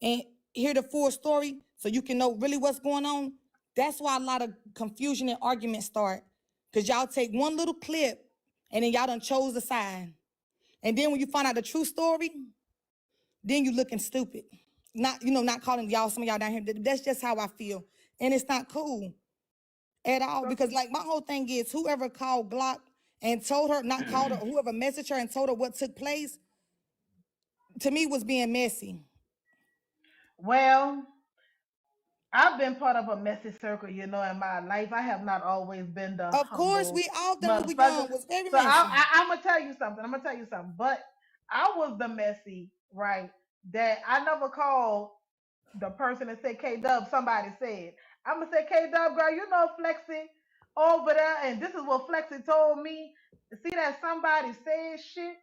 [SPEAKER 3] and hear the full story so you can know really what's going on, that's why a lot of confusion and arguments start. Because y'all take one little clip and then y'all done chose a side. And then when you find out the true story, then you looking stupid. Not calling y'all, some of y'all down here. That's just how I feel. And it's not cool at all, because like my whole thing is, whoever called Glock and told her, not called her, whoever messaged her and told her what took place, to me was being messy.
[SPEAKER 1] well, I've been part of a messy circle, in my life. I have not always been the
[SPEAKER 3] Of course,
[SPEAKER 1] humble
[SPEAKER 3] we all done when we
[SPEAKER 1] motherfucker.
[SPEAKER 3] young was very
[SPEAKER 1] So
[SPEAKER 3] messy.
[SPEAKER 1] I'm gonna tell you something. I'm gonna tell you something. But I was the messy, right? That I never called the person that said K Dub. Somebody said, I'm gonna say, K Dub, girl, Flexi over there, and this is what Flexi told me. See that somebody said shit.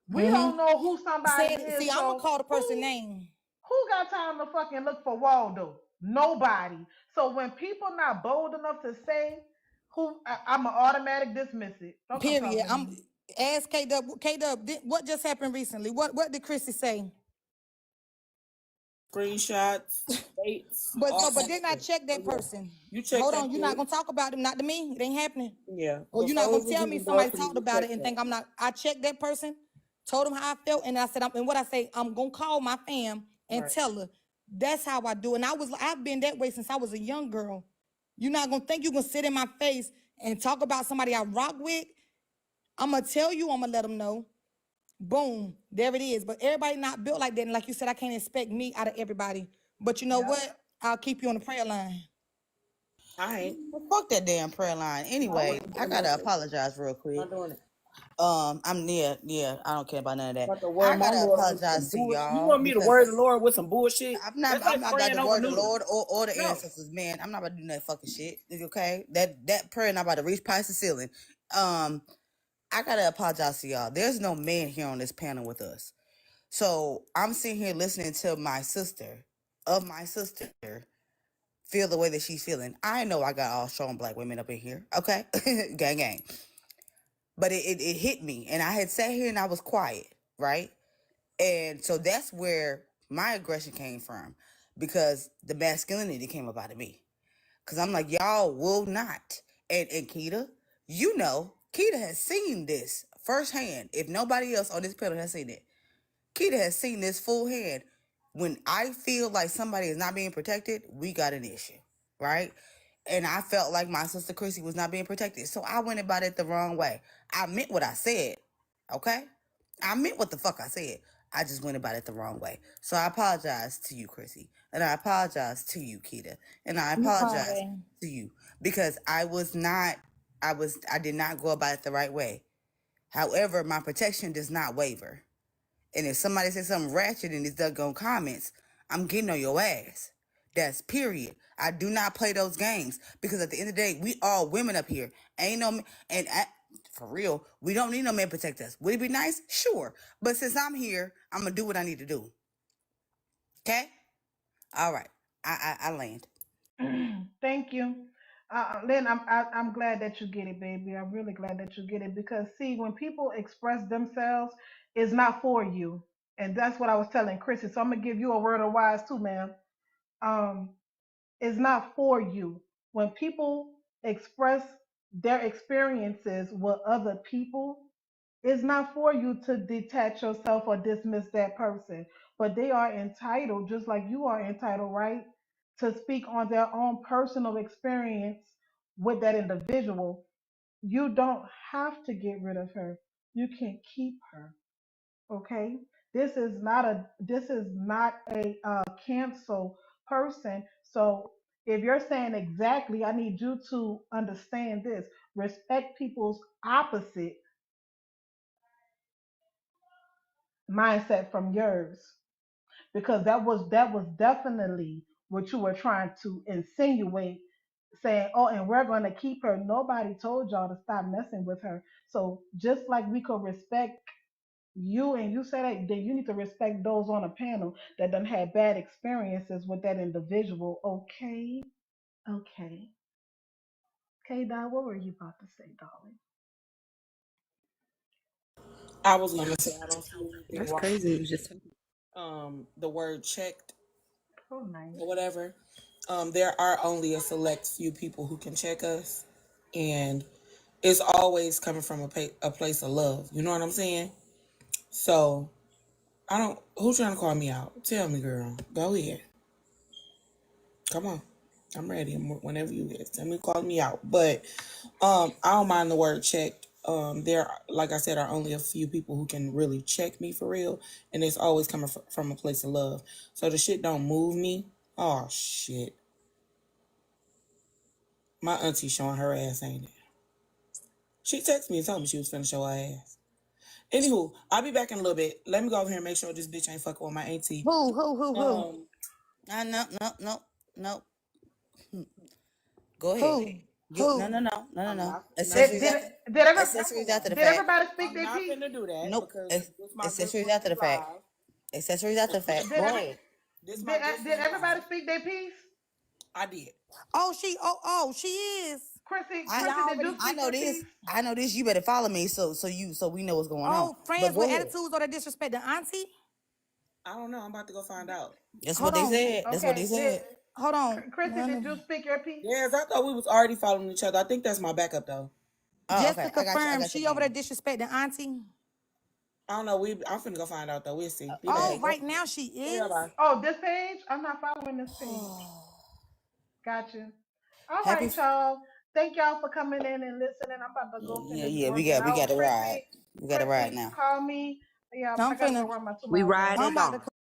[SPEAKER 1] We don't know who somebody is,
[SPEAKER 3] See, I'm gonna
[SPEAKER 1] so
[SPEAKER 3] call the person
[SPEAKER 1] who
[SPEAKER 3] name.
[SPEAKER 1] who got time to fucking look for Waldo? Nobody. So when people not bold enough to say I'm an automatic dismiss it. Don't come
[SPEAKER 3] Period.
[SPEAKER 1] talking to
[SPEAKER 3] I'm
[SPEAKER 1] me.
[SPEAKER 3] ask K Dub. K Dub, what just happened recently? What did Krissy say?
[SPEAKER 2] Screenshots, dates,
[SPEAKER 3] But
[SPEAKER 2] all
[SPEAKER 3] so,
[SPEAKER 2] kind
[SPEAKER 3] but
[SPEAKER 2] of
[SPEAKER 3] didn't I
[SPEAKER 2] stuff.
[SPEAKER 3] check
[SPEAKER 2] So
[SPEAKER 3] that
[SPEAKER 2] yeah,
[SPEAKER 3] person?
[SPEAKER 2] you check
[SPEAKER 3] Hold
[SPEAKER 2] that
[SPEAKER 3] on, you're not
[SPEAKER 2] shit.
[SPEAKER 3] gonna talk about him, not to me. It ain't happening.
[SPEAKER 2] Yeah,
[SPEAKER 3] Or you're not
[SPEAKER 2] before
[SPEAKER 3] gonna
[SPEAKER 2] it was
[SPEAKER 3] tell me
[SPEAKER 2] even
[SPEAKER 3] if
[SPEAKER 2] done
[SPEAKER 3] somebody
[SPEAKER 2] for you
[SPEAKER 3] talked
[SPEAKER 2] to
[SPEAKER 3] about
[SPEAKER 2] check
[SPEAKER 3] it and
[SPEAKER 2] that.
[SPEAKER 3] think I'm not. I checked that person, told him how I felt, and I said, and what I say, I'm gonna call my fam and
[SPEAKER 2] Right.
[SPEAKER 3] tell her. That's how I do. And I've been that way since I was a young girl. You're not gonna think you can sit in my face and talk about somebody I rock with. I'm gonna tell you. I'm gonna let them know. Boom, there it is. But everybody not built like that. And like you said, I can't expect me out of everybody. But you know
[SPEAKER 1] Yep.
[SPEAKER 3] what? I'll keep you on the prayer line.
[SPEAKER 2] I ain't.
[SPEAKER 5] Fuck that damn prayer line. Anyway, I gotta apologize real quick.
[SPEAKER 2] Not doing it.
[SPEAKER 5] I'm yeah. I don't care about none of that.
[SPEAKER 2] About to word
[SPEAKER 5] I
[SPEAKER 2] my
[SPEAKER 5] gotta
[SPEAKER 2] Lord with some
[SPEAKER 5] apologize to
[SPEAKER 2] bullshit. You
[SPEAKER 5] y'all
[SPEAKER 2] want me to
[SPEAKER 5] because
[SPEAKER 2] word the Lord with some bullshit?
[SPEAKER 5] I'm not.
[SPEAKER 2] That's
[SPEAKER 5] I'm
[SPEAKER 2] like
[SPEAKER 5] not about
[SPEAKER 2] praying
[SPEAKER 5] to
[SPEAKER 2] over
[SPEAKER 5] word the
[SPEAKER 2] noodles.
[SPEAKER 5] Lord or the
[SPEAKER 2] No.
[SPEAKER 5] ancestors, man. I'm not about to do that fucking shit. Okay, that prayer not about to reach past the ceiling. I gotta apologize to y'all. There's no man here on this panel with us, so I'm sitting here listening to my sister feel the way that she's feeling. I know I got all strong black women up in here. Okay, gang gang. But it hit me, and I had sat here and I was quiet, right? And so that's where my aggression came from, because the masculinity came up out of me. Because I'm like, y'all will not. And Keita, Keita has seen this firsthand. If nobody else on this panel has seen it, Keita has seen this full hand. When I feel like somebody is not being protected, we got an issue, right? And I felt like my sister Krissy was not being protected. So I went about it the wrong way. I meant what I said, okay? I meant what the fuck I said. I just went about it the wrong way. So I apologize to you, Krissy. And I apologize to you, Keita. And I
[SPEAKER 3] You fine,
[SPEAKER 5] apologize
[SPEAKER 3] babe.
[SPEAKER 5] to you. Because I did not go about it the right way. However, my protection does not waver. And if somebody says something ratchet in these doggone comments, I'm getting on your ass. That's period. I do not play those games, because at the end of the day, we all women up here. Ain't no for real, we don't need no man to protect us. Would it be nice? Sure. But since I'm here, I'm gonna do what I need to do. Okay? All right. I land.
[SPEAKER 1] Thank you. Lynn, I'm glad that you get it, baby. I'm really glad that you get it, because see, when people express themselves, it's not for you, and that's what I was telling Chrissy. So I'm gonna give you a word of wise too, ma'am. Um, it's not for you. When people express their experiences with other people, it's not for you to detach yourself or dismiss that person, but they are entitled, just like you are entitled, right, to speak on their own personal experience with that individual. You don't have to get rid of her. You can keep her. Okay. This is not a cancel person. So if you're saying exactly, I need you to understand this. Respect people's opposite mindset from yours, because that was definitely what you were trying to insinuate, saying, oh, and we're going to keep her. Nobody told y'all to stop messing with her. So just like we could respect you, and you say that, then you need to respect those on the panel that done had bad experiences with that individual. Okay. Okay. Okay, Dad, what were you about to say, darling?
[SPEAKER 2] I was gonna say I don't see anything
[SPEAKER 7] That's
[SPEAKER 2] wrong
[SPEAKER 7] crazy. It was
[SPEAKER 2] with
[SPEAKER 7] just
[SPEAKER 2] the word checked
[SPEAKER 1] Oh, nice.
[SPEAKER 2] or whatever. There are only a select few people who can check us, and it's always coming from a place of love. You know what I'm saying? So I don't. Who's trying to call me out? Tell me, girl. Go ahead. Come on. I'm ready. Whenever you get, tell me, call me out. But I don't mind the word checked. There, like I said, are only a few people who can really check me for real, and it's always coming from a place of love. So the shit don't move me. Oh shit. My auntie showing her ass, ain't it? She texted me and told me she was finna show her ass. Anywho, I'll be back in a little bit. Let me go over here and make sure this bitch ain't fucking with my auntie.
[SPEAKER 3] Who?
[SPEAKER 2] Um,
[SPEAKER 5] No. Go ahead.
[SPEAKER 3] Who?
[SPEAKER 5] You no
[SPEAKER 3] Who?
[SPEAKER 5] no no no no
[SPEAKER 2] I'm
[SPEAKER 5] no.
[SPEAKER 2] not
[SPEAKER 1] Did
[SPEAKER 5] Accessories
[SPEAKER 1] did
[SPEAKER 5] after
[SPEAKER 1] did ever
[SPEAKER 5] accessories after the
[SPEAKER 1] did
[SPEAKER 5] fact.
[SPEAKER 1] everybody speak
[SPEAKER 2] I'm
[SPEAKER 1] their
[SPEAKER 2] not
[SPEAKER 1] piece?
[SPEAKER 2] finna do that
[SPEAKER 5] Nope.
[SPEAKER 2] because this my good
[SPEAKER 5] Accessories
[SPEAKER 2] friend
[SPEAKER 5] after the fact.
[SPEAKER 2] live.
[SPEAKER 5] Accessories after the fact.
[SPEAKER 1] Did
[SPEAKER 5] Go
[SPEAKER 1] every
[SPEAKER 5] ahead.
[SPEAKER 2] This my
[SPEAKER 1] did
[SPEAKER 2] good
[SPEAKER 1] did
[SPEAKER 2] friend
[SPEAKER 1] everybody
[SPEAKER 2] live.
[SPEAKER 1] speak their piece?
[SPEAKER 2] I did.
[SPEAKER 3] Oh, she is.
[SPEAKER 1] Chrissy,
[SPEAKER 5] I
[SPEAKER 1] Chrissy, did you
[SPEAKER 5] I
[SPEAKER 1] speak
[SPEAKER 5] know
[SPEAKER 1] your
[SPEAKER 5] this.
[SPEAKER 1] piece?
[SPEAKER 5] I know this. You better follow me so we know what's going on.
[SPEAKER 3] Oh,
[SPEAKER 5] But
[SPEAKER 3] friends
[SPEAKER 5] go
[SPEAKER 3] with
[SPEAKER 5] ahead.
[SPEAKER 3] attitudes or the disrespect the auntie?
[SPEAKER 2] I don't know. I'm about to go find out.
[SPEAKER 5] That's what
[SPEAKER 3] Hold
[SPEAKER 5] they
[SPEAKER 3] on.
[SPEAKER 5] said. That's what they
[SPEAKER 1] Okay,
[SPEAKER 5] said.
[SPEAKER 3] Hold on.
[SPEAKER 1] Chrissy, did you speak your piece?
[SPEAKER 2] Yes, I thought we was already following each other. I think that's my backup though.
[SPEAKER 5] Oh,
[SPEAKER 3] Just
[SPEAKER 5] okay.
[SPEAKER 3] to
[SPEAKER 5] I got you. I
[SPEAKER 3] confirm,
[SPEAKER 5] got your
[SPEAKER 3] she over there
[SPEAKER 5] game.
[SPEAKER 3] disrespecting auntie?
[SPEAKER 2] I don't know. I'm finna go find out though. We'll see. Be
[SPEAKER 3] Oh,
[SPEAKER 2] back.
[SPEAKER 5] Okay, go.
[SPEAKER 3] right now she
[SPEAKER 2] See ya,
[SPEAKER 3] is?
[SPEAKER 2] bye.
[SPEAKER 1] Oh, this page? I'm not following this page. Gotcha. All
[SPEAKER 5] Happy.
[SPEAKER 1] right, y'all. Thank y'all for coming in and listening. I'm about to
[SPEAKER 5] Yeah,
[SPEAKER 1] go
[SPEAKER 5] yeah,
[SPEAKER 1] finish
[SPEAKER 5] yeah.
[SPEAKER 1] working
[SPEAKER 5] We got
[SPEAKER 1] out.
[SPEAKER 5] to ride.
[SPEAKER 1] Chrissy,
[SPEAKER 5] We got to ride
[SPEAKER 1] Chrissy,
[SPEAKER 5] now.
[SPEAKER 1] call me. Yeah, I
[SPEAKER 3] I'm
[SPEAKER 1] gotta go
[SPEAKER 3] finna,
[SPEAKER 1] run my two
[SPEAKER 4] We
[SPEAKER 1] miles
[SPEAKER 4] ride
[SPEAKER 1] run.
[SPEAKER 3] I'm
[SPEAKER 4] it
[SPEAKER 3] about to
[SPEAKER 4] on.